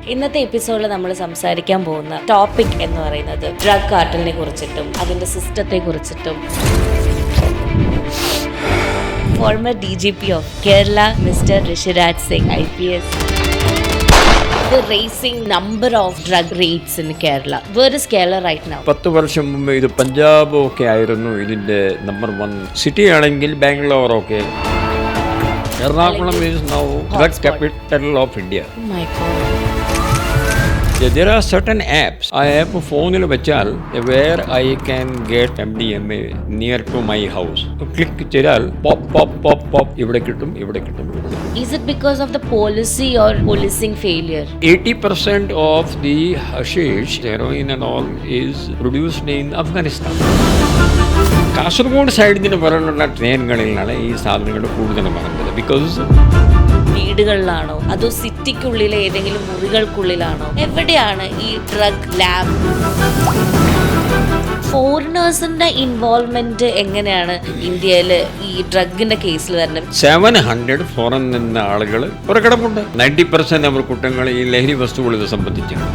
ഇന്നത്തെ എപ്പിസോഡിൽ നമ്മൾ സംസാരിക്കാൻ പോകുന്ന ടോപ്പിക് എന്ന് പറയുന്നത് ഡ്രഗ് കാർട്ടലിനെ കുറിച്ചിട്ടും അതിൻ്റെ സിസ്റ്റത്തെ കുറിച്ചിട്ടും former DGP of Kerala, Mr. Rishiraj Singh, IPS. The raising number of drug raids in Kerala. Where is Kerala right now? 10 വർഷം മുമ്പ് ഇത് പഞ്ചാബ് ഒക്കെ ആയിരുന്നു ഇതിൻ്റെ നമ്പർ 1 സിറ്റി ആണെങ്കിൽ ബാംഗ്ലൂർ ഒക്കെ. Ernakulam is now drug capital of India. Oh my God. There are certain apps. ആ app ഫോണിൽ വെച്ചാൽ where I can get MDMA near to my house. Click ചെയ്താൽ പോപ്പ് പോപ്പ് പോപ്പ് പോപ്പ് ഇവിടെ കിട്ടും. Is it because of the policy or policing failure? 80% of the hashish, heroin and all is produced in Afghanistan. Kasaragod സൈഡിൽ നിന്ന് വരാനുള്ള ട്രെയിനുകളിലാണ് ഈ സാധനങ്ങൾ കൂടുതലും വരുന്നത്. ബിക്കോസ് വീടുകളിലാണോ അതോ സിറ്റിക്കുള്ളിലെ ഏതെങ്കിലും മുറികൾക്കുള്ളിലാണോ, എവിടെയാണ് ഈ ഡ്രഗ് ലാബ്? ഫോറിനേഴ്സിന്റെ ഇൻവോൾവ്മെന്റ് എങ്ങനെയാണ് ഇന്ത്യയിൽ ഈ ഡ്രഗിന്റെ കേസിൽ വരുന്നത്? 700 ഫോറിൻ നിന്ന ആളുകൾ പുറകിടപ്പുണ്ട്. 90% അവർ കുറ്റങ്ങൾ ഈ ലഹരി വസ്തുക്കൾ ഇത് സംബന്ധിച്ചാണ്.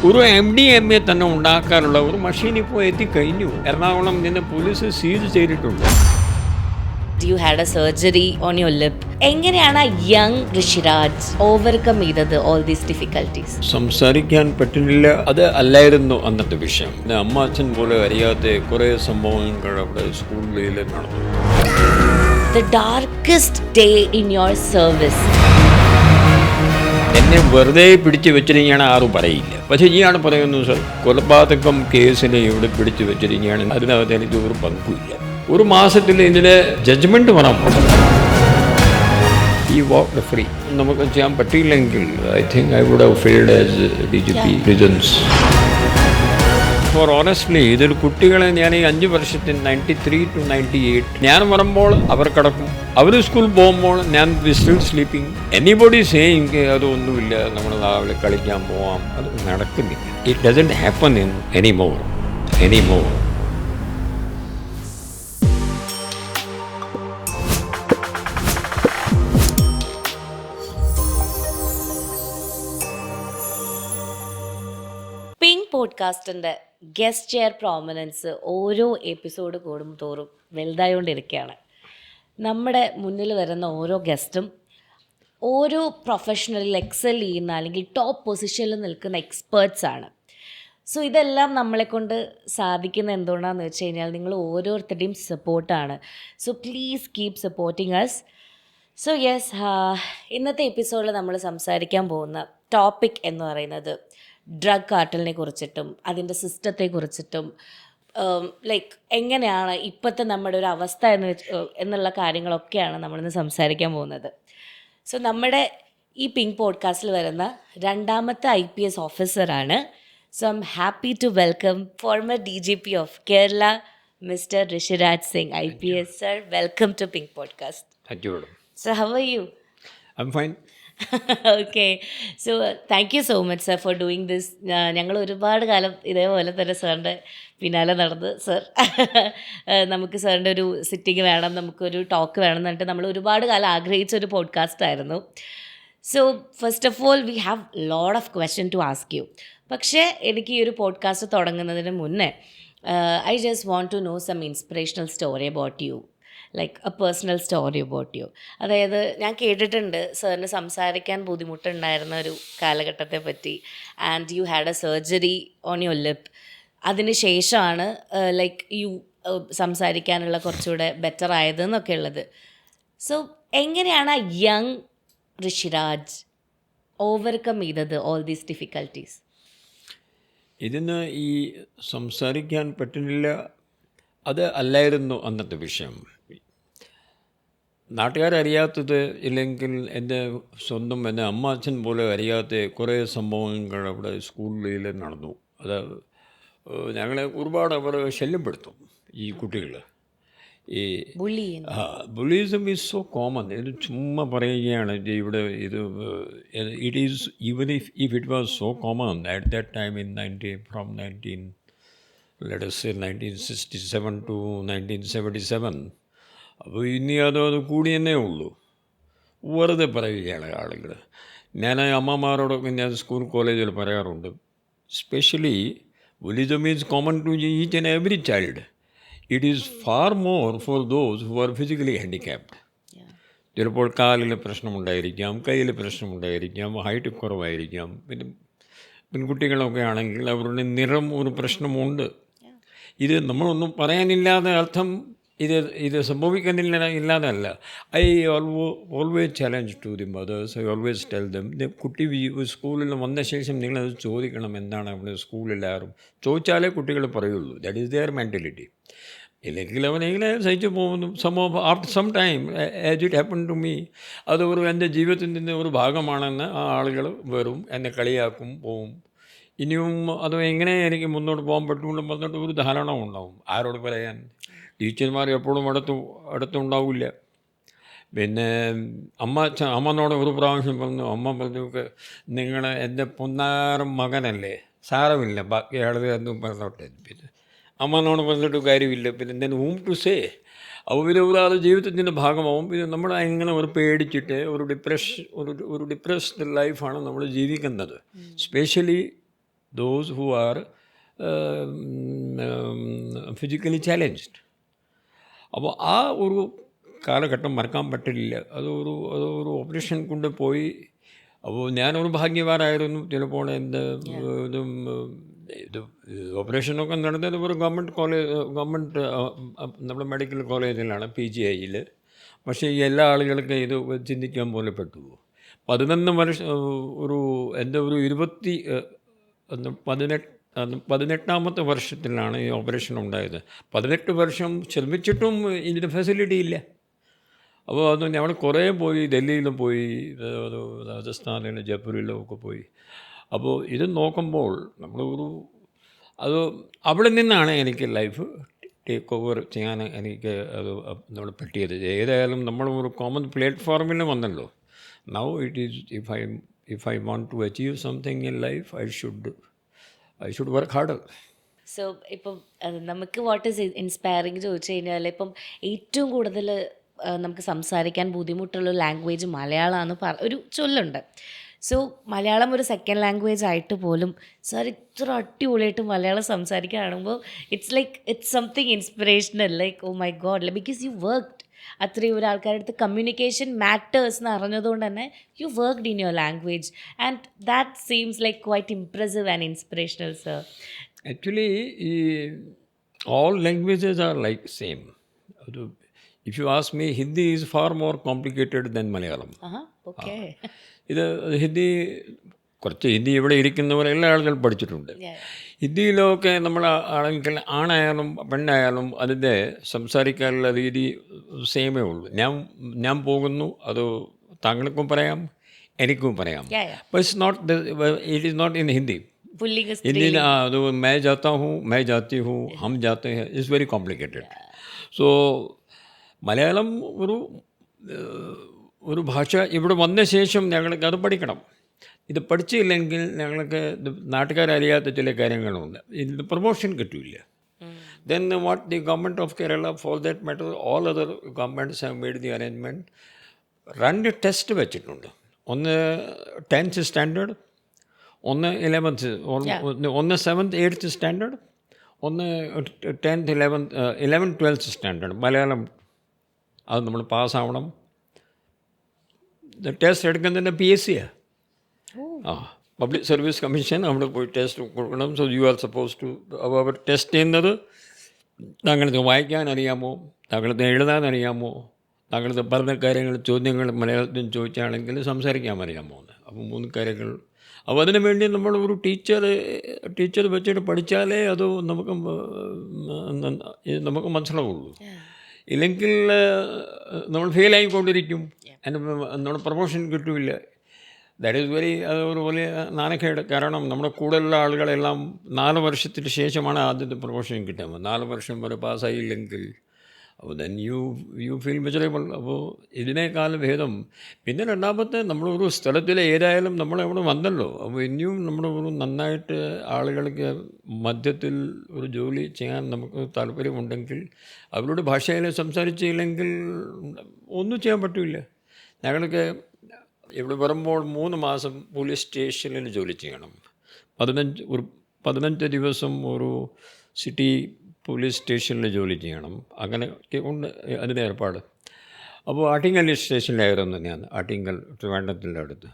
ഒരു MDMA തന്നെ ഉണ്ടാക്കാനുള്ള ഒരു മെഷീൻ ഇപ്പോൾ എത്തിക്കഴിഞ്ഞു. എറണാകുളം നിന്ന് പോലീസ് സീസ് ചെയ്തിട്ടുണ്ട്. You had a surgery on your lip. എങ്ങനെയാണ് യങ് ഋഷിരാജ് ഓവർകം ചെയ്തത് all these difficulties? സംസാരിക്കാൻ പറ്റുന്നില്ല, അത് അല്ലായിരുന്നു അന്നത്തെ വിഷയം. അമ്മ അച്ഛൻ പോലെ അറിയാത്ത കുറേ സംഭവങ്ങൾ അവിടെ സ്കൂളിൽ നടന്നു. The darkest day in your service. എന്നെ വെറുതെ പിടിച്ചു വെച്ചിരിക്കുകയാണ് ആരും പറയില്ല. പക്ഷേ ഇയാണ് പറയുന്നു, സർ കൊലപാതകം കേസിനെ ഇവിടെ പിടിച്ചു വെച്ചിരിക്കുകയാണ്, അതിനകത്ത് എനിക്ക് ഒരു പങ്കുമില്ല. ഒരു മാസത്തിൽ ഇതിന് ജഡ്ജ്മെന്റ് വരാൻ പോകും. ഈ വാക്ക് ഫ്രീ നമുക്ക് ചെയ്യാൻ പറ്റിയില്ലെങ്കിൽ I think I would have failed as DGP prisons. For honestly ഇതൊരു കുട്ടികളെ ഞാൻ ഈ 5 വർഷത്തിൽ 93 to 98 ഞാൻ വരുമ്പോൾ അവർ കിടക്കും, അവർ സ്കൂളിൽ പോകുമ്പോൾ ഞാൻ സ്റ്റിൽ സ്ലീപ്പിംഗ്. എനിബഡി സേയിങ് അതൊന്നുമില്ല, നമ്മൾ രാവിലെ കളിക്കാൻ പോവാം, അത് നടക്കുന്നില്ല. It doesn't happen in anymore. Pink പോഡ്കാസ്റ്റിൻ്റെ ഗസ്റ്റ് ചെയർ പ്രോമിനൻസ് ഓരോ എപ്പിസോഡ് കൂടും തോറും വലുതായോണ്ടിരിക്കുകയാണ്. നമ്മുടെ മുന്നിൽ വരുന്ന ഓരോ ഗസ്റ്റും ഓരോ പ്രൊഫഷണലിൽ എക്സൽ ചെയ്യുന്ന അല്ലെങ്കിൽ ടോപ്പ് പൊസിഷനിൽ നിൽക്കുന്ന എക്സ്പേർട്സ് ആണ്. സോ ഇതെല്ലാം നമ്മളെക്കൊണ്ട് സാധിക്കുന്ന എന്തുകൊണ്ടാണെന്ന് വെച്ച് കഴിഞ്ഞാൽ നിങ്ങൾ ഓരോരുത്തരുടെയും സപ്പോർട്ടാണ്. So please keep supporting us. So yes, ഇന്നത്തെ എപ്പിസോഡിൽ നമ്മൾ സംസാരിക്കാൻ പോകുന്ന ടോപ്പിക് എന്ന് പറയുന്നത് ഡ്രഗ് കാർട്ടലിനെ കുറിച്ചിട്ടും അതിൻ്റെ സിസ്റ്റത്തെ കുറിച്ചിട്ടും ലൈക്ക് എങ്ങനെയാണ് ഇപ്പോഴത്തെ നമ്മുടെ ഒരു അവസ്ഥ എന്നുള്ള കാര്യങ്ങളൊക്കെയാണ് നമ്മളിന്ന് സംസാരിക്കാൻ പോകുന്നത്. സോ നമ്മുടെ ഈ പിങ്ക് പോഡ്കാസ്റ്റിൽ വരുന്ന രണ്ടാമത്തെ IPS ഓഫീസറാണ്. So I am happy to welcome former DGP of Kerala, Mr. Rishiraj Singh, IPS. Sir, welcome to Pink Podcast. Thank you, madam. So how are you? I'm fine. Okay, so thank you so much sir four doing this. ഞങ്ങൾ ഒരുപാട് കാലം ഇതേപോലെ തന്നെ സാറിൻ്റെ പിന്നാലെ നടന്ന്, sir നമുക്ക് സാറിൻ്റെ ഒരു സിറ്റിംഗ് വേണം, നമുക്കൊരു ടോക്ക് വേണം എന്നിട്ട് നമ്മൾ ഒരുപാട് കാലം ആഗ്രഹിച്ച ഒരു പോഡ്കാസ്റ്റ് ആയിരുന്നു. So first of all we have lot of question to ask you. പക്ഷേ എനിക്ക് ഈ ഒരു പോഡ്കാസ്റ്റ് തുടങ്ങുന്നതിന് മുന്നേ I just want to know some inspirational story about you, like a personal story about you. അതായത് ഞാൻ കേട്ടിട്ടുണ്ട് സാറിന് സംസാരിക്കാൻ ബുദ്ധിമുട്ടുണ്ടായിരുന്ന ഒരു കാലഘട്ടത്തെ പറ്റി, and you had a surgery on your lip. അതിന് ശേഷമാണ് ലൈക്ക് യു സംസാരിക്കാനുള്ള കുറച്ചുകൂടെ ബെറ്റർ ആയതെന്നൊക്കെ ഉള്ളത്. സോ എങ്ങനെയാണ് യങ് ഋഷിരാജ് ഓവർകം ചെയ്തത് ഓൾ ദീസ് ഡിഫിക്കൽട്ടീസ്? ഇതിന് ഈ സംസാരിക്കാൻ പറ്റുന്നില്ല, അത് അല്ലായിരുന്നു അന്നത്തെ വിഷയം. നാട്ടുകാരറിയാത്തത് ഇല്ലെങ്കിൽ എൻ്റെ സ്വന്തം എൻ്റെ അമ്മ അച്ഛൻ പോലെ അറിയാത്ത കുറേ സംഭവങ്ങൾ അവിടെ സ്കൂളിൽ നടന്നു. അത് ഞങ്ങളെ ഒരുപാട് അവർ ശല്യപ്പെടുത്തും ഈ കുട്ടികൾ. ഈ ബുള്ളിയിസം ഈസ് സോ കോമൺ. ഇത് ചുമ്മാ പറയുകയാണ് ഇവിടെ. ഇത് it is even if it was so common at that time in 1967 to 1977. അപ്പോൾ ഇനി അത് കൂടി തന്നെ ഉള്ളൂ. വെറുതെ പറയുകയാണ് ആളുകൾ. ഞാൻ അമ്മമാരോടൊക്കെ ഞാൻ സ്കൂൾ കോളേജിൽ പറയാറുണ്ട്, specially Buddhism is common to each and every child. It is far more for those who are physically handicapped. ചിലപ്പോൾ കാലിൽ പ്രശ്നമുണ്ടായിരിക്കാം, കയ്യിൽ പ്രശ്നമുണ്ടായിരിക്കാം, ഹൈറ്റ് കുറവായിരിക്കാം. പിന്നെ പെൺകുട്ടികളൊക്കെ ആണെങ്കിൽ അവരുടെ നിറം ഒരു പ്രശ്നമുണ്ട്. ഇത് നമ്മളൊന്നും പറയാനില്ലാതെ അർത്ഥം ഇത് സംഭവിക്കുന്നില്ല ഇല്ലാതല്ല. I always challenge to the mothers. I always tell them, കുട്ടി സ്കൂളിൽ വന്ന ശേഷം നിങ്ങളത് ചോദിക്കണം, എന്താണ് അവിടെ സ്കൂളിലാരും ചോദിച്ചാലേ കുട്ടികൾ പറയുള്ളൂ. That is their mentality. ഇല്ലെങ്കിൽ അവനെങ്ങനെ സഹിച്ചു പോകുന്നു. After some time as it happen to me, അത് എൻ്റെ ജീവിതത്തിൻ്റെ ഒരു ഭാഗമാണെന്ന് ആ ആളുകൾ വരും, എന്നെ കളിയാക്കും, പോവും. ഇനിയും അത് എങ്ങനെ എനിക്ക് മുന്നോട്ട് പോകാൻ പറ്റുള്ളൂ വന്നിട്ട് ഒരു ധാരണ ഉണ്ടാവും. ആരോട് പറയാൻ? ടീച്ചർമാർ എപ്പോഴും അടുത്തുണ്ടാവില്ല. പിന്നെ അമ്മനോട് ഒരു പ്രാവശ്യം അമ്മ പറഞ്ഞു, നിങ്ങൾ എൻ്റെ പൊന്നാരം മകനല്ലേ, സാരമില്ല, ബാക്കി ആളുകൾ എന്തും പറഞ്ഞോട്ടെ. പിന്നെ അമ്മനോട് പറഞ്ഞിട്ട് കാര്യമില്ല. പിന്നെ ഞാൻ ഹൂം ടു സേ. അപ്പോൾ പിന്നെ ഒരാൾ ജീവിതത്തിൻ്റെ ഭാഗമാവും. പിന്നെ നമ്മൾ എങ്ങനെ ഒരു പേടിച്ചിട്ട് ഒരു ഡിപ്രസ്ഡ് ലൈഫാണ് നമ്മൾ ജീവിക്കുന്നത്. Specially those who are physically challenged. അപ്പോൾ ആ ഒരു കാലഘട്ടം മറക്കാൻ പറ്റില്ല. അതൊരു ഓപ്പറേഷൻ കൊണ്ട് പോയി. അപ്പോൾ ഞാനൊരു ഭാഗ്യവാനായിരുന്നു. ചിലപ്പോൾ എൻ്റെ ഇത് ഓപ്പറേഷനൊക്കെ നടന്നത് ഒരു ഗവൺമെൻറ് നമ്മുടെ മെഡിക്കൽ കോളേജിലാണ്, PGIയിൽ. പക്ഷേ ഈ എല്ലാ ആളുകൾക്കും ഇത് ചിന്തിക്കാൻ പോലെ പെട്ടു. 11 വർഷം എൻ്റെ ഒരു 18ാമത്തെ വർഷത്തിലാണ് ഈ ഓപ്പറേഷൻ ഉണ്ടായത്. 18 വർഷം ശ്രമിച്ചിട്ടും ഇതിന് ഫെസിലിറ്റി ഇല്ല. അപ്പോൾ അത് ഞങ്ങൾ കുറേ പോയി, ഡൽഹിയിലും പോയി, രാജസ്ഥാനിലും ജയ്പൂരിലും ഒക്കെ പോയി. അപ്പോൾ ഇത് നോക്കുമ്പോൾ അത് അവിടെ നിന്നാണ് എനിക്ക് ലൈഫ് ടേക്ക് ഓവർ ചെയ്യാൻ എനിക്ക് അത് നമ്മൾ പറ്റിയത്. ഏതായാലും നമ്മൾ ഒരു കോമൺ പ്ലാറ്റ്ഫോമിൽ വന്നല്ലോ. Now it is if I want to achieve something in life, I should work harder. So ഇപ്പം നമുക്ക് വാട്ട് ഈസ് ഇൻസ്പയറിങ് ചോദിച്ചു കഴിഞ്ഞാൽ, ഇപ്പം ഏറ്റവും കൂടുതൽ നമുക്ക് സംസാരിക്കാൻ ബുദ്ധിമുട്ടുള്ള ലാംഗ്വേജ് മലയാളമാണ് ഒരു ചൊല്ലുണ്ട്. സോ മലയാളം ഒരു സെക്കൻഡ് ലാംഗ്വേജ് ആയിട്ട് പോലും സാർ ഇത്ര അടിപൊളിയായിട്ട് മലയാളം സംസാരിക്കാൻ കാണുമ്പോൾ it's something inspirational. Like oh my God, because you worked അത്രയും ഒരാൾക്കാരുടെ അടുത്ത് കമ്മ്യൂണിക്കേഷൻ മാറ്റേഴ്സ് എന്ന് അറിഞ്ഞതുകൊണ്ട് തന്നെ you worked in your language and that seems like quite impressive and inspirational sir. Actually ഈ all languages are like same. If you ask me, Hindi is far more complicated than Malayalam. Okay. ഇത് ഹിന്ദി കുറച്ച് ഹിന്ദി ഇവിടെ ഇരിക്കുന്നവർ എല്ലാ ആളുകൾ പഠിച്ചിട്ടുണ്ട്. ഹിന്ദിയിലൊക്കെ നമ്മൾ ആണെങ്കിൽ ആണായാലും പെണ്ണായാലും അതിൻ്റെ സംസാരിക്കാനുള്ള രീതി സെയിമേ ഉള്ളൂ. ഞാൻ പോകുന്നു, അത് താങ്കൾക്കും പറയാം, എനിക്കും പറയാം. It is not in Hindi. Hindi അത് मैं जाता हूँ, मैं जाती हूँ, हम जाते हैं, it's very complicated. So Malayalam ഒരു ഭാഷ ഇവിടെ വന്ന ശേഷം ഞങ്ങൾക്ക് അത് പഠിക്കണം. ഇത് പഠിച്ചില്ലെങ്കിൽ ഞങ്ങൾക്ക് നാട്ടുകാരറിയാത്ത ചില കാര്യങ്ങളുണ്ട്. ഇത് പ്രൊമോഷൻ കിട്ടില്ല. Then what the government of Kerala, for that matter all other governments have made the arrangement. 2 test വെച്ചിട്ടുണ്ട്. ഒന്ന് 10th സ്റ്റാൻഡേർഡ്, ഒന്ന് 11th, ഒന്ന് 7th 8th സ്റ്റാൻഡേർഡ്, ഒന്ന് 10th 11th 12th standard. Malayalam അത് നമ്മൾ പാസ്സാവണം. ടെസ്റ്റ് എടുക്കുന്നതിൻ്റെ PSCയാണ്. പബ്ലിക് സർവീസ് കമ്മീഷൻ അവിടെ പോയി ടെസ്റ്റ് കൊടുക്കണം. So you are suppose to അവർ ടെസ്റ്റ് ചെയ്യുന്നത് താങ്കൾക്ക് വായിക്കാൻ അറിയാമോ, താങ്കൾക്ക് എഴുതാൻ അറിയാമോ, താങ്കൾക്ക് പറഞ്ഞ കാര്യങ്ങൾ ചോദ്യങ്ങൾ മലയാളത്തിൽ ചോദിച്ചാണെങ്കിൽ സംസാരിക്കാൻ അറിയാമോ എന്ന്. അപ്പോൾ 3 കാര്യങ്ങൾ. അപ്പോൾ അതിനു വേണ്ടി നമ്മൾ ഒരു ടീച്ചർ വെച്ചിട്ട് പഠിച്ചാലേ അത് നമുക്ക് മനസ്സിലാവുള്ളൂ. ഇല്ലെങ്കിൽ നമ്മൾ ഫെയിലായിക്കൊണ്ടിരിക്കും, നമ്മുടെ പ്രൊമോഷൻ കിട്ടില്ല. ദാറ്റ് ഈസ് അതൊരു വലിയ നാണക്കേട്. കാരണം നമ്മുടെ കൂടെയുള്ള ആളുകളെല്ലാം 4 വർഷത്തിന് ശേഷമാണ് ആദ്യത്തെ പ്രൊമോഷൻ കിട്ടുക. 4 വർഷം വരെ പാസ്സായില്ലെങ്കിൽ അപ്പോൾ ദെൻ യു ഫീൽ മിസറബിൾ. അപ്പോൾ ഇതിനേക്കാൾ ഭേദം. പിന്നെ രണ്ടാമത്തെ, നമ്മളൊരു സ്ഥലത്തിൽ ഏതായാലും നമ്മളെവിടെ വന്നല്ലോ. അപ്പോൾ ഇനിയും നമ്മുടെ ഒരു നന്നായിട്ട് ആളുകൾക്ക് മധ്യത്തിൽ ഒരു ജോലി ചെയ്യാൻ നമുക്ക് താല്പര്യമുണ്ടെങ്കിൽ അവരുടെ ഭാഷയിൽ സംസാരിച്ചില്ലെങ്കിൽ ഒന്നും ചെയ്യാൻ പറ്റില്ല. ഞങ്ങൾക്ക് ഇവിടെ വരുമ്പോൾ 3 മാസം പോലീസ് സ്റ്റേഷനിൽ ജോലി ചെയ്യണം. 15 ദിവസം ഒരു സിറ്റി പോലീസ് സ്റ്റേഷനിൽ ജോലി ചെയ്യണം. അങ്ങനെയൊക്കെ ഉണ്ട് അതിൻ്റെ ഏർപ്പാട്. അപ്പോൾ ആറ്റിങ്ങൽ സ്റ്റേഷനിലായിരുന്നു ഞാൻ, ആറ്റിങ്ങൽ ട്രിവാൻഡ്രത്തിൻ്റെ അടുത്ത്.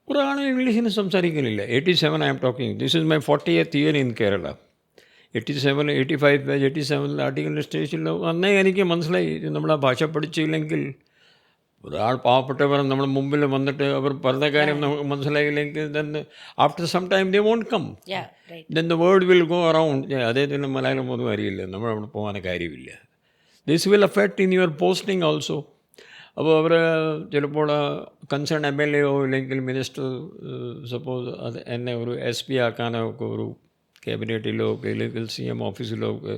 ഒരാൾ ഇംഗ്ലീഷിന് സംസാരിക്കുന്നില്ല. 87 I am talking, this is my 40th year in Kerala. 87, 85, 87 Attingal സ്റ്റേഷനിൽ അന്നേ എനിക്ക് മനസ്സിലായി, നമ്മളെ ഭാഷ പഠിച്ചില്ലെങ്കിൽ, ഒരാൾ പാവപ്പെട്ടവർ നമ്മുടെ മുമ്പിൽ വന്നിട്ട് അവർ പറഞ്ഞ കാര്യം നമുക്ക് മനസ്സിലായില്ലെങ്കിൽ then after some time they won't come, then the word will go around. അദ്ദേഹത്തിന് മലയാളം ഒന്നും അറിയില്ല, നമ്മളവിടെ പോകാൻ കാര്യമില്ല. This will affect in your posting also. അപ്പോൾ അവർ ചിലപ്പോൾ കൺസേൺ MLA ഇല്ലെങ്കിൽ മിനിസ്റ്റർ സപ്പോസ് അത് എന്നെ ഒരു SP ആക്കാനോ ഒക്കെ ഒരു ക്യാബിനറ്റിലോ ഒക്കെ ഇല്ലെങ്കിൽ CM ഓഫീസിലോ ഒക്കെ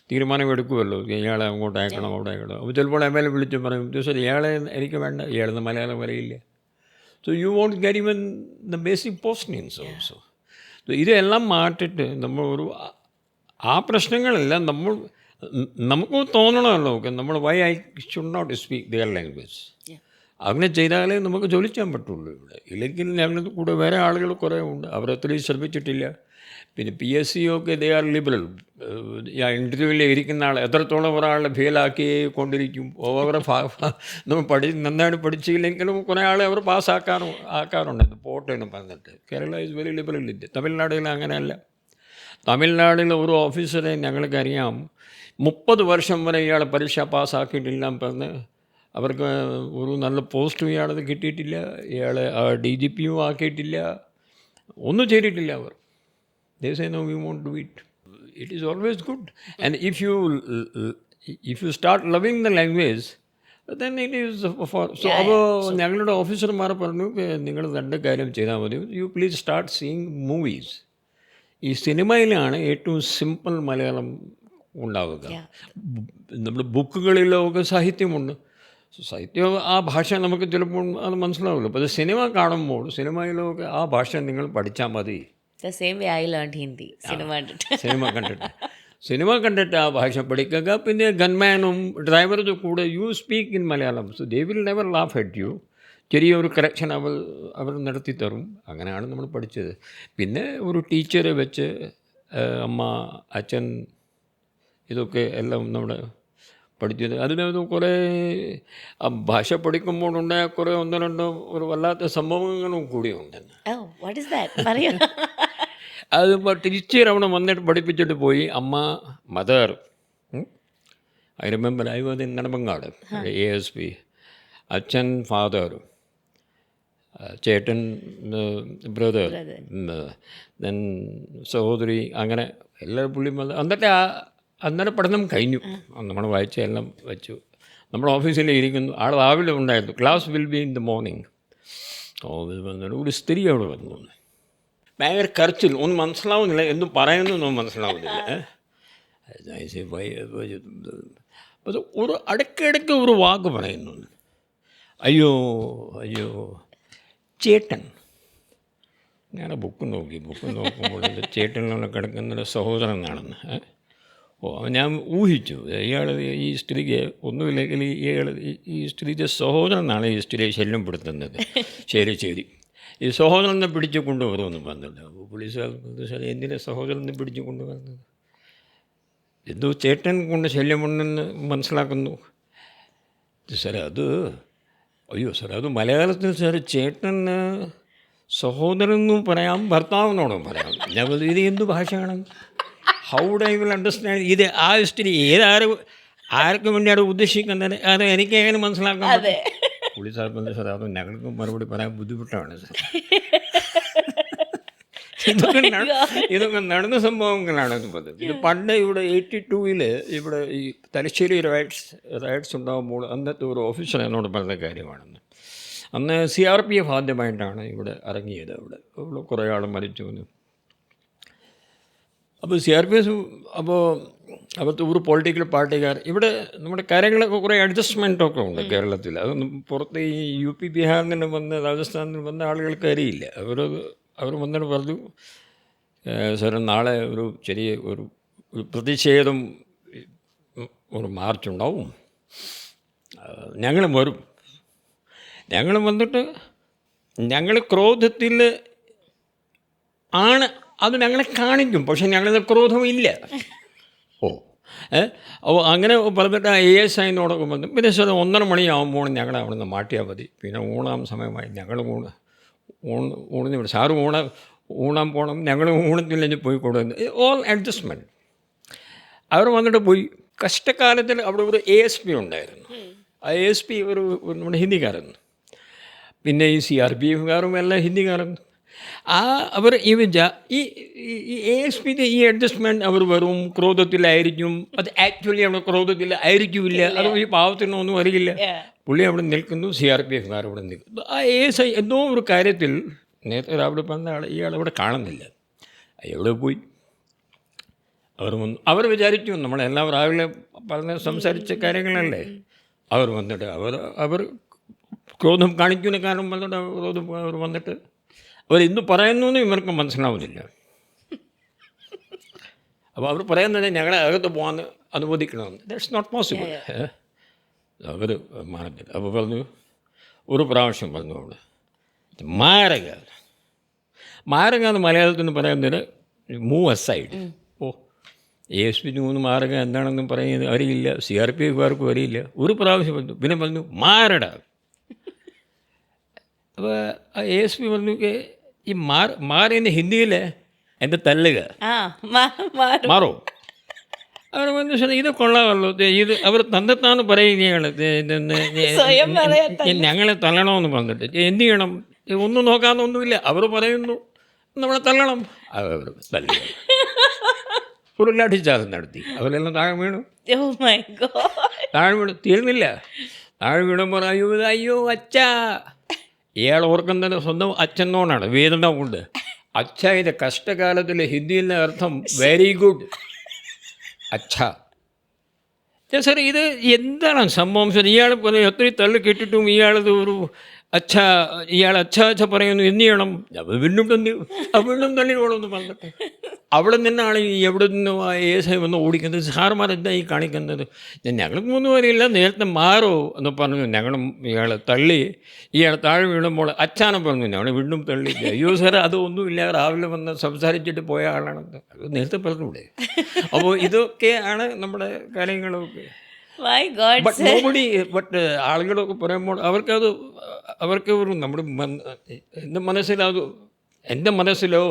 തീരുമാനമെടുക്കുമല്ലോ, ഇയാളെ അങ്ങോട്ട് അയക്കണം അവിടെ അയക്കണം. അപ്പോൾ ചിലപ്പോൾ MLA വിളിച്ച് പറയും, ദിവസം ഇയാളെ എനിക്ക് വേണ്ട, ഇയാളെന്ന് മലയാളം അറിയില്ല. So you won't get even the basic postings also. ഇതെല്ലാം മാറ്റിയിട്ട് നമ്മൾ ഒരു ആ പ്രശ്നങ്ങളെല്ലാം നമുക്ക് തോന്നണമല്ലോ, നമ്മൾ why I should not speak their language. അങ്ങനെ ചെയ്താലേ നമുക്ക് ജോലി ചെയ്യാൻ പറ്റുള്ളൂ ഇവിടെ. ഇല്ലെങ്കിൽ ഞങ്ങളുടെ കൂടെ വേറെ ആളുകൾ കുറേ ഉണ്ട്, അവരത്രയും ശ്രമിച്ചിട്ടില്ല. പിന്നെ PSC ഒക്കെ ദേ ആർ ലിബറൽ. ഇൻ്റർവ്യൂവിൽ ഇരിക്കുന്ന ആൾ എത്രത്തോളം ഒരാളെ ഫെയിലാക്കി കൊണ്ടിരിക്കും. അവരെ നമ്മൾ നന്നായിട്ട് പഠിച്ചില്ലെങ്കിലും കുറേ ആളെ അവർ ആക്കാറുണ്ട്. പോട്ടെ എന്ന് പറഞ്ഞിട്ട്. Kerala is very liberal. തമിഴ്നാട്ടിൽ അങ്ങനെയല്ല. തമിഴ്നാട്ടിൽ ഒരു ഓഫീസറെ ഞങ്ങൾക്കറിയാം, 30 വർഷം വരെ ഇയാളെ പരീക്ഷ പാസ്സാക്കിയിട്ടില്ല പറഞ്ഞ് അവർക്ക് ഒരു നല്ല പോസ്റ്റും ഇയാളത് കിട്ടിയിട്ടില്ല, ഇയാളെ DGPയും ആക്കിയിട്ടില്ല, ഒന്നും ചെയ്തിട്ടില്ല അവർ. They say no, we won't do it. It is always good. And if you start loving the language, then it is for... So, അപ്പോൾ ഞങ്ങളുടെ ഓഫീസർമാർ പറഞ്ഞു, നിങ്ങൾ 2 കാര്യം ചെയ്താൽ മതി. You please start seeing movies. ഈ സിനിമയിലാണ് ഏറ്റവും സിമ്പിൾ മലയാളം ഉണ്ടാവുക. നമ്മുടെ ബുക്കുകളിലൊക്കെ സാഹിത്യമുണ്ട്. സാഹിത്യം ആ ഭാഷ നമുക്ക് ചിലപ്പോൾ അത് മനസ്സിലാവില്ല. അപ്പോൾ അത് സിനിമ കാണുമ്പോൾ സിനിമയിലൊക്കെ ആ ഭാഷ നിങ്ങൾ പഠിച്ചാൽ മതി. The same way I learned Hindi, cinema കണ്ടിട്ട് ആ ഭാഷ പഠിക്കുക. പിന്നെ ഗൺമാനും ഡ്രൈവറുടെ കൂടെ you speak in Malayalam. So they will never laugh at you. ചെറിയൊരു കറക്ഷൻ അവർ നടത്തി തരും. അങ്ങനെയാണ് നമ്മൾ പഠിച്ചത്. പിന്നെ ഒരു ടീച്ചറെ വെച്ച് അമ്മ, അച്ഛൻ, ഇതൊക്കെ എല്ലാം നമ്മുടെ പഠിച്ചത്. അതിനകത്ത് കുറേ ഭാഷ പഠിക്കുമ്പോഴുണ്ടായ കുറേ 1-2 ഒരു വല്ലാത്ത സംഭവങ്ങളും കൂടിയുണ്ടെന്ന്. അത് ടീച്ചർ അവിടെ വന്നിട്ട് പഠിപ്പിച്ചിട്ട് പോയി. അമ്മ, mother, I remember I was in Nedumangad ASP. അച്ഛൻ, ഫാദർ, ചേട്ടൻ, ബ്രദർ, ദെൻ സഹോദരി, അങ്ങനെ എല്ലാവരും പുള്ളി എന്നിട്ട് അന്നേരം പഠനം കഴിഞ്ഞു. നമ്മൾ വായിച്ച എല്ലാം വെച്ചു. നമ്മുടെ ഓഫീസിൽ ഇരിക്കുന്നു. ആൾ രാവിലെ ഉണ്ടായിരുന്നു. Class will be in the morning. Office വന്നിട്ട് ഒരു സ്ത്രീ അവിടെ വന്നു. ഭയങ്കര കരച്ചിൽ, ഒന്നും മനസ്സിലാവുന്നില്ല, എന്തും പറയുന്നൊന്നും മനസ്സിലാവുന്നില്ല. ഒരു ഇടയ്ക്കിടയ്ക്ക് ഒരു വാക്ക് പറയുന്നു, അയ്യോ അയ്യോ ചേട്ടൻ. ഞാൻ ബുക്ക് നോക്കുമ്പോൾ ചേട്ടനിലുള്ള കിടക്കുന്ന സഹോദരനാണെന്ന്. ഞാൻ ഊഹിച്ചു ഇയാൾ ഈ സ്ത്രീക്ക് ഒന്നുമില്ലെങ്കിൽ ഈ സ്ത്രീയുടെ സഹോദരനാണ് ഈ സ്ത്രീയെ ശല്യപ്പെടുത്തുന്നത്. ശരി ഈ സഹോദരനെ പിടിച്ചു കൊണ്ടുവരുമെന്ന് പറഞ്ഞില്ല. പോലീസുകാർ എന്തിനാ സഹോദരനെ പിടിച്ചു കൊണ്ടുവരുന്നത്? എന്തോ ചേട്ടൻ കൊണ്ട് ശല്യമുണ്ടെന്ന് മനസ്സിലാക്കുന്നു. സാറേ അത് മലയാളത്തിൽ സാറ് ചേട്ടന് സഹോദരനെന്നും പറയാം, ഭർത്താവിനോടും പറയാം. ഞാൻ ഇത് എന്ത് ഭാഷയാണ്? How do I will understand? ഇത് ആ സ്ത്രീ ആർക്കും വേണ്ടിയാണ് ഉദ്ദേശിക്കുന്നത്? അത് എനിക്ക് എങ്ങനെ മനസ്സിലാക്കാം? പുള്ളി സാർ പറഞ്ഞു, സാർ അത് ഞങ്ങൾക്ക് മറുപടി പറയാൻ ബുദ്ധിമുട്ടാണ് സാർ. ഇതൊക്കെ നടന്ന സംഭവങ്ങളാണ്. ഇത് പണ്ട് ഇവിടെ 82-ൽ ഇവിടെ ഈ തലശ്ശേരി റൈറ്റ്സ് ഉണ്ടാകുമ്പോൾ അന്നത്തെ ഒരു ഓഫീസർ എന്നോട് പറഞ്ഞ കാര്യമാണെന്ന്. അന്ന് CRPF ആദ്യമായിട്ടാണ് ഇവിടെ ഇറങ്ങിയത്. അവിടെ കുറേ ആൾ മരിച്ചു വന്നു. അപ്പോൾ CRPF അപ്പോൾ അവിടുത്തെ ഒരു പൊളിറ്റിക്കൽ പാർട്ടിക്കാർ ഇവിടെ നമ്മുടെ കാര്യങ്ങളൊക്കെ കുറേ അഡ്ജസ്റ്റ്മെൻറ്റൊക്കെ ഉണ്ട് കേരളത്തിൽ. അതൊന്നും പുറത്ത് ഈ UP ബീഹാറിൽ നിന്ന് വന്ന് രാജസ്ഥാനിൽ വന്ന ആളുകൾക്ക് അറിയില്ല. അവർ വന്നിട്ട് പറഞ്ഞു, സാർ നാളെ ഒരു ചെറിയ ഒരു പ്രതിഷേധം, ഒരു മാർച്ചുണ്ടാവും, ഞങ്ങൾ വരും. ഞങ്ങൾ വന്നിട്ട് ഞങ്ങൾ ക്രോധത്തിൽ ആണ് അത് ഞങ്ങളെ കാണിക്കും, പക്ഷെ ഞങ്ങളുടെ ക്രോധമില്ല. അപ്പോൾ അങ്ങനെ പറഞ്ഞിട്ട് ASIനോടൊപ്പം വന്നു. പിന്നെ 1:30 മണിയാകുമ്പോൾ ഞങ്ങൾ അവിടെ നിന്ന് മാറ്റിയാൽ മതി. പിന്നെ ഊണാൻ സമയമായി. ഞങ്ങൾ ഊണിന് വിടും. സാറ് ഊണാൻ പോകണം, ഞങ്ങൾ ഊണത്തില്ലെങ്കിൽ പോയി കൊടുക്കുന്നു. All adjustment. അവർ വന്നിട്ട് പോയി. കഷ്ടകാലത്തിൽ അവിടെ ഒരു ASP ഉണ്ടായിരുന്നു. ആ ASP ഒരു നമ്മുടെ ഹിന്ദിക്കാരൻ. പിന്നെ ഈ CRPFകാരും എല്ലാം ഹിന്ദിക്കാരൻ. അവർ ഈ ASPയുടെ ഈ അഡ്ജസ്റ്റ്മെൻറ്റ് അവർ വെറും ക്രോധത്തിലായിരിക്കും. അത് ആക്ച്വലി അവിടെ ക്രോധത്തിൽ ആയിരിക്കില്ല. അത് ഈ പാവത്തിനൊന്നും അറിയില്ല. പുള്ളി അവിടെ നിൽക്കുന്നു, CRPFകാർ അവിടെ നിൽക്കുന്നു. ആ ASI എന്തോ ഒരു കാര്യത്തിൽ നേരത്തെ രാവിലെ പറഞ്ഞ ഇയാളവിടെ കാണുന്നില്ല. എവിടെ പോയി? അവർ വന്നു. അവർ വിചാരിച്ചു നമ്മളെല്ലാം രാവിലെ പറഞ്ഞ സംസാരിച്ച കാര്യങ്ങളല്ലേ. അവർ വന്നിട്ട് അവർ ക്രോധം കാണിക്കുന്ന കാരണം വന്നിട്ട് അവർ വന്നിട്ട് അവർ ഇന്ന് പറയുന്നു എന്ന് ഇവർക്ക് മനസ്സിലാവുന്നില്ല. അപ്പോൾ അവർ പറയുന്നത് ഞങ്ങളെ അകത്ത് പോകാൻ അനുവദിക്കണമെന്ന്. That's not possible. അവർ മാറത്തില്ല. അപ്പോൾ പറഞ്ഞു, ഒരു പ്രാവശ്യം പറഞ്ഞു അവിടെ മാരക എന്ന് മലയാളത്തിൽ പറയുന്നത് മൂവ് അസൈഡ്. ASPക്ക് മാറുക എന്താണെന്നും പറയുന്നത് അറിയില്ല, CRPFകാർക്കും അറിയില്ല. ഒരു പ്രാവശ്യം പറഞ്ഞു, പിന്നെ പറഞ്ഞു മാറട. അപ്പോൾ ആ ASP പറഞ്ഞു, ഈ മാറിൻ്റെ ഹിന്ദിയിൽ എൻ്റെ തല്ലുക മാറോ. അവർ പറഞ്ഞു, ഇത് കൊള്ളാമല്ലോ, ഇത് അവർ തന്നെത്താന്ന് പറയുകയാണ്, ഞങ്ങളെ തള്ളണമെന്ന് പറഞ്ഞിട്ട് എന്ത് ചെയ്യണം, ഒന്നും നോക്കാമെന്നൊന്നുമില്ല. അവർ പറയുന്നു നമ്മളെ തള്ളണം. അവർ തല്ലുക. ഒരു ലാഠിച്ചാർജ് നടത്തി. അവരെല്ലാം താഴെ വീണു. താഴെ വീണു. തീർന്നില്ല. താഴെ വീണുമ്പോൾ അയ്യോ അച്ഛാ. ഇയാൾ ഓർക്കുന്നത് സ്വന്തം അച്ഛനോടാണ്, വേദന കൊണ്ട്. അച്ഛ ഇത് കഷ്ടകാലത്തിലെ ഹിന്ദിയിലെ അർത്ഥം വെരി ഗുഡ് അച്ഛ. സാർ ഇത് എന്താണ് സംഭവം സാർ? ഇയാൾ എത്രയും തള്ളി കെട്ടിട്ടും ഇയാളത് ഒരു ഇയാൾ അച്ഛ പറയുന്നു. എന്ത് ചെയ്യണം? വീണ്ടും തള്ളിക്കോളെന്ന് പറഞ്ഞിട്ട് അവിടെ നിന്നാണ് എവിടെ നിന്നും ASI വന്ന് ഓടിക്കുന്നത്. സാറുമാർ എന്താ ഈ കാണിക്കുന്നത്? ഞങ്ങൾക്ക് 3 പേരില്ല, നേരത്തെ മാറോ എന്ന് പറഞ്ഞു. ഞങ്ങളും ഇയാളെ തള്ളി. ഇയാൾ താഴെ വീണുമ്പോൾ അച്ഛാനെ പറഞ്ഞു. ഞങ്ങൾ വീണ്ടും തള്ളി. അയ്യോ സാർ അതൊന്നുമില്ല, രാവിലെ വന്ന് സംസാരിച്ചിട്ട് പോയ ആളാണെന്ന്. അത് നേരത്തെ പറഞ്ഞൂടെ? അപ്പോൾ ഇതൊക്കെയാണ് നമ്മുടെ കാര്യങ്ങളൊക്കെ. ബട്ട് ആളുകളൊക്കെ പറയുമ്പോൾ അവർക്ക് ഒരു നമ്മുടെ എൻ്റെ മനസ്സിലോ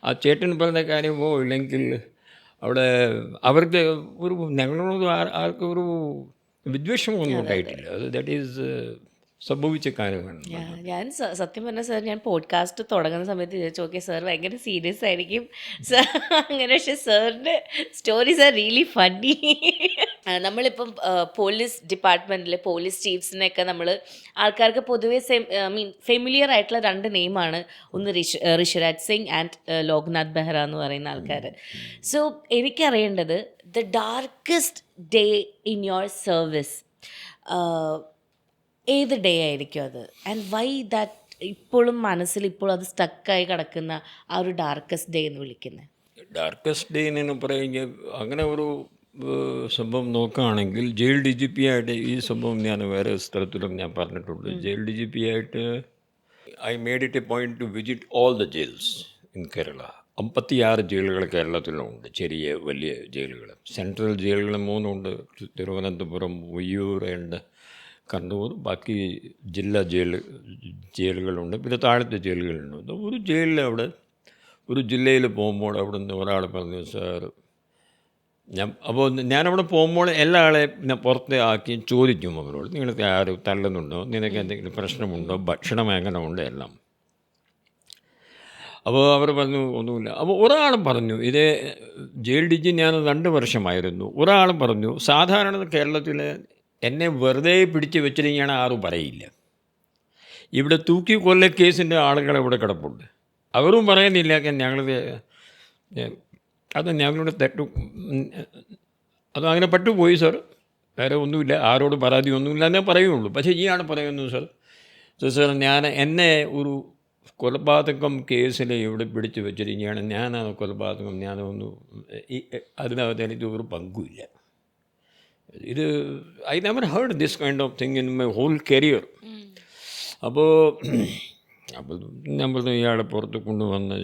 ആ ചേട്ടൻ പറഞ്ഞ കാര്യമോ ഇല്ലെങ്കിൽ അവിടെ അവർക്ക് ഒരു ഞങ്ങളോട് ആർക്കും ഒരു വിദ്വേഷമൊന്നും ഉണ്ടായിട്ടില്ല. അത് ദാറ്റ് ഈസ് സംഭവിച്ച കാര്യമാണ്. ഞാൻ സത്യം പറഞ്ഞാൽ സാർ, ഞാൻ പോഡ്കാസ്റ്റ് തുടങ്ങുന്ന സമയത്ത് വിചാരിച്ചു ഓക്കെ സാർ ഭയങ്കര സീരിയസ് ആയിരിക്കും സാർ അങ്ങനെ. പക്ഷേ സാറിൻ്റെ സ്റ്റോറീസ് ആർ റിയലി ഫണ്ണി. നമ്മളിപ്പം പോലീസ് ഡിപ്പാർട്ട്മെൻറ്റിലെ പോലീസ് ചീഫ്സിനെയൊക്കെ നമ്മൾ ആൾക്കാർക്ക് പൊതുവേ ഫെമിലിയർ ആയിട്ടുള്ള 2 നെയിമാണ്. ഒന്ന് ഋഷിരാജ് സിംഗ് ആൻഡ് ലോക്നാഥ് ബെഹ്റ എന്ന് പറയുന്ന ആൾക്കാർ. സോ എനിക്കറിയേണ്ടത് the darkest day in your service ഏത് ഡേ ആയിരിക്കും അത്? ആൻഡ് വൈ ദാറ്റ് ഇപ്പോഴും മനസ്സിൽ ഇപ്പോഴും അത് സ്റ്റക്കായി കിടക്കുന്ന ആ ഒരു ഡാർക്കസ്റ്റ് ഡേ എന്ന് വിളിക്കുന്നത്? ഡാർക്കസ്റ്റ് ഡേ എന്ന് പറയുമ്പോൾ അങ്ങനെ ഒരു സംഭവം നോക്കുകയാണെങ്കിൽ ജയിൽ DGP ആയിട്ട് ഈ സംഭവം ഞാൻ വേറെ സ്ഥലത്തിലും ഞാൻ പറഞ്ഞിട്ടുണ്ട്. ജയിൽ DGP ആയിട്ട് I made it A point two visit all the jails in Kerala. 56 ജയിലുകൾ കേരളത്തിലുണ്ട്, ചെറിയ വലിയ ജയിലുകൾ. സെൻട്രൽ ജയിലുകൾ 3 ഉണ്ട്, തിരുവനന്തപുരം, ഉയ്യൂർ ഉണ്ട്, കണ്ണൂർ. ബാക്കി ജില്ലാ ജയിലുകളുണ്ട്, പിന്നെ താഴത്തെ ജയിലുകളുണ്ട്. ഒരു ജയിലിൽ അവിടെ ഒരു ജില്ലയിൽ പോകുമ്പോൾ അവിടെ നിന്ന് ഒരാൾ പറഞ്ഞു, സാർ ഞാനവിടെ പോകുമ്പോൾ എല്ലാ ആളെയും ഞാൻ പുറത്തെ ആക്കി ചോദിക്കും അവരോട്, നിങ്ങൾക്ക് ആരും തല്ലുന്നുണ്ടോ, നിനക്ക് എന്തെങ്കിലും പ്രശ്നമുണ്ടോ, ഭക്ഷണം എങ്ങനെ ഉണ്ട് എല്ലാം. അപ്പോൾ അവർ പറഞ്ഞു ഒന്നുമില്ല. അപ്പോൾ ഒരാളും പറഞ്ഞു, ഇത് ജയിൽ DG ഞാൻ 2 വർഷമായിരുന്നു. ഒരാളും പറഞ്ഞു, സാധാരണ കേരളത്തിൽ എന്നെ വെറുതെ പിടിച്ച് വെച്ചിരിക്കുകയാണ് ആരും പറയില്ല. ഇവിടെ തൂക്കി കൊല്ല കേസിൻ്റെ ആളുകൾ ഇവിടെ കിടപ്പുണ്ട്, അവരും പറയുന്നില്ല അത് ഞങ്ങളുടെ തെറ്റു, അത് അങ്ങനെ പറ്റുപോയി സാർ, വേറെ ഒന്നുമില്ല, ആരോട് പരാതി ഒന്നുമില്ല എന്നേ പറയുള്ളൂ. പക്ഷേ ഇയാൾ പറയുന്നു സാർ എന്നെ ഒരു കൊലപാതകം കേസിൽ ഇവിടെ പിടിച്ച് വെച്ചിരിക്കുകയാണ്, ഞാനാണ് കൊലപാതകം, അതിനകത്ത് എനിക്ക് ഒരു പങ്കുമില്ല. ഇത് I never heard this kind of thing in my whole career. അപ്പോൾ ഞാൻ പറഞ്ഞു ഇയാളെ പുറത്ത് കൊണ്ടുവന്ന്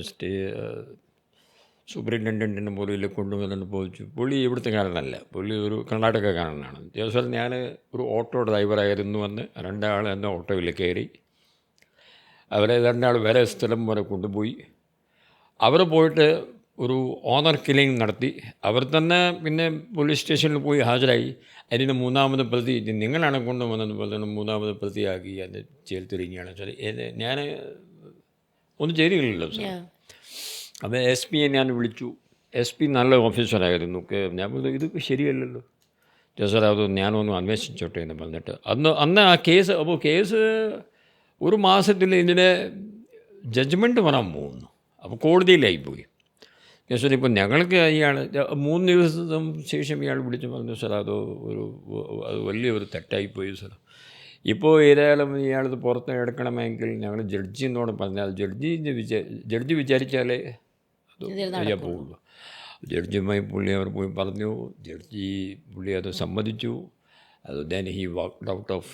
സൂപ്രിൻറ്റൻഡൻറ്റിൻ്റെ മുറിയിൽ കൊണ്ടുവന്നിട്ട് പോയിച്ചു. പുള്ളി ഇവിടുത്തെ കാരനല്ല, പുള്ളി ഒരു കർണാടകക്കാരനാണ്. ദിവസം ഞാൻ ഒരു ഓട്ടോ ഡ്രൈവറായിരുന്നു വന്ന് രണ്ടാൾ എന്നെ ഓട്ടോയിൽ കയറി അവരെ രണ്ടാൾ വേറെ സ്ഥലം വരെ കൊണ്ടുപോയി. അവർ പോയിട്ട് ഒരു ഓണർ കില്ലിങ് നടത്തി. അവർ തന്നെ പിന്നെ പോലീസ് സ്റ്റേഷനിൽ പോയി ഹാജരായി. അതിന് മൂന്നാമത് പ്രതി നിങ്ങളാണ് കൊണ്ടുവന്നത് പറഞ്ഞു മൂന്നാമത് പ്രതിയാക്കി എന്നെ ചേർത്തിരിക്കുകയാണ്. സാർ ഞാൻ ഒന്നും ചെയ്തില്ലല്ലോ സാർ. അപ്പോൾ എസ് പിയെ ഞാൻ വിളിച്ചു. എസ് പി നല്ല ഓഫീസറായിരുന്നു. ഞാൻ പറഞ്ഞു ഇത് ശരിയല്ലല്ലോ സാർ, അത് ഞാനൊന്ന് അന്വേഷിച്ചോട്ടെ എന്ന് പറഞ്ഞിട്ട് അന്ന് ആ കേസ് അപ്പോൾ കേസ് ഒരു മാസത്തിൽ ഇതിന് ജഡ്ജ്മെൻറ്റ് വരാൻ പോകുന്നു. അപ്പോൾ കോടതിയിലായിപ്പോയി. സാർ ഇപ്പോൾ ഞങ്ങൾക്ക് ഇയാൾ 3 ദിവസം ശേഷം ഇയാൾ വിളിച്ച് പറഞ്ഞു സാർ അത് വലിയൊരു തെറ്റായിപ്പോയി സാർ. ഇപ്പോൾ ഏതായാലും ഇയാളത് പുറത്ത് എടുക്കണമെങ്കിൽ ഞങ്ങൾ ജഡ്ജിനോട് പറഞ്ഞാൽ ജഡ്ജി വിചാരിച്ചാലേ അത് ചെയ്യാൻ പോകുള്ളൂ. ജഡ്ജിയുമായി പുള്ളി അവർ പോയി പറഞ്ഞു. പുള്ളി അത് സമ്മതിച്ചു. അത് then he walked out of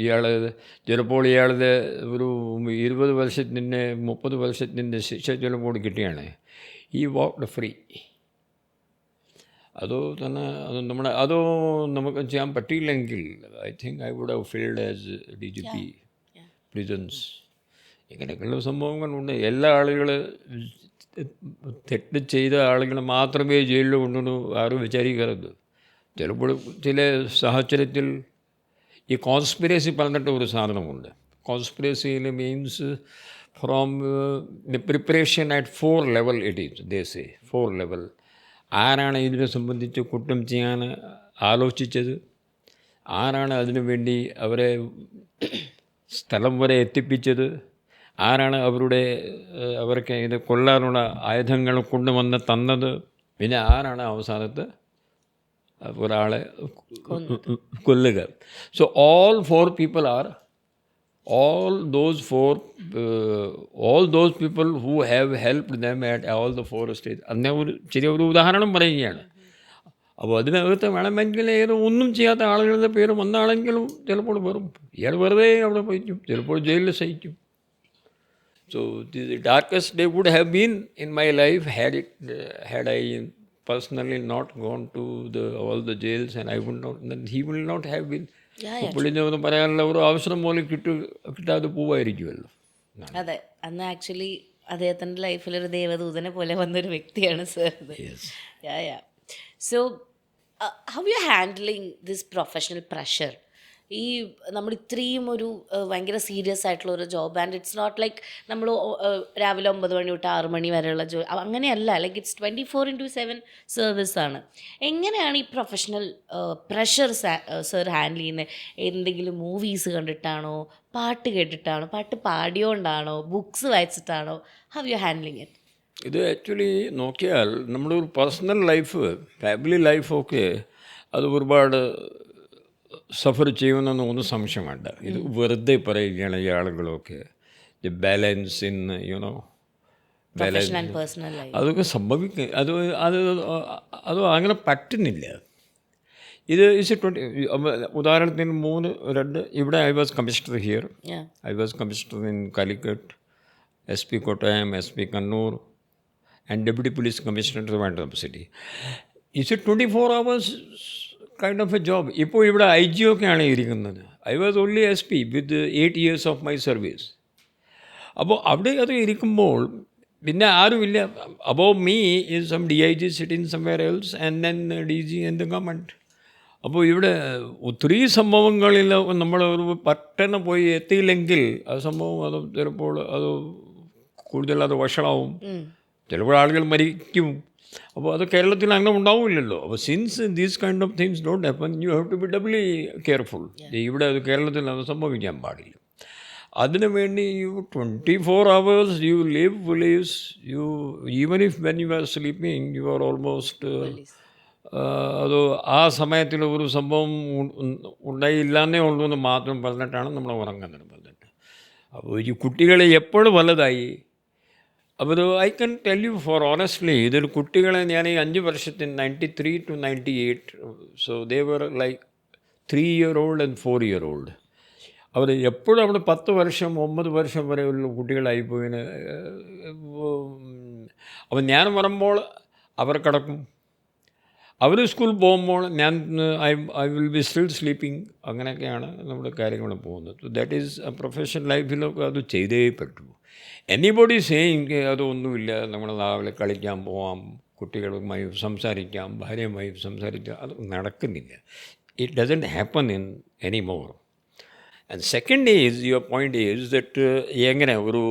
ഇയാൾ ചിലപ്പോൾ ഇയാളുടെ ഒരു 20 വർഷത്തിൻ്റെ 30 വർഷത്തിൻ്റെ ശിക്ഷ ചിലപ്പോൾ കിട്ടിയാണ്. ഈ വാക്ക്ഡ് ഫ്രീ. അതോ തന്നെ അതോ നമുക്ക് ചെയ്യാൻ പറ്റിയില്ലെങ്കിൽ I think I would have failed as DGP prisons. ഇങ്ങനെയൊക്കെയുള്ള സംഭവങ്ങളുണ്ട്. എല്ലാ ആളുകൾ തെറ്റ് ചെയ്ത ആളുകൾ മാത്രമേ ജയിലിൽ കൊണ്ടുവന്ന് ആരും വിചാരിക്കരുത്. ചിലപ്പോൾ ചില സാഹചര്യത്തിൽ ഈ കോൺസ്പിറസി പറഞ്ഞിട്ട് ഒരു സാധനമുണ്ട്. കോൺസ്പിറസിയിൽ means from the preparation at 4 level it is they say 4 level. ആരാണ് ഇതിനെ സംബന്ധിച്ച് കുറ്റം ചെയ്യാൻ ആലോചിച്ചത്, ആരാണ് അതിനു വേണ്ടി അവരെ സ്ഥലം വരെ എത്തിപ്പിച്ചത്, ആരാണ് അവർക്ക് ഇത് കൊല്ലാനുള്ള ആയുധങ്ങൾ കൊണ്ടുവന്ന് തന്നത്, പിന്നെ ആരാണ് അവസാനത്ത് ഒരാളെ കൊല്ലുക. So all those people who have helped them at all the 4 states. അന്നേ ചെറിയൊരു ഉദാഹരണം പറയുകയാണ്. അപ്പോൾ അതിനകത്ത് വേണമെങ്കിൽ ഒന്നും ചെയ്യാത്ത ആളുകളുടെ പേര് വന്നാണെങ്കിലും ചിലപ്പോൾ വെറും ഇയാൾ വെറുതെ അവിടെ പോയിക്കും, ചിലപ്പോൾ ജയിലിൽ സഹിക്കും. So the darkest day would have been in my life had I personally not gone to all the jails, and I would not, then he will not have been. പുള്ളിനെ ഒന്ന് പറയാനുള്ള ഒരു അവസരം പോലും കിട്ടാതെ പോവായിരിക്കുമല്ലോ. അതെ, അന്ന് ആക്ച്വലി അദ്ദേഹത്തിൻ്റെ ലൈഫിലൊരു ദേവദൂതനെ പോലെ വന്നൊരു വ്യക്തിയാണ് sir. So how you handling this professional pressure? ഈ നമ്മൾ ഇത്രയും ഒരു ഭയങ്കര സീരിയസ് ആയിട്ടുള്ള ഒരു job, and it's not like നമ്മൾ രാവിലെ 9 മണി തൊട്ട് 6 മണി വരെയുള്ള ജോബ്, അങ്ങനെയല്ല. ലൈക്ക് ഇറ്റ്സ് 24/7 സർവീസാണ്. എങ്ങനെയാണ് ഈ പ്രൊഫഷണൽ പ്രഷർ സർ ഹാൻഡിൽ ചെയ്യുന്നത്? എന്തെങ്കിലും മൂവീസ് കണ്ടിട്ടാണോ, പാട്ട് കേട്ടിട്ടാണോ, പാട്ട് പാടിയോണ്ടാണോ, ബുക്സ് വായിച്ചിട്ടാണോ? How you handling it? ഇത് ആക്ച്വലി നോക്കിയാൽ നമ്മുടെ ഒരു പേഴ്സണൽ ലൈഫ്, ഫാമിലി ലൈഫൊക്കെ അത് ഒരുപാട് സഫർ ചെയ്യുമെന്നൊന്നും ഒന്നും സംശയം വേണ്ട. ഇത് വെറുതെ പറയുകയാണ് ഈ ആളുകളൊക്കെ. ദി ബാലൻസ് ഇൻ ബാലൻസ് അതൊക്കെ സംഭവിക്കും. അത് അങ്ങനെ പറ്റുന്നില്ല. ഇത് ഉദാഹരണത്തിന് 2 ഇവിടെ I was commissioner here, I was commissioner in Calicut, SP Kottayam, SP Kannur, and deputy police commissioner Trivandrum city. It's 24 hours kind of a job. ഇപ്പോൾ ഇവിടെ IG ഒക്കെയാണ് ഇരിക്കുന്നത്. I was only SP with 8 years of my service. അപ്പോൾ അവിടെ അത് ഇരിക്കുമ്പോൾ പിന്നെ ആരുമില്ല. Above me is some DIG sitting somewhere else and then DG in the government. അപ്പോൾ ഇവിടെ ഒത്തിരി സംഭവങ്ങളിൽ നമ്മൾ ഒരു പട്ടണം പോയി എത്തിയില്ലെങ്കിൽ ആ സംഭവം അത് ചിലപ്പോൾ അത് കൂടുതൽ അത് വഷളാവും, ചിലപ്പോൾ ആളുകൾ മരിക്കും. അപ്പോൾ അത് കേരളത്തിൽ അങ്ങനെ ഉണ്ടാവില്ലല്ലോ. അപ്പോൾ since these kind of things don't happen, you have to be doubly careful. ഇവിടെ അത് കേരളത്തിൽ അത് സംഭവിക്കാൻ പാടില്ല. അതിനു വേണ്ടി 24 hours you live police, you even if when you are sleeping you are almost അത് ആ സമയത്തിൽ ഒരു സംഭവം ഉണ്ടായില്ലാന്നേ ഉള്ളൂ എന്ന് മാത്രം പറഞ്ഞിട്ടാണ് നമ്മൾ ഉറങ്ങുന്നത് പറഞ്ഞിട്ട്. അപ്പോൾ ഈ കുട്ടികളെ എപ്പോഴും വലുതായി. അപ്പോൾ I can tell you for honestly, ഇതിൽ കുട്ടികളെ ഞാൻ ഈ 5 വർഷത്തിന് 93 to 98, so they were like 3-year-old and 4-year-old. അവർ എപ്പോഴും അവിടെ 10 വർഷം 9 വർഷം വരെയുള്ള കുട്ടികളായിപ്പോയിന്. അപ്പോൾ ഞാൻ വരുമ്പോൾ അവർ കിടക്കും, അവർ സ്കൂളിൽ പോകുമ്പോൾ ഞാൻ I will be still sleeping. അങ്ങനെയൊക്കെയാണ് നമ്മുടെ കാര്യങ്ങൾ പോകുന്നത്. ദാറ്റ് ഈസ് പ്രൊഫഷണൽ ലൈഫിലൊക്കെ അത് ചെയ്തേ പറ്റൂ. എനിബോഡി സേയിങ് അതൊന്നുമില്ല, നമ്മൾ രാവിലെ കളിക്കാൻ പോവാം, കുട്ടികളുമായി സംസാരിക്കാം, ഭാര്യയുമായി സംസാരിക്കാം, അത് നടക്കുന്നില്ല. It doesn't happen in any more. And second is your point is that എങ്ങനെ ഒരു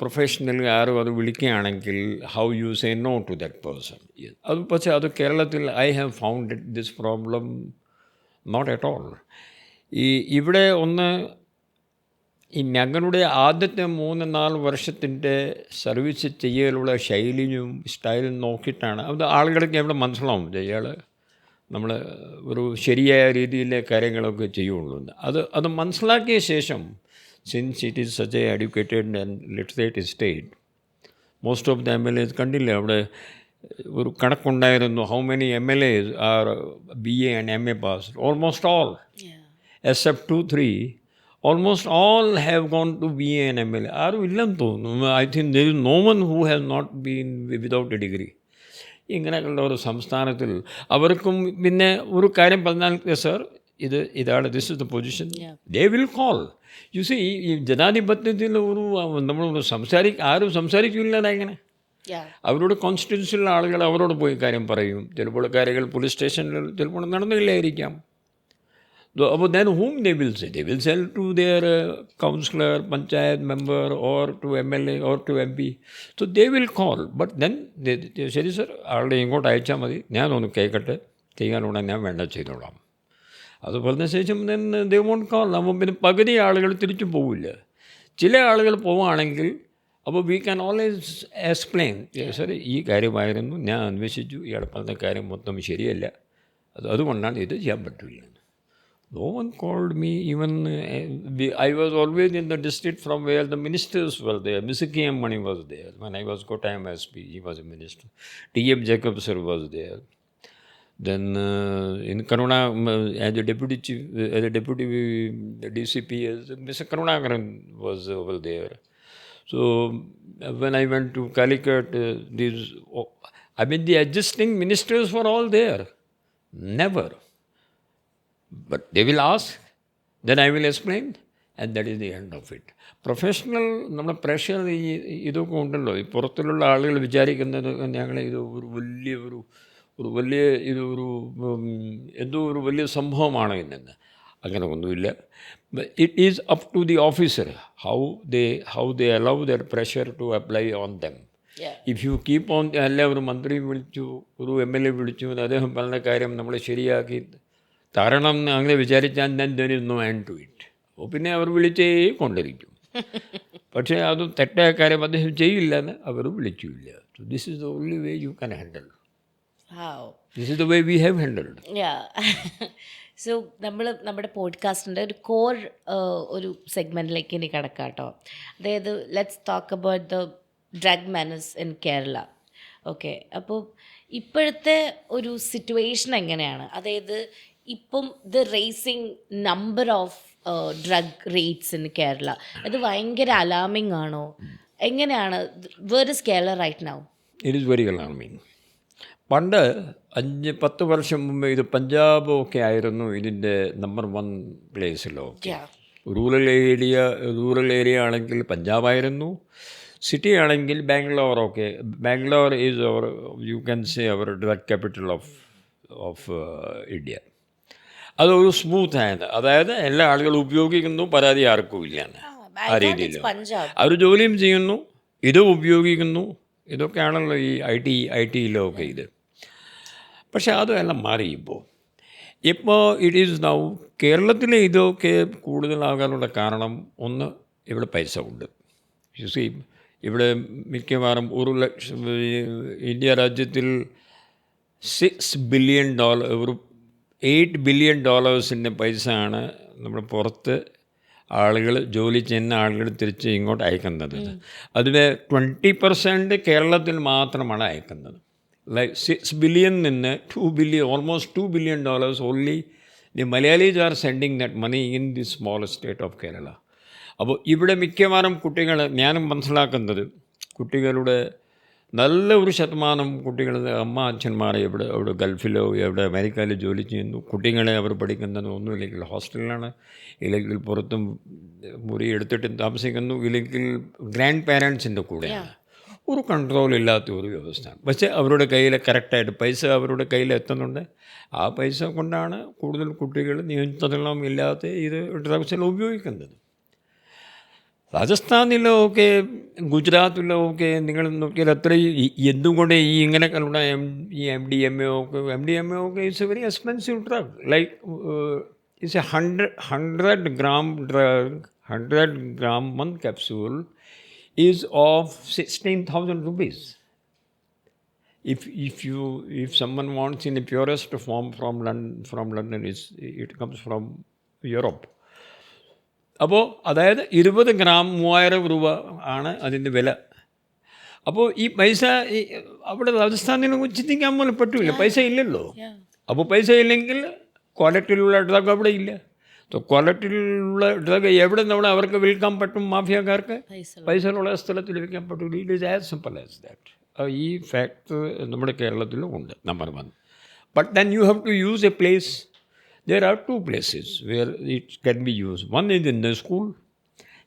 പ്രൊഫഷണൽ ആരും അത് വിളിക്കുകയാണെങ്കിൽ how you say no to that person. അത് പക്ഷേ അത് കേരളത്തിൽ I have found this problem not at all. ഇവിടെ ഒന്ന് ഈ ഞങ്ങളുടെ ആദ്യത്തെ 3-4 വർഷത്തിൻ്റെ സർവീസ് ചെയ്യലുള്ള ശൈലിയും സ്റ്റൈലും നോക്കിയിട്ടാണ് അത് ആളുകൾക്ക് എവിടെ മനസ്സിലാവും ഇയാൾ നമ്മൾ ഒരു ശരിയായ രീതിയിലെ കാര്യങ്ങളൊക്കെ ചെയ്യുള്ളൂ. അത് മനസ്സിലാക്കിയ ശേഷം, since it is such a educated and literate state, most of the MLAs കണ്ടില്ലേ അവിടെ ഒരു കണക്കുണ്ടായിരുന്നു, how many MLAs are BA and MA pass. Almost all except 2-3 almost all have gone to BA and MLA. ആരും ഇല്ലെന്ന് തോന്നുന്നു. I think there is no one who has not been without a degree. ഇങ്ങനെയുള്ള ഒരു സംസ്ഥാനത്തിൽ അവർക്കും പിന്നെ ഒരു കാര്യം പറഞ്ഞാൽ സർ ഇതാണ് this is the position, they will call. You see ഈ ജനാധിപത്യത്തിൽ ഒരു നമ്മൾ ആരും സംസാരിക്കില്ല എങ്ങനെ. അവരോട് കോൺസ്റ്റിറ്റ്യൂൻസിലുള്ള ആളുകൾ അവരോട് പോയി കാര്യം പറയും. ചിലപ്പോൾ കാര്യങ്ങൾ പോലീസ് സ്റ്റേഷനിൽ ചിലപ്പോൾ നടന്നില്ലായിരിക്കാം. അപ്പോൾ then whom they will say? They will sell to their councillor, panchayat member or to MLA or to MP. So they will call. But then ശരി സർ ആളുടെ ഇങ്ങോട്ട് അയച്ചാൽ മതി, ഞാനൊന്ന് കേൾക്കട്ടെ, ചെയ്യാനുള്ള ഞാൻ വേണ്ട ചെയ്തോളാം. അത് പറഞ്ഞ ശേഷം then they won't call. അപ്പോൾ പിന്നെ പകുതി ആളുകൾ തിരിച്ചു പോവില്ല. ചില ആളുകൾ പോവുകയാണെങ്കിൽ അപ്പോൾ we can always explain, sir ഈ കാര്യമായിരുന്നു, ഞാൻ അന്വേഷിച്ചു, ഇയാൾ പറഞ്ഞ കാര്യം മൊത്തം ശരിയല്ല, അതുകൊണ്ടാണ് ഇത് ചെയ്യാൻ പറ്റില്ല. No one called me. Even I was always in the district from where the ministers were there. Mr. K.M. Mani was there. When I was Kottayam SP, he was a minister. T.M. Jacob sir was there. Then in Karuna, as a deputy chief, as a deputy DCP, Mr. Karunakaran was over there. So when I went to Calicut, the existing ministers were all there. Never. But they will ask, then I will explain, and that is the end of it. Professional നമ്മുടെ pressure ഇതൊക്കെ ഉണ്ടല്ലോ. ഈ പുറത്തുള്ള ആളുകൾ വിചാരിക്കുന്നത് ഞങ്ങൾ ഇത് ഒരു വലിയ എന്തോ ഒരു വലിയ സംഭവമാണ് ഇന്നെന്ന്. അങ്ങനെ ഒന്നുമില്ല. It is up to the officer how they allow their pressure to apply on them. If you keep on, അല്ല ഒരു മന്ത്രി വിളിച്ചു, ഒരു MLA വിളിച്ചു, അദ്ദേഹം പറഞ്ഞ കാര്യം നമ്മൾ ശരിയാക്കി തരണം അങ്ങനെ വിചാരിച്ചാൽ then is no end to it. അപ്പോൾ പിന്നെ അവർ വിളിച്ചേ കൊണ്ടിരിക്കും. പക്ഷേ അത് തെറ്റായ കാര്യം അദ്ദേഹം ചെയ്യില്ല എന്ന് അവർ വിളിച്ചില്ല. So this is the only way you can handle. Wow. This is the way we have handled. Yeah. So നമ്മുടെ പോഡ്കാസ്റ്റിൻ്റെ ഒരു കോർ ഒരു സെഗ്മെൻറ്റിലേക്ക് ഇനി കിടക്കാം കേട്ടോ. അതായത് let's talk about the drug menace in Kerala. Okay, അപ്പോൾ ഇപ്പോഴത്തെ ഒരു സിറ്റുവേഷൻ എങ്ങനെയാണ്? അതായത് ഇപ്പം the raising number of drug rates in Kerala, അത് ഭയങ്കര അലാമിംഗ് ആണോ? എങ്ങനെയാണ്? Where is Kerala right now? It is very alarming. പണ്ട് 5-10 വർഷം മുമ്പ് ഇത് പഞ്ചാബ് ഒക്കെ ആയിരുന്നു ഇതിൻ്റെ നമ്പർ 1 പ്ലേസിലോ. റൂറൽ ഏരിയ ആണെങ്കിൽ പഞ്ചാബായിരുന്നു, സിറ്റി ആണെങ്കിൽ ബാംഗ്ലൂറൊക്കെ. Bangalore is our, you can say our drug capital of India. അതൊരു സ്മൂത്ത് ആയത്, അതായത് എല്ലാ ആളുകളും ഉപയോഗിക്കുന്നു, പരാതി ആർക്കും ഇല്ല ആ രീതിയിൽ. അവർ ജോലിയും ചെയ്യുന്നു, ഇത് ഉപയോഗിക്കുന്നു, ഇതൊക്കെയാണല്ലോ ഈ ഐ ടിയിലൊക്കെ ഇത്. പക്ഷേ അതെല്ലാം മാറി ഇപ്പോൾ ഇറ്റ് ഈസ് നൗ. കേരളത്തിലെ ഇതൊക്കെ കൂടുതലാകാനുള്ള കാരണം ഒന്ന്, ഇവിടെ പൈസ ഉണ്ട്. യു സി, ഇവിടെ മിക്കവാറും 1 ലക്ഷം, ഇന്ത്യ രാജ്യത്തിൽ $6 ബില്യൺ, ഒരു $8 ബില്യൺ പൈസ ആണ് നമ്മുടെ പുറത്ത് ആളുകൾ ജോലി ചെയ്യുന്ന ആളുകൾ തിരിച്ച് ഇങ്ങോട്ട് അയക്കുന്നത്. അതിന് 20% കേരളത്തിൽ മാത്രമാണ് അയക്കുന്നത്. ലൈക്ക് $6 ബില്യൺ നിന്ന് $2 billion, almost $2 billion only the Malayalis are sending that money in the small state of Kerala. അപ്പോൾ ഇവിടെ മിക്കവാറും കുട്ടികൾ, ഞാനും മനസ്സിലാക്കുന്നത്, കുട്ടികളുടെ നല്ല ഒരു ശതമാനം കുട്ടികളുടെ അമ്മ അച്ഛന്മാർ അവിടെ ഗൾഫിലോ എവിടെ അമേരിക്കയിലോ ജോലി ചെയ്യുന്നു. കുട്ടികളെ അവർ പഠിക്കുന്നത് ഒന്നുമില്ലെങ്കിൽ ഹോസ്റ്റലിലാണ്, ഇല്ലെങ്കിൽ പുറത്തും മുറി എടുത്തിട്ട് താമസിക്കുന്നു, ഇല്ലെങ്കിൽ ഗ്രാൻഡ് പാരൻസിൻ്റെ കൂടെയാണ്. ഒരു കൺട്രോൾ ഇല്ലാത്ത ഒരു വ്യവസ്ഥ. പക്ഷേ അവരുടെ കയ്യിൽ കറക്റ്റായിട്ട് പൈസ അവരുടെ കയ്യിൽ എത്തുന്നുണ്ട്. ആ പൈസ കൊണ്ടാണ് കൂടുതൽ കുട്ടികൾ നിയന്ത്രണം ഇല്ലാത്ത ഇത് ഡ്രഗ്സിൽ ഉപയോഗിക്കുന്നത്. രാജസ്ഥാനിലോ ഒക്കെ ഗുജറാത്തിലോ ഒക്കെ നിങ്ങൾ നോക്കിയാൽ അത്രയും എന്തുകൊണ്ട് ഈ ഇങ്ങനെയുള്ള ഈ MDMA ഒക്കെ it's A very expensive drug. Like it's A 100 gram drug, 100 gram one capsule is of 16,000 rupees. If someone wants in the purest form from London, it comes from Europe. അപ്പോൾ അതായത് 20 gram 3000 രൂപ ആണ് അതിൻ്റെ വില. അപ്പോൾ ഈ പൈസ അവിടെ രാജസ്ഥാനിൽ ചിന്തിക്കാൻ പോലും പറ്റില്ല, പൈസ ഇല്ലല്ലോ. അപ്പോൾ പൈസ ഇല്ലെങ്കിൽ ക്വാളിറ്റിയിലുള്ള ഡ്രഗ് അവിടെ ഇല്ല. ക്വാളിറ്റിയിലുള്ള ഡ്രഗ് എവിടെ നമ്മൾ അവർക്ക് വിൽക്കാൻ പറ്റും? മാഫിയക്കാർക്ക് പൈസയുള്ള സ്ഥലത്ത് വിൽക്കാൻ പറ്റില്ല. It is as simple as that. ഈ ഫാക്ട് നമ്മുടെ കേരളത്തിലും ഉണ്ട്, number 1. But then you have to use a place. There are 2 places where it can be used. One is in the school,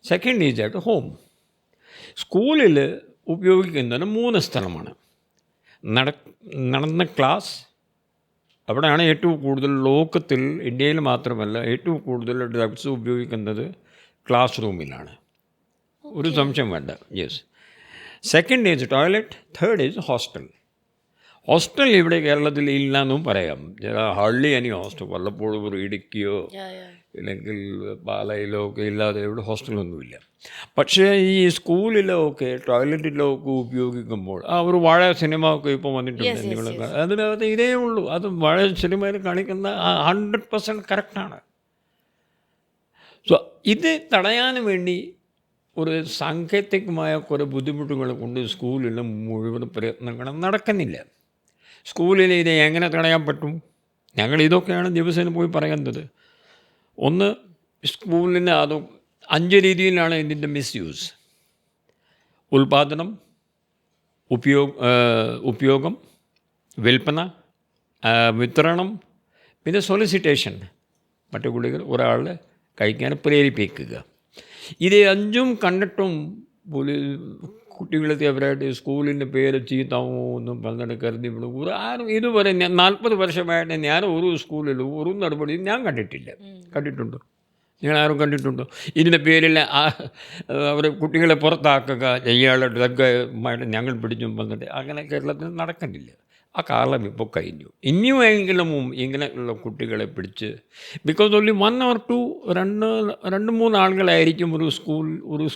second is at home. സ്കൂളിൽ ഉപയോഗിക്കുന്നത് 3 സ്ഥലമാണ്. നടന്ന class, അവിടെയാണ് ഏറ്റവും കൂടുതൽ ലോകത്തിൽ, ഇന്ത്യയിൽ മാത്രമല്ല ഏറ്റവും കൂടുതൽ ഡ്രഗ്സ് ഉപയോഗിക്കുന്നത് ക്ലാസ് റൂമിലാണ്, ഒരു സംശയം വേണ്ട. Yes. Second is toilet, third is hostel. Hostel ഇവിടെ കേരളത്തിൽ ഇല്ല എന്നും പറയാം. ഹാർഡ്ലി എനി ഹോസ്റ്റൽ, വല്ലപ്പോഴും ഒരു ഇടുക്കിയോ ഇല്ലെങ്കിൽ പാലയിലോ ഒക്കെ ഇല്ലാതെ ഇവിടെ ഹോസ്റ്റലൊന്നുമില്ല. പക്ഷേ ഈ സ്കൂളിലോ ഒക്കെ ടോയ്ലറ്റിലോ ഒക്കെ ഉപയോഗിക്കുമ്പോൾ ഒരു വാഴ സിനിമ ഒക്കെ ഇപ്പോൾ വന്നിട്ടുണ്ട്, നിങ്ങൾ അതിനകത്ത് ഇതേ ഉള്ളൂ. അത് വാഴ സിനിമയിൽ കാണിക്കുന്ന 100% കറക്റ്റാണ്. സോ ഇത് തടയാൻ വേണ്ടി ഒരു സാങ്കേതികമായ കുറേ ബുദ്ധിമുട്ടുകൾ കൊണ്ട് സ്കൂളിൽ മുഴുവൻ പ്രയത്നങ്ങളും നടക്കുന്നില്ല. സ്കൂളിൽ ഇത് എങ്ങനെ തടയാൻ പറ്റും? ഞങ്ങൾ ഇതൊക്കെയാണ് ദിവസേന പോയി പറയുന്നത്. ഒന്ന്, സ്കൂളിന് അത് 5 രീതിയിലാണ് ഇതിൻ്റെ മിസ്യൂസ്. ഉൽപാദനം, ഉപയോഗം, വിൽപ്പന, വിതരണം, പിന്നെ സൊളിസിറ്റേഷൻ, മറ്റു കുട്ടികൾ ഒരാളെ കഴിക്കാൻ പ്രേരിപ്പിക്കുക. ഇത് 5ഉം കണ്ടിട്ടും കുട്ടികളെ അവരായിട്ട് സ്കൂളിൻ്റെ പേര് ചീത്താവോന്നും പറഞ്ഞിട്ട് കരുതി വിടും. ആരും ഇതുവരെ 40 വർഷമായിട്ട് ഞാൻ ഒരു സ്കൂളിൽ ഒരു നടപടി ഞാൻ കണ്ടിട്ടുണ്ടോ? നിങ്ങളാരും കണ്ടിട്ടുണ്ടോ? ഇതിൻ്റെ പേരിൽ അവർ കുട്ടികളെ പുറത്താക്കുക, ഇയാളുടെ ഡ്രഗ്ഗുമായിട്ട് ഞങ്ങൾ പിടിച്ചും വന്നിട്ട് അങ്ങനെ കേരളത്തിൽ നടക്കുന്നില്ല. ആ കാലം ഇപ്പോൾ കഴിഞ്ഞു. ഇനിയുമെങ്കിലും ഇങ്ങനെയുള്ള കുട്ടികളെ പിടിച്ച്, ബിക്കോസ് ഓൺലി 1 or 2 2-3 ആളുകളായിരിക്കും ഒരു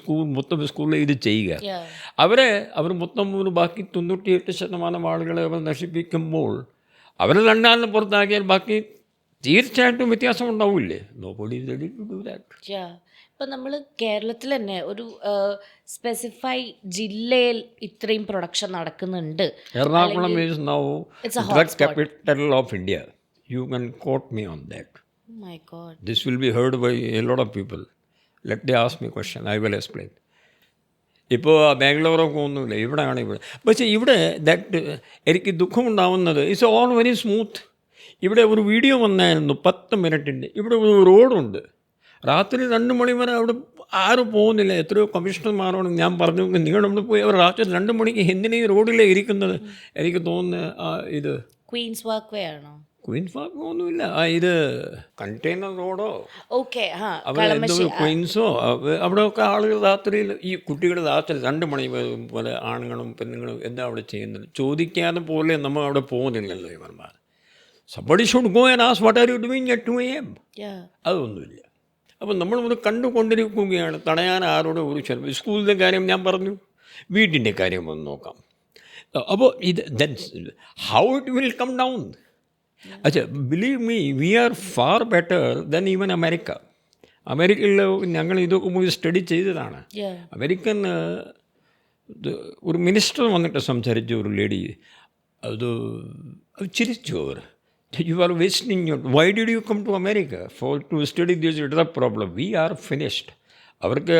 സ്കൂൾ മൊത്തം സ്കൂളിൽ ഇത് ചെയ്യുക. അവർ മൊത്തം ബാക്കി 98% ആളുകളെ അവർ നശിപ്പിക്കുമ്പോൾ അവർ 2 ആളിനെ പുറത്താക്കിയാൽ ബാക്കി തീർച്ചയായിട്ടും വ്യത്യാസം ഉണ്ടാവില്ലേ? Nobody is ready to do that. ഇപ്പം നമ്മൾ കേരളത്തിൽ തന്നെ ഒരു സ്പെസിഫൈ ജില്ലയിൽ ഇത്രയും പ്രൊഡക്ഷൻ നടക്കുന്നുണ്ട്. Ernakulam is now drug capital of India. You can quote me on that. My god, this will be heard by a lot of people. Let they ask me question, I will explain. ഇപ്പോൾ ബാംഗ്ലൂറൊക്കെ ഒന്നുമില്ല, ഇവിടെയാണ്. പക്ഷേ ഇവിടെ that എനിക്ക് ദുഃഖമുണ്ടാവുന്നത് it's all very smooth. ഇവിടെ ഒരു വീഡിയോ വന്നായിരുന്നു 10 മിനിറ്റിൻ്റെ. ഇവിടെ ഒരു റോഡുണ്ട്, രാത്രി 2 മണി വരെ അവിടെ ആരും പോകുന്നില്ല. എത്രയോ കമ്മീഷണർമാരോട് ഞാൻ പറഞ്ഞു, നിങ്ങൾ നമ്മൾ പോയി അവർ രാത്രി 2 മണിക്ക് എന്തിനാ ഈ റോഡിലേ ഇരിക്കുന്നത്? എനിക്ക് തോന്നുന്നത് ഇത് ക്വീൻസ് വാക്ക് വേ ആണോ? ക്വീൻസ് വാക്ക് ഒന്നുമില്ല, ഇത് കണ്ടെയ്നർ റോഡോ കളമശ്ശേരി എന്തോ ക്വീൻസോ, അവിടെയൊക്കെ ആളുകൾ രാത്രിയിൽ ഈ കുട്ടികൾ രാത്രി 2 മണി പോലെ ആണുങ്ങളും പെണ്ണുങ്ങളും എന്താ അവിടെ ചെയ്യുന്നത് ചോദിക്കാതെ പോലെ നമ്മൾ അവിടെ പോകുന്നില്ലല്ലോ ഇവന്മാർ. Somebody should go and ask what are you doing at 2 AM? അതൊന്നുമില്ല. അപ്പം നമ്മളിവിടെ കണ്ടുകൊണ്ടിരിക്കുകയാണ്. തടയാൻ ആരോട് ഒരു ചിലപ്പോൾ സ്കൂളിൻ്റെ കാര്യം ഞാൻ പറഞ്ഞു, വീട്ടിൻ്റെ കാര്യം ഒന്ന് നോക്കാം. അപ്പോൾ ഇത് how it will come down. അച്ഛാ, believe me, we are far better than even America. അമേരിക്കയിൽ ഞങ്ങൾ ഇതൊക്കെ പോയി സ്റ്റഡി ചെയ്തതാണ്. അമേരിക്കൻ ഒരു മിനിസ്റ്റർ വന്നിട്ട് സംസാരിച്ച ഒരു ലേഡി, അത് ചിരിച്ചു. അവർ You are wasting your. Why did you come to America to study this drug problem? We are finished. അവർക്ക്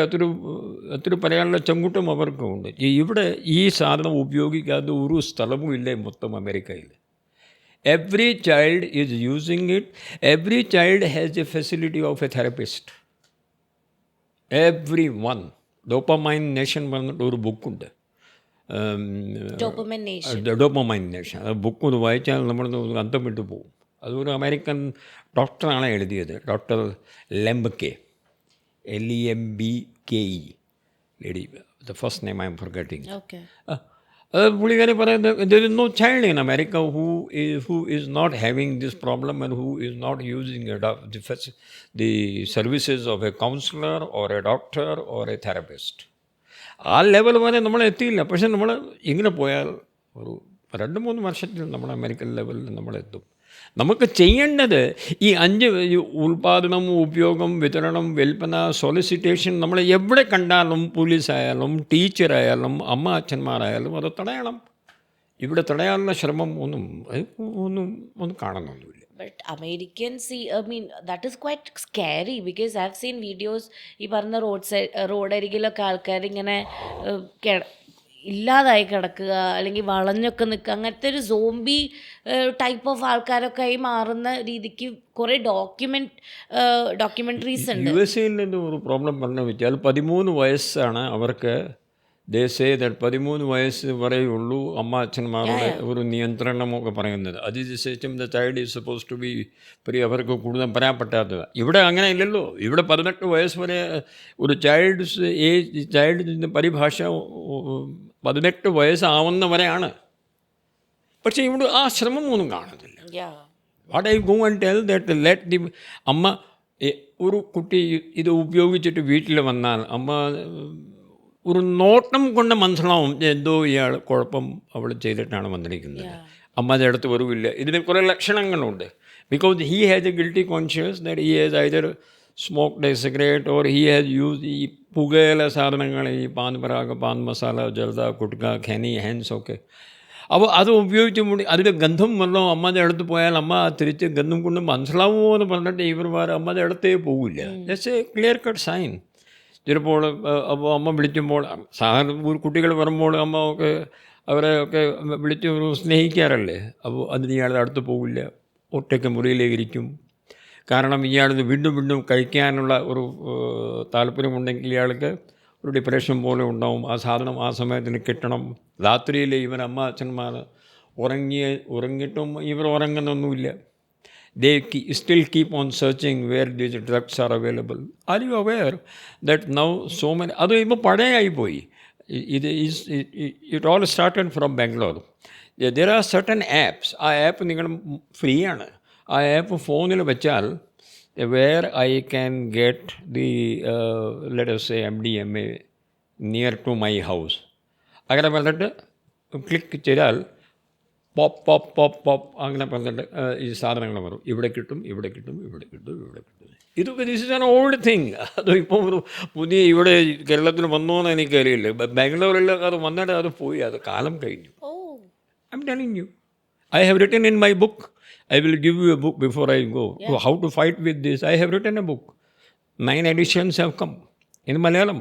ഒത്തിരി പറയാനുള്ള ചെങ്കൂട്ടം അവർക്കുണ്ട്. ഇവിടെ ഈ സാധനം ഉപയോഗിക്കാതെ ഒരു സ്ഥലവും ഇല്ല മൊത്തം അമേരിക്കയിൽ. Every child is using it. Every child has a facility of a therapist. Everyone. Dopamine nation പറഞ്ഞിട്ട് ഒരു ബുക്കുണ്ട്. Dopamine nation. അത് ബുക്ക് ഒന്ന് വായിച്ചാൽ നമ്മളൊന്ന് അന്തം വിട്ടു പോകും. അതൊരു അമേരിക്കൻ ഡോക്ടറാണ് എഴുതിയത്, doctor Lembke, LEMBKE, lady. The first name I am forgetting. അത് പുള്ളിക്കാരി പറയുന്നത്, there is no child in America who is not having this problem and who is not using the services of a counselor or a doctor or a therapist. ആ level വരെ നമ്മൾ എത്തിയില്ല. പക്ഷെ നമ്മൾ ഇങ്ങനെ പോയാൽ ഒരു 2-3 വർഷത്തിൽ നമ്മൾ അമേരിക്കൻ ലെവലിൽ നമ്മളെത്തും. നമുക്ക് ചെയ്യേണ്ടത് ഈ 5 ഉൽപ്പാദനം, ഉപയോഗം, വിതരണം, വിൽപ്പന, സോളിസിറ്റേഷൻ, നമ്മൾ എവിടെ കണ്ടാലും പോലീസായാലും ടീച്ചറായാലും അമ്മ അച്ഛന്മാരായാലും അത് തടയണം. ഇവിടെ തടയാനുള്ള ശ്രമം ഒന്നും കാണുന്നൊന്നുമില്ല. But Americans see, I mean, that is quite scary because I've seen videos, ഈ പറഞ്ഞ റോഡ് അരികിലൊക്കെ ആൾക്കാർ ഇങ്ങനെ ഇല്ലാതായി കിടക്കുക, അല്ലെങ്കിൽ വളഞ്ഞൊക്കെ നിൽക്കുക, അങ്ങനത്തെ ഒരു സോംബി ടൈപ്പ് ഓഫ് ആൾക്കാരൊക്കെ ആയി മാറുന്ന രീതിക്ക് കുറേ ഡോക്യുമെൻ്ററീസ് ഉണ്ട്. USA ഒരു പ്രോബ്ലം പറഞ്ഞു വെച്ചാൽ 13 വയസ്സാണ് അവർക്ക്. ദേ സേ ദാറ്റ് 13 വയസ്സ് വരെയുള്ളൂ അമ്മ അച്ഛന്മാരുടെ ഒരു നിയന്ത്രണമൊക്കെ പറയുന്നത്. അത് ശേഷം the child is suppose to be free. അവർക്ക് കൂടുതൽ പറയാൻ പറ്റാത്തത്. ഇവിടെ അങ്ങനെ ഇല്ലല്ലോ. ഇവിടെ 18 വയസ്സ് വരെ ഒരു ചൈൽഡിൻ്റെ പരിഭാഷ 18 വയസ്സാവുന്നവരെയാണ്. പക്ഷേ ഇവിടെ ആ ശ്രമമൊന്നും കാണുന്നില്ല. What I go and tell that let the അമ്മ, ഒരു കുട്ടി ഇത് ഉപയോഗിച്ചിട്ട് വീട്ടിൽ വന്നാൽ അമ്മ ഒരു നോട്ടം കൊണ്ട് മനസ്സിലാവും എന്തോ ഇയാൾ കുഴപ്പം അവൾ ചെയ്തിട്ടാണ് വന്നിരിക്കുന്നത്. അമ്മയുടെ അടുത്ത് വരില്ല. ഇതിന് കുറേ ലക്ഷണങ്ങളുണ്ട്. Because he has a guilty conscious that he has either smoked a cigarette or he has use ഈ പുകയില സാധനങ്ങൾ, ഈ പാൻ പരാഗ, പാൻ മസാല, ജർദ, കുട്ക, ഖനി, ഹാൻസ് ഒക്കെ. അപ്പോൾ അത് ഉപയോഗിച്ച് അതിൻ്റെ ഗന്ധം വന്നോ അമ്മയുടെ അടുത്ത് പോയാൽ അമ്മ തിരിച്ച് ഗന്ധം കൊണ്ട് മനസ്സിലാവുമോ എന്ന് പറഞ്ഞിട്ട് ഇവർമാർ അമ്മയുടെ അടുത്തേ പോകില്ല. That's a clear cut sign. ചിലപ്പോൾ അപ്പോൾ അമ്മ വിളിക്കുമ്പോൾ, സാധാരണ കുട്ടികൾ വരുമ്പോൾ അമ്മ ഒക്കെ അവരെയൊക്കെ വിളിച്ച് സ്നേഹിക്കാറല്ലേ. അപ്പോൾ അതിന് ഇയാളുടെ അടുത്ത് പോകില്ല, ഒറ്റയ്ക്ക് മുറിയിലേക്ക് ഇരിക്കും. കാരണം ഇയാളിത് വീണ്ടും വീണ്ടും കഴിക്കാനുള്ള ഒരു താല്പര്യമുണ്ടെങ്കിൽ ഇയാൾക്ക് ഒരു ഡിപ്രഷൻ പോലെ ഉണ്ടാവും. ആ സാധനം ആ സമയത്തിന് കിട്ടണം. രാത്രിയിൽ ഇവൻ അമ്മ അച്ഛന്മാർ ഉറങ്ങിയിട്ടും ഇവർ ഉറങ്ങുന്നൊന്നുമില്ല. They still keep on searching where these drugs are available. Are you aware that now so many, അത് ഇപ്പോൾ പഴയയായിപ്പോയി. It all started from Bangalore. There are certain apps. ആ ആപ്പ് നിങ്ങൾ ഫ്രീ ആണ്. ആ ആപ്പ് ഫോണിൽ വെച്ചാൽ where I can get the let us say MDMA near to my house. അങ്ങനെ പറഞ്ഞിട്ട് ക്ലിക്ക് ചെയ്താൽ പോപ്പ് അങ്ങനെ പറഞ്ഞിട്ട് ഈ സാധനങ്ങൾ വരും. ഇവിടെ കിട്ടും. ഇതൊക്കെ this is an old thing. അത് ഇപ്പോൾ ഒരു പുതിയ ഇവിടെ കേരളത്തിൽ വന്നോന്ന് എനിക്കറിയില്ല. ബാംഗ്ലൂരിൽ അത് വന്നിട്ട് അത് പോയി, അത് കാലം കഴിഞ്ഞു. I M telling you, I have written in my book. I will give you a book before I go. Yeah. How to fight with this. I have written a book. 9 editions have come in Malayalam.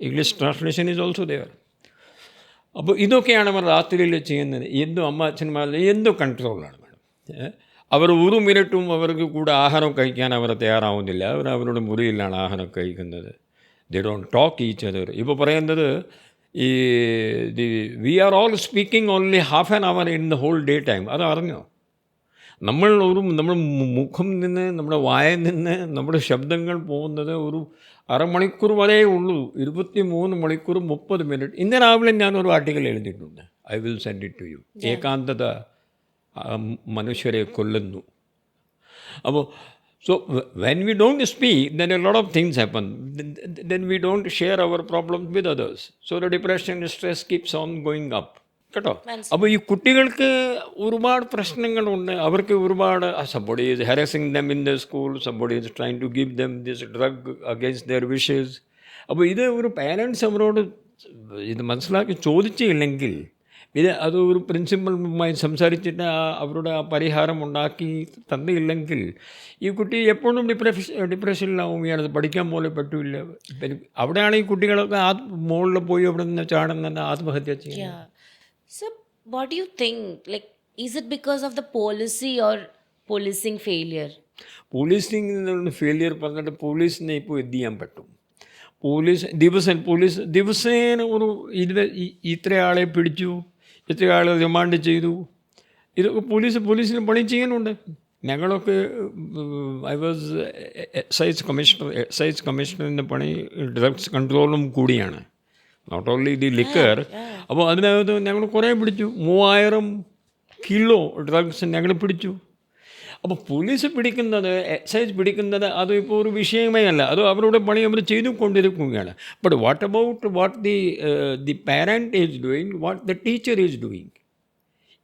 English translation is also there. അപ്പോൾ ഇതൊക്കെയാണ് അവർ രാത്രിയിൽ ചെയ്യുന്നത്. എന്തോ അമ്മ അച്ഛന്മാരുടെ എന്തോ കൺട്രോളാണ് madam. അവർ ഒരു മിനിറ്റും അവർക്ക് കൂടെ ആഹാരം കഴിക്കാൻ അവർ തയ്യാറാവുന്നില്ല. അവരുടെ മുറിയിലാണ് ആഹാരം കഴിക്കുന്നത്. They don't talk each other. ഇപ്പോൾ പറയുന്നത് ഈ we are all speaking only half an hour in the whole day time. അത് അറിഞ്ഞോ? നമ്മുടെ മുഖം നിന്ന്, നമ്മുടെ വായിൽ നിന്ന് നമ്മുടെ ശബ്ദങ്ങൾ പോകുന്നത് ഒരു അരമണിക്കൂർ വരെ ഉള്ളൂ. 23 മണിക്കൂർ 30 മിനിറ്റ്. ഇന്ന് രാവിലെ ഞാനൊരു ആർട്ടിക്കൽ എഴുതിയിട്ടുണ്ട്. I will send it to you. ഏകാന്തത മനുഷ്യരെ കൊല്ലുന്നു. അപ്പോൾ so when we don't speak, then a lot of things happen. Then we don't share our problems with others. So the depression, stress keeps on going up. കേട്ടോ. അപ്പോൾ ഈ കുട്ടികൾക്ക് ഒരുപാട് പ്രശ്നങ്ങളുണ്ട്. അവർക്ക് ഒരുപാട് somebody is harassing them in the school, somebody is trying to give them this drug against their wishes. അപ്പോൾ ഇത് ഒരു പാരൻസ് അവരോട് ഇത് മനസ്സിലാക്കി ചോദിച്ചില്ലെങ്കിൽ ഇത് അത് ഒരു പ്രിൻസിപ്പളുമായി സംസാരിച്ചിട്ട് അവരുടെ ആ പരിഹാരം ഉണ്ടാക്കി തന്നില്ലെങ്കിൽ ഈ കുട്ടി എപ്പോഴും ഡിപ്രഷനിലാവും. ഇയാളത് പഠിക്കാൻ പോലെ പറ്റില്ല. അവിടെയാണ് ഈ കുട്ടികളൊക്കെ മുകളിൽ പോയി അവിടെ നിന്ന് ചാടുന്ന ആത്മഹത്യ ചെയ്യുന്നത്. So what do you think, like is it because of the policy or policing failure? Policing failure പറഞ്ഞിട്ട് പോലീസിനെ ഇപ്പോൾ എന്ത് ചെയ്യാൻ പറ്റും? പോലീസ് ദിവസേന ഒരു ഇത്ര ആളെ പിടിച്ചു, ഇത്ര ആളെ റിമാൻഡ് ചെയ്തു. ഇതൊക്കെ പോലീസിന് പണി ചെയ്യാനുണ്ട്. ഞങ്ങളൊക്കെ ഐ വാസ് എക്സൈസ് കമ്മീഷണറിൻ്റെ പണി ഡ്രഗ്സ് കൺട്രോളും കൂടിയാണ്, നോട്ട് ഓൺലി ദി ലിക്കർ. അപ്പോൾ അതിനകത്ത് ഞങ്ങൾ കുറേ പിടിച്ചു. 3000 കിലോ ഡ്രഗ്സ് ഞങ്ങൾ പിടിച്ചു. അപ്പോൾ പോലീസ് പിടിക്കുന്നത്, എക്സൈസ് പിടിക്കുന്നത് അത് ഇപ്പോൾ ഒരു വിഷയമേ അല്ല. അത് അവരുടെ പണി അവർ ചെയ്തു കൊണ്ടിരിക്കുകയാണ്. But what about what the parent is doing, what the teacher is doing?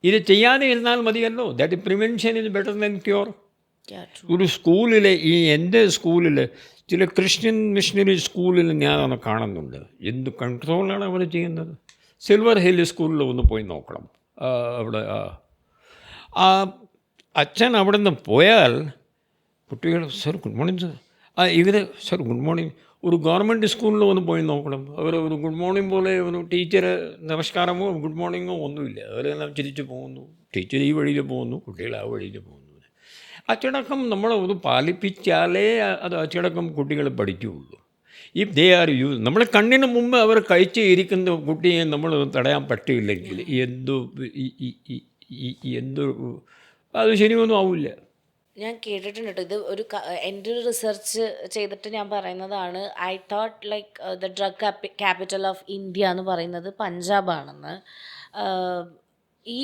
ഇത് ചെയ്യാതെ ഇരുന്നാൽ മതിയല്ലോ. That prevention is better than cure. ഒരു സ്കൂളിലെ എൻ്റെ സ്കൂളിൽ ചില ക്രിസ്ത്യൻ മിഷണറി സ്കൂളിൽ ഞാനത് കാണുന്നുണ്ട്. എന്ത് കൺട്രോളാണ് അവർ ചെയ്യുന്നത്. സിൽവർ ഹിൽ സ്കൂളിൽ ഒന്ന് പോയി നോക്കണം. അവിടെ ആ അച്ഛൻ അവിടെ നിന്ന് പോയാൽ കുട്ടികൾ സർ ഗുഡ് മോർണിംഗ് സർ, ഇവർ സർ ഗുഡ് മോർണിംഗ്. ഒരു ഗവൺമെൻറ് സ്കൂളിൽ ഒന്ന് പോയി നോക്കണം. അവർ ഒരു ഗുഡ് മോർണിംഗ് പോലെ ഒരു ടീച്ചർ നമസ്കാരമോ ഗുഡ് മോർണിംഗോ ഒന്നുമില്ല. അവരെല്ലാം ചിരിച്ച് പോകുന്നു. ടീച്ചർ ഈ വഴിയിൽ പോകുന്നു, കുട്ടികൾ ആ വഴിയിൽ പോകുന്നു. അച്ചടക്കം നമ്മൾ ഒന്ന് പാലിപ്പിച്ചാലേ അത് അച്ചടക്കം കുട്ടികൾ പഠിക്കുകയുള്ളൂ. ഇഫ് ദേ ആർ യൂസ്, നമ്മൾ കണ്ണിന് മുമ്പ് അവർ കഴിച്ച് ഇരിക്കുന്ന കുട്ടിയെ നമ്മൾ തടയാൻ പറ്റില്ലെങ്കിൽ എന്ത് അത് ശരിയൊന്നും ആവില്ല. ഞാൻ കേട്ടിട്ടുണ്ട് കേട്ടോ. ഇത് ഒരു എൻ്റെ ഒരു റിസർച്ച് ചെയ്തിട്ട് ഞാൻ പറയുന്നതാണ്. I thought like the drug capital of India എന്ന് പറയുന്നത് പഞ്ചാബാണെന്ന്. ഈ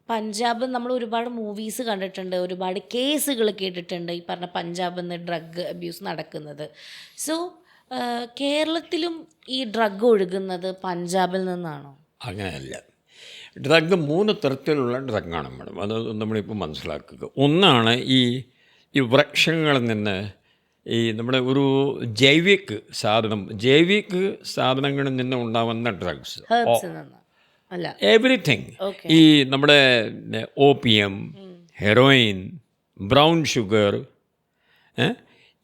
പഞ്ചാബ് നമ്മൾ ഒരുപാട് മൂവീസ് കണ്ടിട്ടുണ്ട്, ഒരുപാട് കേസുകൾ കേട്ടിട്ടുണ്ട് ഈ പറഞ്ഞ പഞ്ചാബിൽ നിന്ന് ഡ്രഗ് അബ്യൂസ് നടക്കുന്നത്. സോ കേരളത്തിലും ഈ ഡ്രഗ് ഒഴുകുന്നത് പഞ്ചാബിൽ നിന്നാണോ? അങ്ങനെയല്ല. ഡ്രഗ് 3 തരത്തിലുള്ള ഡ്രഗാണ് മാഡം. അത് നമ്മളിപ്പോൾ മനസ്സിലാക്കുക. ഒന്നാണ് ഈ വൃക്ഷങ്ങളിൽ നിന്ന് ഈ നമ്മുടെ ഒരു ജൈവിക് സാധനങ്ങളിൽ നിന്ന് ഉണ്ടാവുന്ന ഡ്രഗ്സ്, അല്ല എവറിഥിങ്. ഈ നമ്മുടെ ഓപ്പിയം, ഹെറോയിൻ, ബ്രൗൺ ഷുഗർ,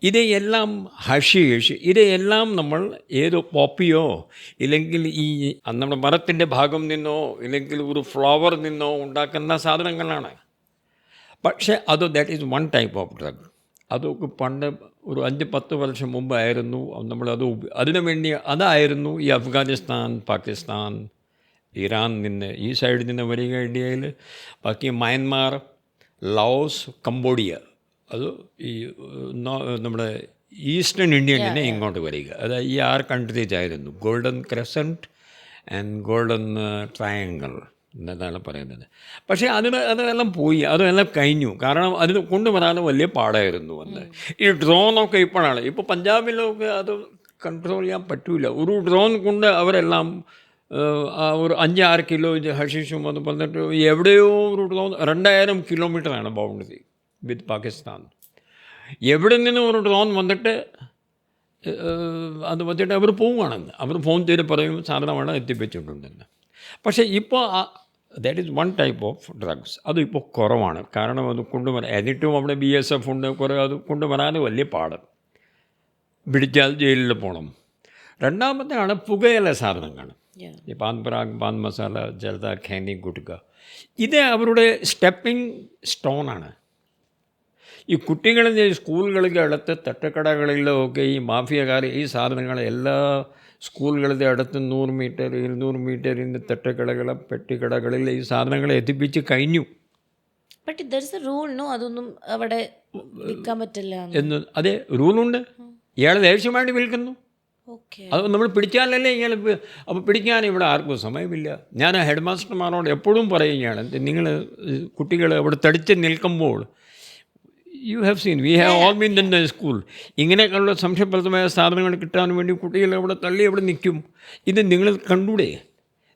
ഇതെല്ലാം ഹഷീഷ്, ഇതെല്ലാം നമ്മൾ ഏതോ പോപ്പിയോ ഇല്ലെങ്കിൽ ഈ നമ്മുടെ മരത്തിൻ്റെ ഭാഗം നിന്നോ ഇല്ലെങ്കിൽ ഒരു ഫ്ലവർ നിന്നോ ഉണ്ടാക്കുന്ന സാധനങ്ങളാണ്. പക്ഷേ that is one type of drug. അതൊക്കെ പണ്ട് ഒരു 5-10 വർഷം മുമ്പായിരുന്നു നമ്മളത് അതായിരുന്നു ഈ അഫ്ഗാനിസ്ഥാൻ, പാകിസ്ഥാൻ, ഇറാൻ നിന്ന് ഈ സൈഡിൽ നിന്ന് വരിക ഇന്ത്യയിൽ. ബാക്കി മയന്മാർ, ലാവോസ്, കംബോഡിയ, അത് ഈ നമ്മുടെ ഈസ്റ്റേൺ ഇന്ത്യയിൽ നിന്ന് ഇങ്ങോട്ട് വരിക. അതായത് ഈ 6 കൺട്രീസ് ആയിരുന്നു. Golden crescent and golden triangle എന്നതാണ് പറയുന്നത്. പക്ഷേ അതെല്ലാം പോയി, അതെല്ലാം കഴിഞ്ഞു. കാരണം അതിന് കൊണ്ടുവരാൻ വലിയ പാടായിരുന്നു അന്ന്. ഈ ഡ്രോണൊക്കെ ഇപ്പോഴാണ്. ഇപ്പോൾ പഞ്ചാബിലൊക്കെ അത് കൺട്രോൾ ചെയ്യാൻ പറ്റില്ല. ഒരു ഡ്രോൺ കൊണ്ട് അവരെല്ലാം ഒരു 5-6 കിലോ ഹഷീഷും അത് വന്നിട്ട് എവിടെയോ ഒരു ഡ്രോൺ 2000 കിലോമീറ്ററാണ് ബൗണ്ടറി വിത്ത് പാകിസ്ഥാൻ. എവിടെ നിന്നും ഒരു ഡ്രോൺ വന്നിട്ട് അത് വന്നിട്ട് അവർ പോവുകയാണെന്ന് അവർ ഫോൺ ചെയ്ത് പറയും സാധനമാണ് എത്തിപ്പിച്ചിട്ടുണ്ടെന്ന്. പക്ഷേ ഇപ്പോൾ that is one type of drugs. അതിപ്പോൾ കുറവാണ്. കാരണം അത് കൊണ്ടുവരാൻ എന്നിട്ടും അവിടെ BSF ഉണ്ട്, കുറേ അത് കൊണ്ടുവരാൻ വലിയ പാട്. പിടിച്ചാൽ ജയിലിൽ പോകണം. രണ്ടാമത്തെയാണ് പുകയില സാധനങ്ങൾ. ഈ പാൻ പരാഗ്, പാൻ മസാല, ജൽദ, ഖേനി, ഗുട്ക. ഇത് അവരുടെ സ്റ്റെപ്പിംഗ് സ്റ്റോണാണ്. ഈ കുട്ടികളുടെ സ്കൂളുകൾക്ക് അടുത്ത് തട്ടുകടകളിലൊക്കെ ഈ മാഫിയക്കാർ ഈ സാധനങ്ങൾ എല്ലാ സ്കൂളുകളുടെ അടുത്ത് 100 മീറ്റർ 200 മീറ്ററിൻ്റെ തട്ടുകടകൾ, പെട്ടിക്കടകളിൽ ഈ സാധനങ്ങൾ എത്തിപ്പിച്ച് കഴിഞ്ഞു. അതൊന്നും അവിടെ വിൽക്കാൻ പറ്റില്ല എന്ന് അതേ റൂളുണ്ട്. ഇയാൾ ദേഷ്യമായിട്ട് വിൽക്കുന്നു. അത് നമ്മൾ പിടിച്ചാലല്ലേ ഇയാൾ. അപ്പോൾ പിടിക്കാൻ ഇവിടെ ആർക്കും സമയമില്ല. ഞാൻ ഹെഡ് മാസ്റ്റർമാരോട് എപ്പോഴും പറയുകയാണ്, നിങ്ങൾ കുട്ടികൾ അവിടെ തടിച്ച് നിൽക്കുമ്പോൾ you have seen, we have all been in the school. ഇങ്ങനെയൊക്കെയുള്ള സംശയപ്രദമായ സാധനങ്ങൾ കിട്ടാൻ വേണ്ടി കുട്ടികൾ അവിടെ തള്ളി അവിടെ നിൽക്കും. ഇത് നിങ്ങൾ കണ്ടൂടെ?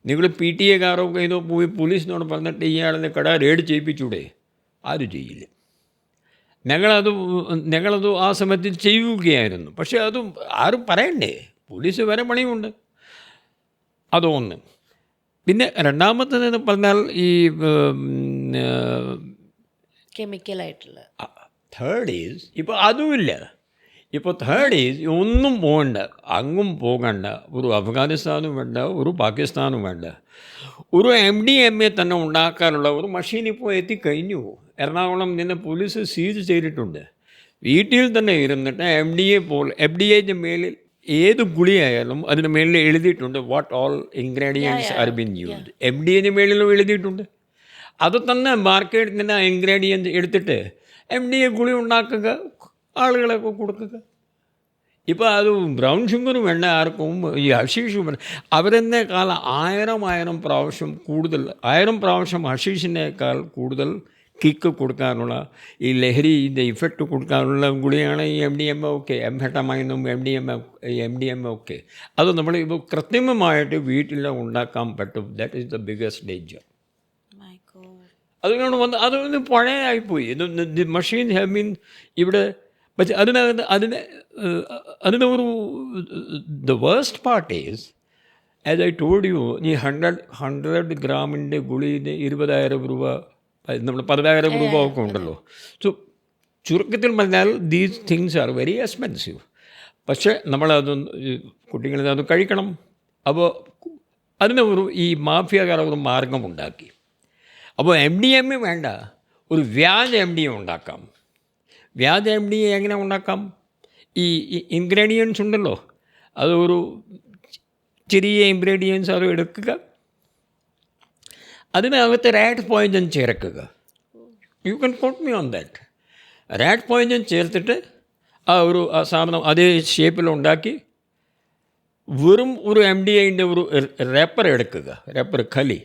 നിങ്ങൾ PTA കാരൊക്കെ ഇതോ പോയി പോലീസിനോട് പറഞ്ഞിട്ട് ഇയാളെ കട റെയ്ഡ് ചെയ്യിപ്പിച്ചൂടെ? ആരും ചെയ്യില്ല. ഞങ്ങളത് ആ സമയത്ത് ചെയ്യുകയായിരുന്നു. പക്ഷേ അതും ആരും പറയണ്ടേ, പോലീസ് വരെ പണിയുണ്ട്. അതൊന്ന്. പിന്നെ രണ്ടാമത്തേതെന്ന് പറഞ്ഞാൽ ഈ കെമിക്കലായിട്ടുള്ള. തേർഡ് ഈസ് ഇപ്പോൾ അതുമില്ല. ഇപ്പോൾ തേർഡ് ഈസ് ഒന്നും പോകണ്ട, അങ്ങും പോകണ്ട, ഒരു അഫ്ഗാനിസ്ഥാനും വേണ്ട, ഒരു പാകിസ്ഥാനും വേണ്ട, ഒരു MDMA തന്നെ ഉണ്ടാക്കാനുള്ള ഒരു മെഷീൻ ഇപ്പോൾ എത്തിക്കഴിഞ്ഞു. എറണാകുളം നിന്ന് പോലീസ് സീസ് ചെയ്തിട്ടുണ്ട്. വീട്ടിൽ തന്നെ ഇരുന്നിട്ട് FDA മേലിൽ ഏത് ഗുളിയായാലും അതിന് മേലിൽ എഴുതിയിട്ടുണ്ട് what all ingredients R been used. FDA മേളിലും എഴുതിയിട്ടുണ്ട്. അത് തന്നെ മാർക്കറ്റിൽ നിന്ന് ഇൻഗ്രീഡിയൻസ് എടുത്തിട്ട് FDA ഗുളി ഉണ്ടാക്കുക, ആളുകളൊക്കെ കൊടുക്കുക. ഇപ്പോൾ അത് ബ്രൗൺ ഷുഗർ വേണ്ട ആർക്കും, ഈ ഹഷീഷും വേണ്ട. അവരെന്നേക്കാൾ 1000 പ്രാവശ്യം കൂടുതൽ, 1000 പ്രാവശ്യം ഹഷീഷിനേക്കാൾ കൂടുതൽ കിക്ക് കൊടുക്കാനുള്ള, ഈ ലഹരിൻ്റെ ഇഫക്റ്റ് കൊടുക്കാനുള്ള ഗുളിയാണ് ഈ MDMA ഒക്കെ, എംഫെറ്റമൈനും MDMA ഒക്കെ. അത് നമ്മൾ ഇപ്പോൾ കൃത്രിമമായിട്ട് വീട്ടിൽ ഉണ്ടാക്കാൻ പറ്റും. That is the biggest danger. അതുകൊണ്ട് അതൊന്ന് പഴയതായിപ്പോയി. ദി മെഷീൻ ഹാവ് ബീൻ ഇവിടെ. പക്ഷേ അതിന് ഒരു the worst part is, as I told you, ഈ 100 ഗ്രാമിൻ്റെ ഗുളിന് 20,000 രൂപ, നമ്മൾ 10,000 രൂപ ഒക്കെ ഉണ്ടല്ലോ. സോ ചുരുക്കത്തിൽ പറഞ്ഞാൽ these things are very expensive. പക്ഷേ കുട്ടികളത് കഴിക്കണം. അപ്പോൾ ഈ മാഫിയക്കാർ ഒരു മാർഗമുണ്ടാക്കി. അപ്പോൾ MDMA വേണ്ട, ഒരു വ്യാജ MDMA ഉണ്ടാക്കാം. വ്യാജ MDMA എങ്ങനെ ഉണ്ടാക്കാം? ഈ ഇൻഗ്രീഡിയൻസ് ഉണ്ടല്ലോ, അത് ഒരു ചെറിയ ഇൻഗ്രീഡിയൻസ് അത് എടുക്കുക, അതിനകത്ത് റാറ്റ് പോയിസൺ ചേർക്കുക. You can quote me on that. Rat poison ചേർത്തിട്ട് ആ സാധനം അതേ ഷേപ്പിലുണ്ടാക്കി വെറും ഒരു MDMA ഒരു റേപ്പർ എടുക്കുക, റേപ്പർ ഖലി,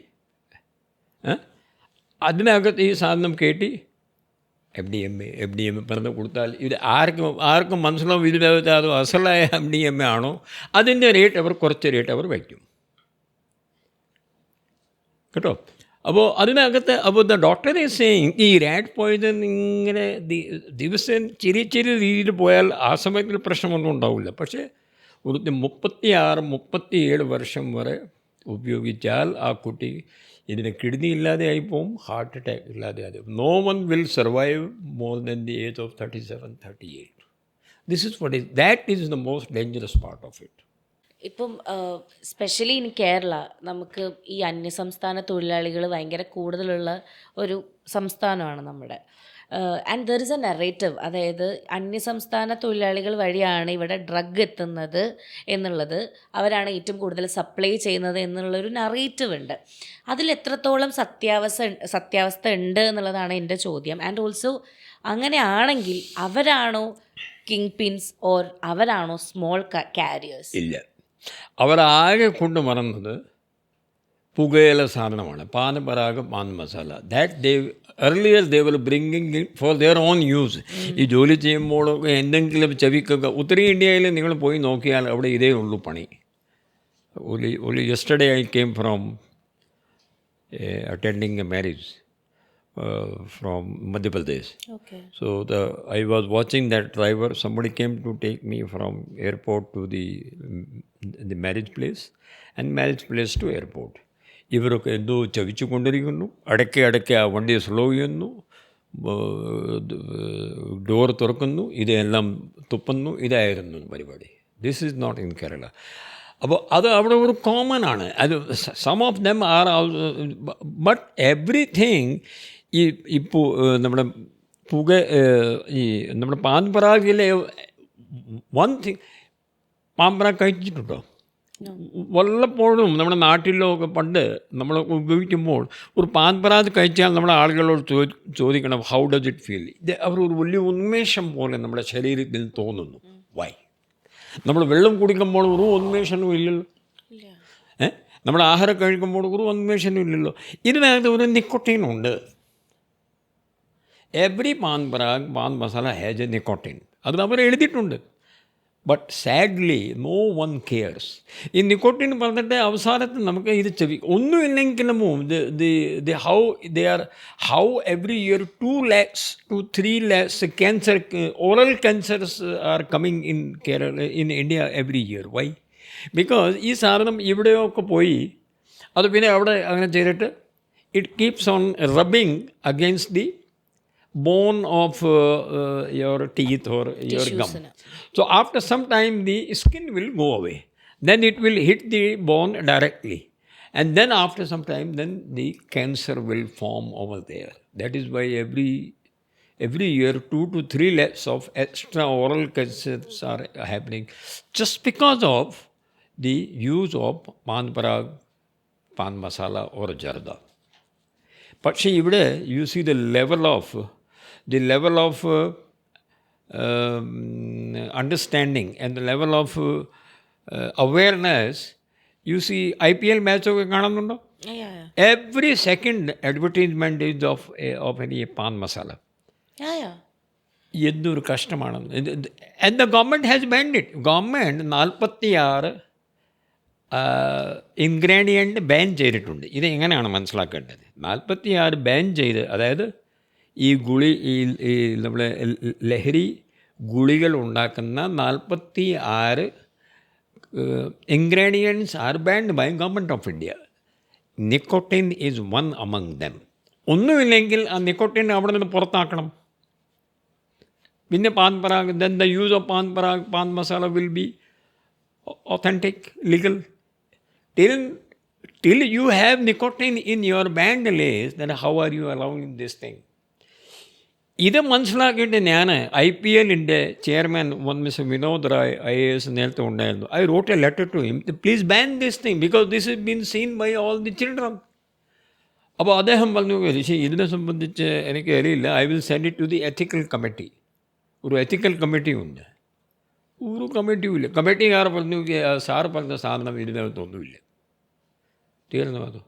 അതിനകത്ത് ഈ സാധനം കയറ്റി MDMA പറഞ്ഞ് കൊടുത്താൽ ഇത് ആർക്കും മനസ്സിലാവും ഇതിനകത്ത് അത് അസലായ MDMA ആണോ. അതിൻ്റെ കുറച്ച് റേറ്റ് അവർ വയ്ക്കും കേട്ടോ. അപ്പോൾ അതിനകത്ത് ദ ഡോക്ടർ ഈസ് സേയിങ് ഈ റാറ്റ് പോയിസൺ ഇങ്ങനെ ദിവസം ചെറിയ രീതിയിൽ പോയാൽ ആ സമയത്തിൽ പ്രശ്നമൊന്നും ഉണ്ടാവില്ല. പക്ഷേ ഒരു 36-37 വർഷം വരെ ഉപയോഗിച്ചാൽ ആ കുട്ടി ഇതിന് കിഡ്നി ഇല്ലാതെ ആയിപ്പോവും, ഹാർട്ട് അറ്റാക്ക് ഇല്ലാതെ ആയി. No one will survive more than the age of 37-38. That is the most dangerous part of it. ഇപ്പം സ്പെഷ്യലി ഇൻ കേരള നമുക്ക് ഈ അന്യസംസ്ഥാന തൊഴിലാളികൾ ഭയങ്കര കൂടുതലുള്ള ഒരു സംസ്ഥാനമാണ് നമ്മുടെ. And there is a narrative, അതായത് അന്യസംസ്ഥാന തൊഴിലാളികൾ വഴിയാണ് ഇവിടെ ഡ്രഗ് എത്തുന്നത് എന്നുള്ളത്, അവരാണ് ഏറ്റവും കൂടുതൽ സപ്ലൈ ചെയ്യുന്നത് എന്നുള്ളൊരു നറേറ്റീവ് ഉണ്ട്. അതിൽ എത്രത്തോളം സത്യാവസ്ഥ ഉണ്ട് എന്നുള്ളതാണ് എൻ്റെ ചോദ്യം. ആൻഡ് ഓൾസോ അങ്ങനെയാണെങ്കിൽ അവരാണോ കിങ് പിൻസ് ഓർ അവരാണോ സ്മോൾ കാരിയേഴ്സ്? ഇല്ല, അവരാകെ കൊണ്ട് മറന്നത് പുകയില സാധനമാണ്, Pan Parag, pan masala. That earlier they were bringing it for their own use. ഈ ജോലി ചെയ്യുമ്പോഴൊക്കെ എന്തെങ്കിലും ചെവിക്കൊക്കെ, ഉത്തരേന്ത്യയിൽ നിങ്ങൾ പോയി നോക്കിയാൽ അവിടെ ഇതേ ഉള്ളൂ പണി. only yesterday I came from attending a marriage from Madhya Pradesh. Okay. So I was watching that driver. Somebody came to take me from airport to the marriage place and marriage place to airport. ഇവരൊക്കെ എന്തോ ചവിച്ചു കൊണ്ടിരിക്കുന്നു, ഇടയ്ക്ക് ആ വണ്ടി slow ചെയ്യുന്നു, door തുറക്കുന്നു, ഇതെല്ലാം തുപ്പുന്നു. ഇതായിരുന്നു പരിപാടി. This is not in Kerala. അപ്പോൾ അത് അവിടെ ഒരു കോമൺ ആണ്. അത് some of them are but everything. ഇപ്പോൾ നമ്മുടെ നമ്മുടെ പാൻ പരാഗിലെ വൺ തിങ്, പാൻ പരാഗ് കഴിച്ചിട്ടുണ്ടോ? വല്ലപ്പോഴും നമ്മുടെ നാട്ടിലൊക്കെ പണ്ട് നമ്മൾ ഉപയോഗിക്കുമ്പോൾ ഒരു പാൻ പരാഗ് കഴിച്ചാൽ നമ്മുടെ ആളുകളോട് ചോദിക്കണം ഹൗ ഡസ് ഇറ്റ് ഫീൽ. അവർ ഒരു വലിയ ഉന്മേഷം പോലെ നമ്മുടെ ശരീരത്തിൽ തോന്നുന്നു. വൈ? നമ്മൾ വെള്ളം കുടിക്കുമ്പോൾ ഒരു ഉന്മേഷനും ഇല്ലല്ലോ, നമ്മൾ ആഹാരം കഴിക്കുമ്പോൾ ഒരു ഉന്മേഷനും ഇല്ലല്ലോ. ഇതിനകത്ത് ഒരു നിക്കോട്ടീനുണ്ട്. Every Pan Parag, pan masala has a nicotine. അത് അവർ എഴുതിയിട്ടുണ്ട്. But sadly no one cares. ഈ നിക്കോട്ടിൻ പറഞ്ഞിട്ട് അവസാനത്തിൽ നമുക്ക് ഇത് ഒന്നുമില്ലെങ്കിലും how every year 2 lakhs to 3 lakhs cancer, oral cancers are coming in Kerala, in India every year. Why? Because ഈ സാധനം ഇവിടെയൊക്കെ പോയി അത് പിന്നെ അവിടെ അങ്ങനെ ചെയ്തിട്ട് it keeps on rubbing against the bone of your teeth or your gum. So after some time the skin will go away, then it will hit the bone directly, and then after some time then the cancer will form over there. That is why every year 2 to 3 lakhs of extra oral cancers are happening just because of the use of pan parag, pan masala or jarda. പക്ഷേ ഇവിടെ you see the level of understanding and the level of awareness. You see IPL match ഒക്കെ കാണുന്നുണ്ടോ? Every second advertisement is of any pan masala. എന്തൊരു കഷ്ടമാണെന്ന്. And the government has banned it. Government 46 ingredient ban ചെയ്തിട്ടുണ്ട്. ഇത് എങ്ങനെയാണ് മനസ്സിലാക്കേണ്ടത്? 46 ban ചെയ്ത്, അതായത് ഈ നമ്മളെ ലഹരി ഗുളികൾ ഉണ്ടാക്കുന്ന 46 ingredients are banned by government of India. Nicotine is one among them. ഒന്നുമില്ലെങ്കിൽ ആ നിക്കോട്ടിൻ അവിടെ നിന്ന് പുറത്താക്കണം. പിന്നെ Pan Parag, then the use of Pan Parag, pan masala will be authentic, legal. Till you have nicotine in your banned list, then how are you allowing this thing? ഇത് മനസ്സിലാക്കിയിട്ട് ഞാൻ IPLൻ്റെ chairman mister Vinod Rai IAS നേരത്തെ ഉണ്ടായിരുന്നു. I wrote a letter to him, please ban this thing because this is been seen by all the children. അപ്പോൾ അദ്ദേഹം പറഞ്ഞു, ഇതിനെ സംബന്ധിച്ച് എനിക്ക് അറിയില്ല, I will send it to the ethical committee. ഒരു എത്തിക്കൽ കമ്മിറ്റി ഉണ്ട്. ഒരു കമ്മിറ്റിയുമില്ല. കമ്മിറ്റിക്കാർ പറഞ്ഞു, സാറ് പറഞ്ഞ സാധനം ഇതിനകത്തൊന്നുമില്ല, തീർന്നു അത്.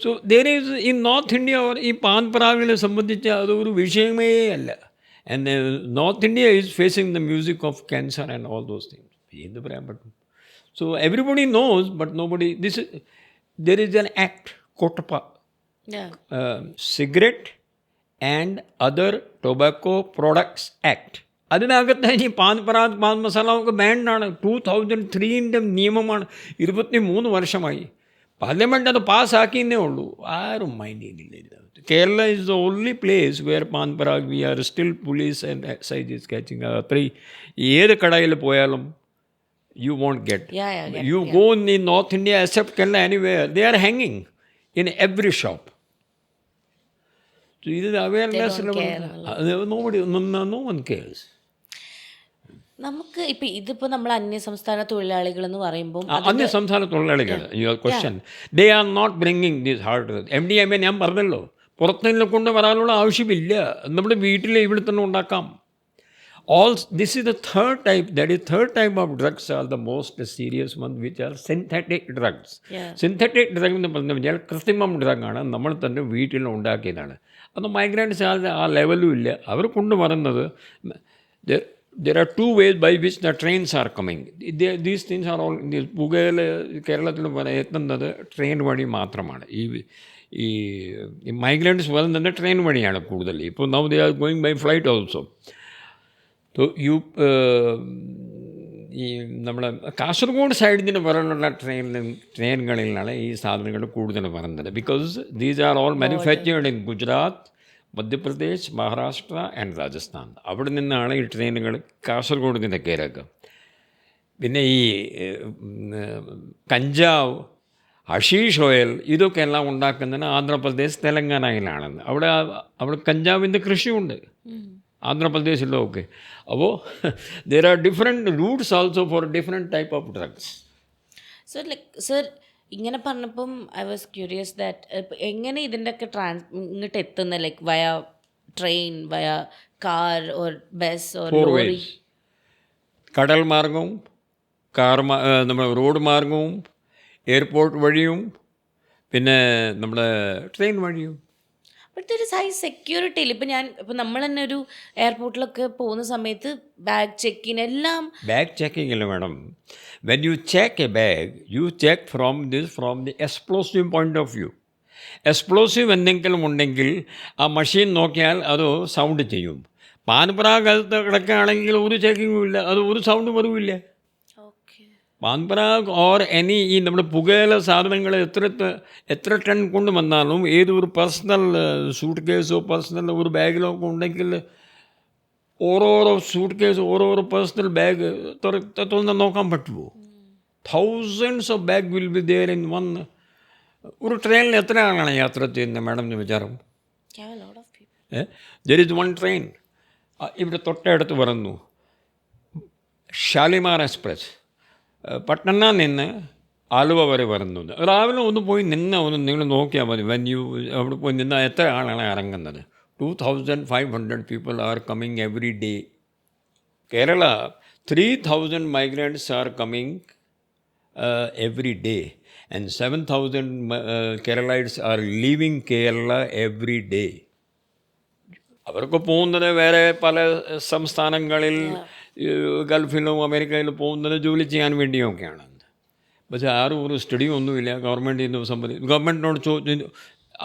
So there is in North India, ഈ പാൻ പരാഗിനെ സംബന്ധിച്ച് അതൊരു വിഷയമേ അല്ല. And North India is facing the music of cancer and all those things. എന്ത് പറയാൻ പറ്റും? So everybody knows, but nobody there is an act, COTPA, cigarette and other tobacco products act. അതിനകത്ത് ഇനി പാൻ പരാഗ്, പാൻ മസാല ഒക്കെ ബാൻഡാണ്. 2003 നിയമമാണ്. 23 വർഷമായി. പാർലമെൻറ്റ് അത് പാസ്സാക്കിയെന്നേ ഉള്ളൂ. ആരും മൈൻഡ് ചെയ്യുന്നില്ല ഇതിനകത്ത്. Kerala is the only place where Pan Parag we are still police and excise is catching. അത്രയും ഏത് കടയിൽ പോയാലും you won't get. You go in the north India except Kerala anywhere, they are ഹാങ്ങിങ് ഇൻ എവറി ഷോപ്പ്. ഇത് അവയർനെസ് നോ വൺ കെയർസ്. നമുക്ക് ഇപ്പം ഇതിപ്പോൾ നമ്മൾ അന്യസംസ്ഥാന തൊഴിലാളികൾ എന്ന് പറയുമ്പോൾ, അന്യസംസ്ഥാന തൊഴിലാളികൾ, your question, they are not bringing this hard MDMA. ഞാൻ പറഞ്ഞല്ലോ, പുറത്തുനിന്ന് കൊണ്ട് വരാനുള്ള ആവശ്യമില്ല. നമ്മുടെ വീട്ടിൽ ഇവിടെ തന്നെ ഉണ്ടാക്കാം. This is the third type, that is third type of drugs are the most serious one, which are synthetic drugs. Synthetic drug എന്ന് പറഞ്ഞു കഴിഞ്ഞാൽ കൃത്രിമം ഡ്രഗാണ്, നമ്മൾ തന്നെ വീട്ടിൽ ഉണ്ടാക്കിയതാണ്. അത് മൈഗ്രൻറ്റ്സ് ആ ലെവലും ഇല്ല. അവർ കൊണ്ടുവരുന്നത്, there are 2 ways by which the trains are coming. These things are all, പുകയിൽ കേരളത്തിൽ എത്തുന്നത് ട്രെയിൻ വഴി മാത്രമാണ്. ഈ മൈഗ്രൻറ്റ്സ് വരുന്നത് ട്രെയിൻ വഴിയാണ് കൂടുതൽ. ഇപ്പോൾ now they are going by flight also. So ഈ നമ്മളെ കാസർഗോഡ് സൈഡിൽ നിന്ന് വരാനുള്ള ട്രെയിനുകളിലാണ് ഈ സാധനങ്ങൾ കൂടുതൽ വരുന്നത്. Because these are all manufactured in Gujarat, Madhya Pradesh, Maharashtra and Rajasthan. അവിടെ നിന്നാണ് ഈ ട്രെയിനുകൾ കാസർഗോഡ് നിന്ന് കയറുക. പിന്നെ ഈ കഞ്ചാവ്, ഹഷീഷ് ഓയിൽ, ഇതൊക്കെ എല്ലാം ഉണ്ടാക്കുന്നതിന് ആന്ധ്രാപ്രദേശ്, തെലങ്കാനയിലാണ്. അവിടെ കഞ്ചാവിൻ്റെ കൃഷിയുണ്ട് ആന്ധ്രാപ്രദേശിലൊക്കെ. അപ്പോൾ there are different Roots also for different type of drugs. Sir ഇങ്ങനെ പറഞ്ഞപ്പം ഐ വാസ് ക്യൂരിയസ് ദാറ്റ് എങ്ങനെ ഇതിൻ്റെയൊക്കെ ഇങ്ങോട്ട് എത്തുന്നത്, ലൈക്ക് വയ ട്രെയിൻ, വയ car or bus or lorry? കടൽ മാർഗവും നമ്മുടെ റോഡ് മാർഗവും എയർപോർട്ട് വഴിയും പിന്നെ നമ്മുടെ ട്രെയിൻ വഴിയും. But there is high security ഇല്ല. ഇപ്പം നമ്മൾ തന്നെ ഒരു എയർപോർട്ടിലൊക്കെ പോകുന്ന സമയത്ത് ബാഗ് ചെക്കിങ് എല്ലാം. ബാഗ് ചെക്കിങ് ഇല്ല madam. When you check A bag, U check from the explosive point of view. Explosive എന്തെങ്കിലും ഉണ്ടെങ്കിൽ ആ മഷീൻ നോക്കിയാൽ അത് സൗണ്ട് ചെയ്യും. പാൻപരാഗത്ത് കിടക്കുകയാണെങ്കിൽ ഒരു ചെക്കിങ്ങും ഇല്ല, അത് ഒരു സൗണ്ട് വരില്ല. പാൻപരാഗ് ഓർ എനി ഈ നമ്മുടെ പുകയില സാധനങ്ങൾ എത്ര ടൺ കൊണ്ടുവന്നാലും ഏതൊരു പേഴ്സണൽ സൂട്ട് കേസോ പേഴ്സണൽ ഒരു ബാഗിലോ ഒക്കെ ഉണ്ടെങ്കിൽ ഓരോരോ സൂട്ട് കേസ് ഓരോരോ പേഴ്സണൽ ബാഗ് തുറന്ന് നോക്കാൻ പറ്റുമോ? thousands of bag will be there in one. ഒരു ട്രെയിനിൽ എത്ര ആളാണ് യാത്ര ചെയ്യുന്നത് മാഡം എന്ന് വിചാരം? ദർ ഇസ് വൺ ട്രെയിൻ ഇവിടെ തൊട്ടടുത്ത് വരുന്നു, ഷാലിമാർ എക്സ്പ്രസ്, പട്ടണ നിന്ന് ആലുവ വരെ വരുന്നത്. രാവിലെ ഒന്ന് പോയി നിങ്ങൾ നോക്കിയാൽ മതി. അവിടെ പോയി നിന്നാൽ എത്ര ആളാണ് ഇറങ്ങുന്നത്? 2,500 people are coming every day. Kerala, 3,000 migrants are coming every day, and 7,000 Keralites are leaving Kerala every day. അവർക്ക് പോകുന്നത് വേറെ പല സംസ്ഥാനങ്ങളിൽ, ഗൾഫിലും അമേരിക്കയിലും പോകുന്നത് ജോലി ചെയ്യാൻ വേണ്ടിയൊക്കെയാണ്. പക്ഷേ ആരും ഒരു സ്റ്റഡി ഒന്നുമില്ല ഗവൺമെൻറ്റിൻ്റെ സംബന്ധിച്ച്. ഗവൺമെൻറ്റിനോട്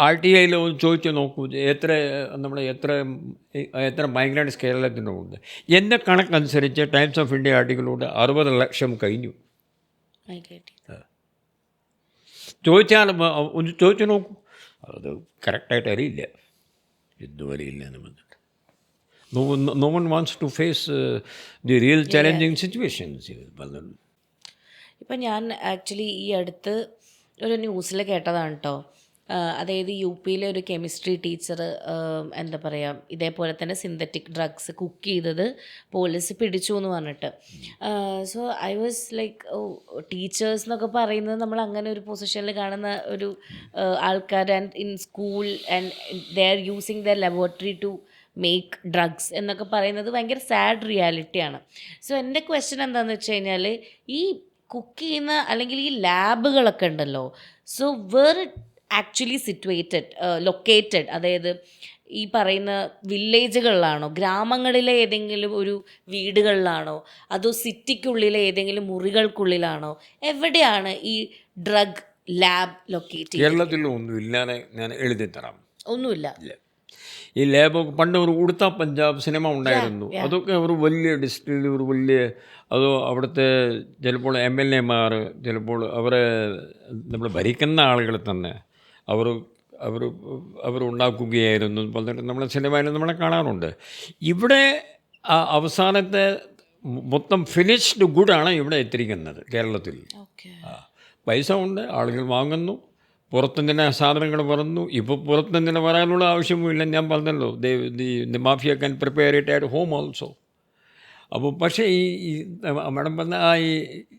RTIയിൽ ചോദിച്ച് നോക്കൂ, എത്ര മൈഗ്രൻറ്റ്സ് കേരളത്തിനുണ്ട്. എൻ്റെ കണക്കനുസരിച്ച് ടൈംസ് ഓഫ് ഇന്ത്യ ആർട്ടിക്കിളോട് 60 ലക്ഷം കഴിഞ്ഞു. ഒന്ന് ചോദിച്ചു നോക്കൂ. അത് കറക്റ്റായിട്ട് അറിയില്ല, ഇതുവരെ ഇല്ല എന്ന് വന്നിട്ട്. No one wants to face the real challenging situations. ഇപ്പം ഞാൻ ആക്ച്വലി ഈ അടുത്ത് ഒരു ന്യൂസിൽ കേട്ടതാണ് കേട്ടോ. അതായത് UPയിലെ ഒരു കെമിസ്ട്രി ടീച്ചർ എന്താ പറയുക, ഇതേപോലെ തന്നെ സിന്തറ്റിക് ഡ്രഗ്സ് കുക്ക് ചെയ്തത് പോലീസ് പിടിച്ചു എന്ന് പറഞ്ഞിട്ട്. So I was like, teachers എന്നൊക്കെ പറയുന്നത് നമ്മൾ അങ്ങനെ ഒരു പൊസിഷനിൽ കാണുന്ന ഒരു ആൾക്കാർ, and in school and they are using the laboratory to make drugs എന്നൊക്കെ പറയുന്നത് ഭയങ്കര സാഡ് റിയാലിറ്റിയാണ്. സോ എൻ്റെ ക്വസ്റ്റ്യൻ എന്താണെന്ന് വെച്ച് കഴിഞ്ഞാൽ, ഈ കുക്ക് ചെയ്യുന്ന അല്ലെങ്കിൽ ഈ ലാബുകളൊക്കെ ഉണ്ടല്ലോ, സോ വേർ ആക്ച്വലി ലൊക്കേറ്റഡ്, അതായത് ഈ പറയുന്ന വില്ലേജുകളിലാണോ, ഗ്രാമങ്ങളിലെ ഏതെങ്കിലും ഒരു വീടുകളിലാണോ, അതോ സിറ്റിക്കുള്ളിലെ ഏതെങ്കിലും മുറികൾക്കുള്ളിലാണോ, എവിടെയാണ് ഈ ഡ്രഗ് ലാബ് ലൊക്കേറ്റ്? കേരളത്തിലും ഒന്നുമില്ലാതെ ഞാൻ എഴുതിത്തരാം. ഒന്നുമില്ല. ഈ ലാബ് പണ്ട് ഒരു ഉടുത്ത പഞ്ചാബ് സിനിമ ഉണ്ടായിരുന്നു. അതൊക്കെ ഒരു വലിയ ഡിസ്ട്രിക്റ്റിൽ ഒരു വലിയ, അതോ അവിടുത്തെ ചിലപ്പോൾ MLAമാർ, ചിലപ്പോൾ അവരെ നമ്മൾ ഭരിക്കുന്ന ആളുകൾ തന്നെ അവർ ഉണ്ടാക്കുകയായിരുന്നു പറഞ്ഞിട്ട് നമ്മളെ സിനിമയിൽ നമ്മളെ കാണാറുണ്ട്. ഇവിടെ അവസാനത്തെ മൊത്തം ഫിനിഷ്ഡ് ഗുഡാണ് ഇവിടെ എത്തിയിരിക്കുന്നത് കേരളത്തിൽ. പൈസ ഉണ്ട്, ആളുകൾ വാങ്ങുന്നു, പുറത്തുനിന്ന് സാധനങ്ങൾ വരുന്നു. ഇപ്പോൾ പുറത്തുനിന്ന് വരാനുള്ള ആവശ്യവുമില്ല. ഞാൻ പറഞ്ഞല്ലോ, the mafia can prepare it at home also. അപ്പോൾ പക്ഷേ ഈ മാഡം പറഞ്ഞ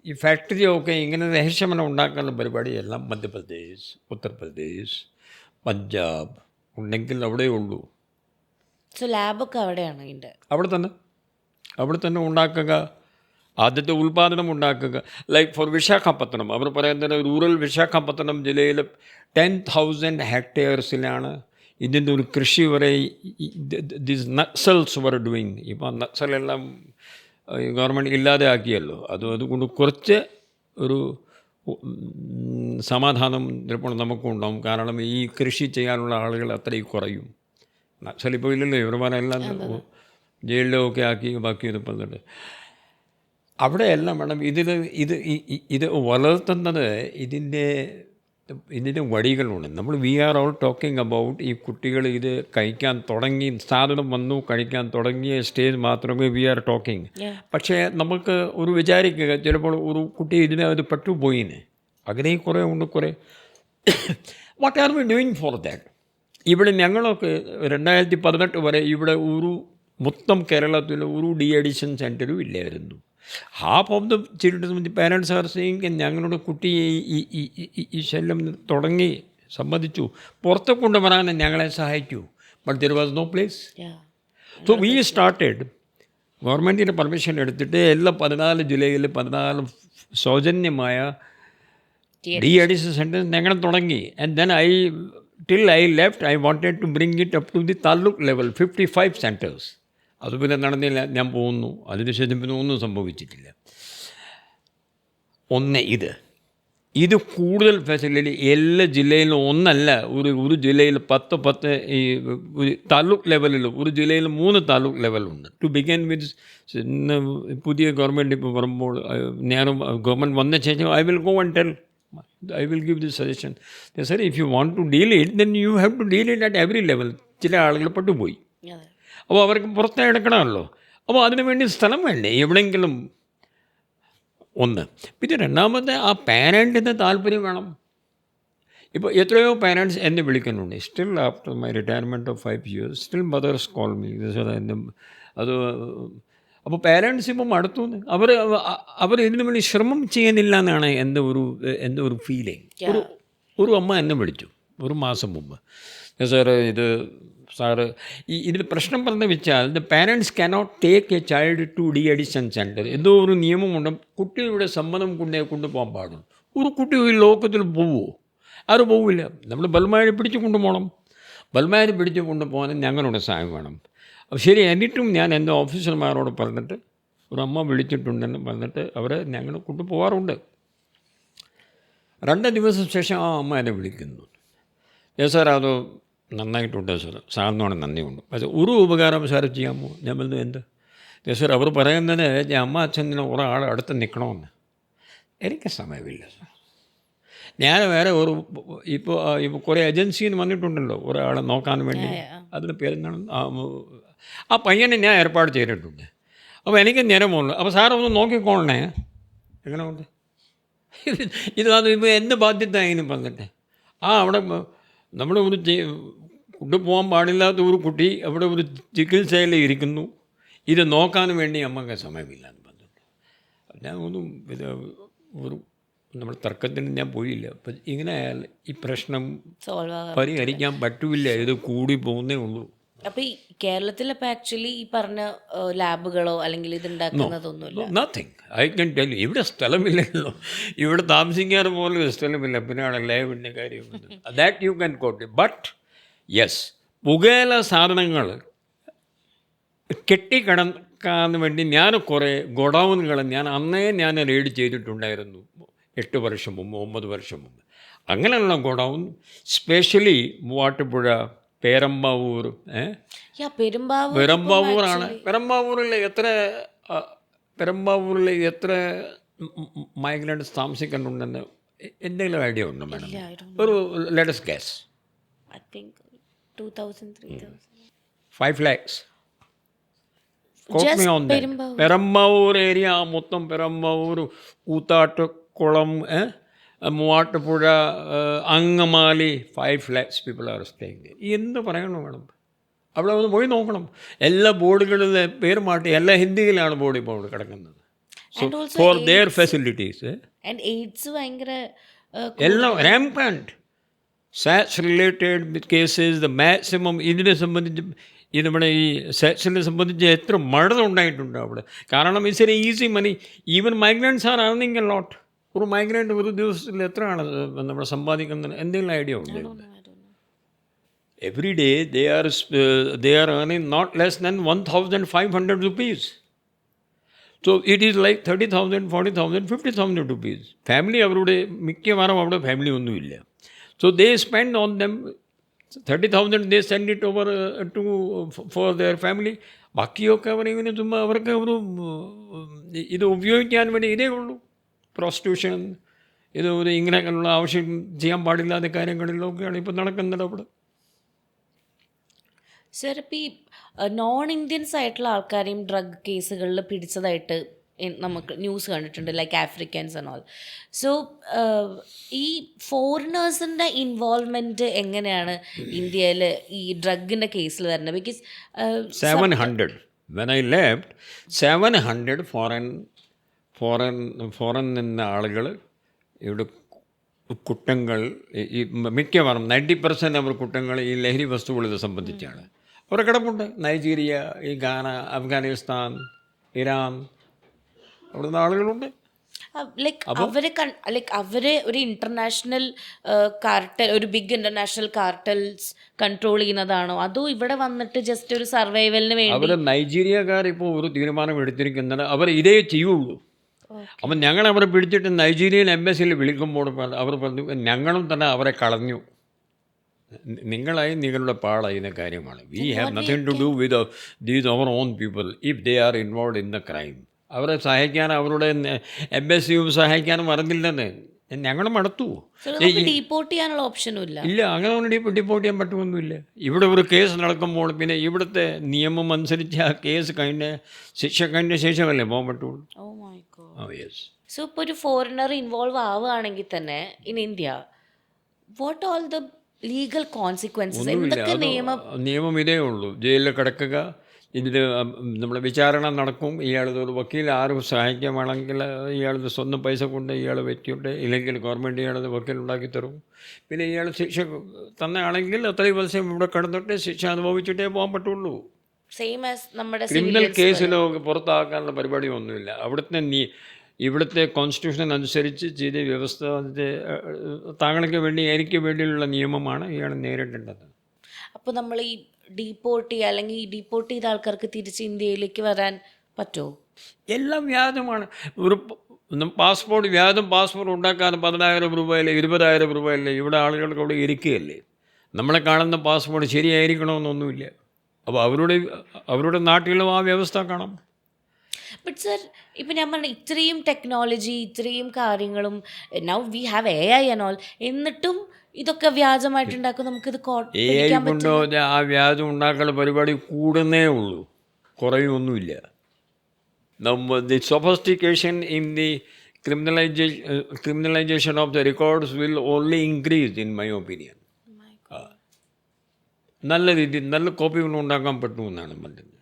ഈ ഫാക്ടറിയൊക്കെ ഇങ്ങനെ രഹസ്യമനം ഉണ്ടാക്കുന്ന പരിപാടിയെല്ലാം മധ്യപ്രദേശ്, ഉത്തർപ്രദേശ്, പഞ്ചാബ് ഉണ്ടെങ്കിൽ അവിടെ ഉള്ളൂ. സോ ലാബൊക്കെ അവിടെയാണ് ഇതിൻ്റെ? അവിടെ തന്നെ ഉണ്ടാക്കുക, ആദ്യത്തെ ഉൽപ്പാദനം ഉണ്ടാക്കുക. ലൈക്ക് ഫോർ വിശാഖപട്ടണം, അവർ പറയുന്നത് റൂറൽ വിശാഖപട്ടണം ജില്ലയിൽ 10,000 ഹെക്ടേഴ്സിലാണ് ഇതിൻ്റെ ഒരു കൃഷി വരെ ദിസ് നക്സൽസ് വർ ഡൂയിങ്. ഇപ്പോൾ നക്സലെല്ലാം ഗവൺമെൻറ് ഇല്ലാതെ ആക്കിയല്ലോ. അതുകൊണ്ട് കുറച്ച് ഒരു സമാധാനം ചിലപ്പോൾ നമുക്കുണ്ടാവും. കാരണം ഈ കൃഷി ചെയ്യാനുള്ള ആളുകൾ അത്രയും കുറയും. നക്സൽ ഇപ്പോൾ ഇല്ലല്ലോ, ഇവർമാരെല്ലാം ജയിലിലൊക്കെ ആക്കി ബാക്കി പറഞ്ഞിട്ട് അവിടെയെല്ലാം വേണം. ഇത് വളർത്തുന്നത് ഇതിൻ്റെ വഴികളുണ്ട്. We are all talking about ഈ കുട്ടികൾ ഇത് കഴിക്കാൻ തുടങ്ങി, സാധനം വന്നു കഴിക്കാൻ തുടങ്ങിയ സ്റ്റേജ് മാത്രമേ വി ആർ ടോക്കിംഗ്. പക്ഷേ നമുക്ക് ഒരു വിചാരിക്കുക, ചിലപ്പോൾ ഒരു കുട്ടി ഇതിനകത്ത് പെട്ടുപോയിന്, അങ്ങനെ കുറേ ഉണ്ട് കുറേ. What are V doing for that? ഇവിടെ ഞങ്ങളൊക്കെ 2018 വരെ ഇവിടെ മൊത്തം കേരളത്തിൽ ഒരു ഡി-അഡിക്ഷൻ സെൻറ്ററും ഇല്ലായിരുന്നു. Half of the children parents are saying, ഞങ്ങളുടെ കുട്ടി ഈ ശല്യം തുടങ്ങി സമ്മതിച്ചു, പുറത്ത് കൊണ്ടുവരാൻ ഞങ്ങളെ സഹായിച്ചു. But there was no place. So we started, ഗവൺമെൻറ്റിൻ്റെ പെർമിഷൻ എടുത്തിട്ട് എല്ലാ 14 ജില്ലയിൽ 14 സൗജന്യമായ ഡി-അഡിക്ഷൻ സെൻറ്റേഴ്സ് ഞങ്ങൾ തുടങ്ങി. And then till I left, I wanted to bring it up to the taluk level, 55 centers. അത് പിന്നെ നടന്നില്ല, ഞാൻ പോകുന്നു. അതിനുശേഷം പിന്നെ ഒന്നും സംഭവിച്ചിട്ടില്ല. ഒന്ന് ഇത് ഇത് കൂടുതൽ ഫെസിലിറ്റി എല്ലാ ജില്ലയിലും ഒന്നല്ല, ഒരു ജില്ലയിൽ 10 ഈ ഒരു താലൂക്ക് ലെവലിൽ, ഒരു ജില്ലയിൽ 3 താലൂക്ക് ലെവലുണ്ട്. ടു ബിഗിൻ വിത്ത് ഇന്ന് പുതിയ ഗവൺമെൻറ് ഇപ്പോൾ വരുമ്പോൾ ഞാനും ഗവൺമെൻറ് വന്ന ശേഷം I will go and tell, I will give the suggestion sir, if you want to deal it then you have to deal it at every level. ചില ആളുകൾ പെട്ടുപോയി, അപ്പോൾ അവർക്ക് പുറത്തേ എടുക്കണമല്ലോ. അപ്പോൾ അതിനു വേണ്ടി സ്ഥലം വേണ്ടേ എവിടെയെങ്കിലും ഒന്ന്. പിന്നെ രണ്ടാമത്തെ ആ പാരൻറ്റിൻ്റെ താല്പര്യം വേണം. ഇപ്പോൾ എത്രയോ പാരൻറ്റ്സ് എന്നെ വിളിക്കുന്നുണ്ട്, still after my retirement of 5 years still mothers call me. അത് അപ്പോൾ പാരൻറ്റ്സ് ഇപ്പം അടുത്തു അവർ ഇതിനു വേണ്ടി ശ്രമം ചെയ്യുന്നില്ല എന്നാണ് എൻ്റെ ഒരു ഫീലിംഗ്. ഒരു അമ്മ എന്നെ വിളിച്ചു ഒരു മാസം മുമ്പ്, സാറ് സാറ് ഇതിൽ പ്രശ്നം പറഞ്ഞു വെച്ചാൽ the parents cannot take a child to de-addiction centre. എന്തോ ഒരു നിയമമുണ്ട്, കുട്ടിയുടെ സമ്മതം കൊണ്ടുപോകാൻ പാടും. ഒരു കുട്ടി ഈ ലോകത്തിൽ പോവുമോ? ആരും പോവില്ല. നമ്മൾ ബലമായി പിടിച്ചു കൊണ്ടുപോകണം. ബലമായി പിടിച്ചു കൊണ്ടുപോകാൻ ഞങ്ങളുടെ സഹായം വേണം. അപ്പോൾ ശരി, എന്നിട്ടും ഞാൻ എൻ്റെ ഓഫീസർമാരോട് പറഞ്ഞിട്ട് ഒരു അമ്മ വിളിച്ചിട്ടുണ്ടെന്ന് പറഞ്ഞിട്ട് അവരെ ഞങ്ങൾ കൊണ്ടുപോകാറുണ്ട്. 2 ദിവസം ശേഷം ആ അമ്മ എന്നെ വിളിക്കുന്നു, സാർ അത് നന്നായിട്ടുണ്ട് സാർ, സാറിനോട് നന്ദിയുണ്ട്, പക്ഷേ ഒരു ഉപകാരം സാർ ചെയ്യാമോ? ഞാൻ പറഞ്ഞു എന്ത്? സാർ അവർ പറയുന്നത് അമ്മ അച്ഛനെ ഒരാൾ അടുത്ത് നിൽക്കണമെന്ന്. എനിക്ക് സമയമില്ല സാർ, ഞാൻ വേറെ ഇപ്പോൾ കുറേ ഏജൻസിയിൽ നിന്ന് വന്നിട്ടുണ്ടല്ലോ ഒരാളെ നോക്കാൻ വേണ്ടി, അതിന് പേരെന്താണ്, ആ പയ്യനെ ഞാൻ ഏർപ്പാട് ചെയ്തിട്ടുണ്ട്. അപ്പോൾ എനിക്ക് നേരമുള്ളൂ. അപ്പോൾ സാർ ഒന്ന് നോക്കിക്കോളണേ. എങ്ങനെ ഉണ്ട് ഇപ്പോൾ എന്ത് ബാധ്യത അതിന് പറഞ്ഞിട്ട് അവിടെ നമ്മൾ കൊണ്ടുപോകാൻ പാടില്ലാത്ത ഒരു കുട്ടി അവിടെ ഒരു ചികിത്സയിൽ ഇരിക്കുന്നു, ഇത് നോക്കാൻ വേണ്ടി അമ്മക്ക് സമയമില്ല എന്ന് പറഞ്ഞിട്ട് ഞാൻ ഇത് നമ്മൾ തർക്കത്തിന് ഞാൻ പോയില്ല. അപ്പം ഇങ്ങനെ ആയാൽ ഈ പ്രശ്നം പരിഹരിക്കാൻ പറ്റില്ല, ഇത് കൂടി പോകുന്നേ ഉള്ളൂ. അപ്പോൾ ഈ കേരളത്തിലപ്പോൾ ആക്ച്വലി ഈ പറഞ്ഞ ലാബുകളോ അല്ലെങ്കിൽ ഇത് ഉണ്ടാക്കുന്നതൊന്നുമില്ല. Nothing I can tell. ഇവിടെ സ്ഥലമില്ലല്ലോ, ഇവിടെ താമസിക്കാൻ പോലും സ്ഥലമില്ല, പിന്നെയാണ് ലാബിൻ്റെ കാര്യം. That you can quote. But yes, പുകയില സാധനങ്ങൾ കെട്ടിക്കിടക്കാൻ വേണ്ടി ഞാൻ കുറേ ഗോഡൗണുകൾ ഞാൻ റെയ്ഡ് ചെയ്തിട്ടുണ്ടായിരുന്നു 8 വർഷം മുമ്പ് 9 വർഷം മുമ്പ്. അങ്ങനെയുള്ള ഗോഡൗൺ സ്പെഷ്യലി മൂവാറ്റുപുഴ, പേരമ്പാവൂർ, പെരുമ്പാവൂറാണ്. പെരുമ്പാവൂരിൽ എത്ര മൈഗ്രൻറ്റ്സ് താമസിക്കുന്നുണ്ടെന്ന് എന്തെങ്കിലും ഐഡിയ ഉണ്ടോ മാഡം? ഒരു latest guess. I think 2,000, 3,000. 5 lakhs. Quote me on that. Perumbavoor area മൊത്തം, Perumbavoor, Koothattukulam, Muvattupuzha, Angamaly, 5 lakhs people are staying there. എന്ത് പറയണം വേണം? അവിടെ ഒന്ന് പോയി നോക്കണം. എല്ലാ ബോർഡുകളിലെ പേര് മാറ്റി, എല്ലാ ഹിന്ദിയിലാണ് ബോർഡ് ഇപ്പോൾ അവിടെ കിടക്കുന്നത്. So for their facilities. And AIDS ഭയങ്കര എല്ലാം റാംപാൻറ്റ്. SATS related cases the maximum. ഇതിനെ സംബന്ധിച്ച് നമ്മുടെ ഈ സെക്സിനെ സംബന്ധിച്ച് എത്ര മർഡർ ഉണ്ടായിട്ടുണ്ട് അവിടെ. കാരണം it's a easy money. Even migrants are earning a lot. ഒരു മൈഗ്രൻ്റ് ഒരു ദിവസത്തിൽ എത്രയാണ് നമ്മൾ സമ്പാദിക്കുന്നത്? എന്തെങ്കിലും ഐഡിയ ഉണ്ട്? Every day they are earning not less than 1,500 rupees. So it is like 30,000, 40,000, 50,000 rupees. Family അവരുടെ മിക്കവാറും അവിടെ ഫാമിലി ഒന്നുമില്ല. So they spend on them 30,000, they send it over for their family. ബാക്കിയൊക്കെ അവരിങ്ങനെ ചുമ്മാ അവർക്ക് ഒരു ഇത് ഉപയോഗിക്കാൻ വേണ്ടി ഇതേ ഉള്ളൂ. പ്രോസ്റ്റിറ്റ്യൂഷൻ, ഇത് ഒരു ഇങ്ങനെയുള്ള ആവശ്യം ചെയ്യാൻ പാടില്ലാത്ത കാര്യങ്ങളിലൊക്കെയാണ് ഇപ്പോൾ നടക്കുന്നത് അവിടെ. സർ, ഇപ്പോൾ ഈ നോൺ ഇന്ത്യൻസ് ആയിട്ടുള്ള ആൾക്കാരെയും ഡ്രഗ് കേസുകളിൽ പിടിച്ചതായിട്ട് നമുക്ക് ന്യൂസ് കണ്ടിട്ടുണ്ട്, like Afrikaans and all. So ഈ ഫോറിനേഴ്സിൻ്റെ ഇൻവോൾവ്മെൻറ്റ് എങ്ങനെയാണ് ഇന്ത്യയിൽ ഈ ഡ്രഗിൻ്റെ കേസിൽ വരുന്നത്? Because 700 when I left, 700 foreign നിന്ന ആളുകൾ ഇവിടെ കുറ്റങ്ങൾ, ഈ മിക്കവാറും 90% അവർ കുറ്റങ്ങൾ ഈ ലഹരി വസ്തുക്കൾ സംബന്ധിച്ചാണ്. അവർ കിടപ്പുണ്ട്. നൈജീരിയ, ഈ ഗാന, അഫ്ഗാനിസ്ഥാൻ, ഇറാൻ, അവിടുന്ന് ആളുകളുണ്ട്. അവര് ഒരു ഇന്റർനാഷണൽ കാർട്ടൽ, ഒരു ബിഗ് ഇന്റർനാഷണൽ കാർട്ടൽസ് കൺട്രോൾ ചെയ്യുന്നതാണോ, അതോ ഇവിടെ വന്നിട്ട് ജസ്റ്റ് ഒരു സർവൈവലിന് വേണ്ടി? അവർ നൈജീരിയക്കാർ ഇപ്പോൾ ഒരു തീരുമാനം എടുത്തിരിക്കുന്നത് അവർ ഇതേ ചെയ്യുള്ളൂ. അപ്പം ഞങ്ങൾ അവരെ പിടിച്ചിട്ട് നൈജീരിയൻ എംബസിയിൽ വിളിക്കുമ്പോൾ അവർ പറഞ്ഞു ഞങ്ങളും തന്നെ അവരെ കളഞ്ഞു, നിങ്ങളായി നിങ്ങളുടെ പാടായി എന്ന കാര്യമാണ്. We have nothing to do with these our own people if they are involve in the crime. അവരെ സഹായിക്കാൻ അവരുടെ എംബസിയും സഹായിക്കാനും അറിഞ്ഞില്ലെന്ന് ഞങ്ങൾ മടുത്തു. ഡീപ്പോർട്ട് ചെയ്യാനുള്ള ഓപ്ഷനും ഇല്ല. ഇല്ല, അങ്ങനെ ഡിപ്പോർട്ട് ചെയ്യാൻ പറ്റുമൊന്നുമില്ല. ഇവിടെ ഒരു കേസ് നടക്കുമ്പോൾ പിന്നെ ഇവിടുത്തെ നിയമം അനുസരിച്ച് ആ കേസ് ശിക്ഷ കഴിഞ്ഞ ശേഷമല്ലേ പോകാൻ പറ്റുള്ളൂ. യെസ്. സോ ഇപ്പോൾ ഒരു ഫോറിനർ ഇൻവോൾവ് ആവുകയാണെങ്കിൽ തന്നെ in India what all the legal consequences, എന്തൊക്കെ നിയമം ഇതേ ഉള്ളൂ. ജയിലിൽ കിടക്കുക, ഇതിൽ നമ്മുടെ വിചാരണ നടക്കും. ഇയാളൊരു വക്കീൽ ആരും സഹായിക്കാൻ വേണമെങ്കിൽ ഇയാളത് സ്വന്തം പൈസ കൊണ്ട് ഇയാൾ വെച്ചിട്ട്, ഇല്ലെങ്കിൽ ഗവൺമെൻറ് ഇയാളത് വക്കീൽ ഉണ്ടാക്കി തരും. പിന്നെ ഇയാൾ ശിക്ഷ തന്നെയാണെങ്കിൽ അത്രയും ദിവസം ഇവിടെ കിടന്നിട്ട് ശിക്ഷ അനുഭവിച്ചിട്ടേ പോകാൻ പറ്റുള്ളൂ. സെയിം ആസ് നമ്മുടെ ക്രിമിനൽ കേസിലോ പുറത്താക്കാനുള്ള പരിപാടിയൊന്നുമില്ല. ഇവിടുത്തെ കോൺസ്റ്റിറ്റ്യൂഷൻ അനുസരിച്ച് ചെയ്ത വ്യവസ്ഥ താങ്കൾക്ക് വേണ്ടി എനിക്ക് വേണ്ടിയുള്ള നിയമമാണ് ഇയാൾ നേരിടേണ്ടത്. അപ്പോൾ നമ്മൾ ഈ ഡീപ്പോർട്ട് ചെയ്യുക അല്ലെങ്കിൽ ഈ ഡീപ്പോർട്ട് ചെയ്ത ആൾക്കാർക്ക് തിരിച്ച് ഇന്ത്യയിലേക്ക് വരാൻ പറ്റുമോ? എല്ലാം വ്യാജമാണ്. ഒരു പാസ്പോർട്ട് ഉണ്ടാക്കാൻ 10,000 രൂപയല്ലേ 20,000 രൂപയല്ലേ ഇവിടെ ആളുകൾക്ക് അവിടെ ഇരിക്കുകയല്ലേ. നമ്മളെ കാണുന്ന പാസ്പോർട്ട് ശരിയായിരിക്കണമെന്നൊന്നുമില്ല. അപ്പോൾ അവരുടെ നാട്ടിലും ആ വ്യവസ്ഥ കാണാം. ബട്ട് സർ, ഇപ്പം ഞാൻ പറഞ്ഞ ഇത്രയും ടെക്നോളജി, ഇത്രയും കാര്യങ്ങളും, now we have AI and all, എന്നിട്ടും ഇതൊക്കെ വ്യാജമായിട്ടുണ്ടാക്കും. നമുക്കിത് AI കൊണ്ടോ ആ വ്യാജം ഉണ്ടാക്കാനുള്ള പരിപാടി കൂടുന്നേ ഉള്ളൂ, കുറയൊന്നുമില്ല. The sophistication in the criminalization of the records will only increase in my opinion. നല്ല രീതിയിൽ നല്ല കോപ്പികൾ ഉണ്ടാക്കാൻ പറ്റുമെന്നാണ് പറഞ്ഞത്.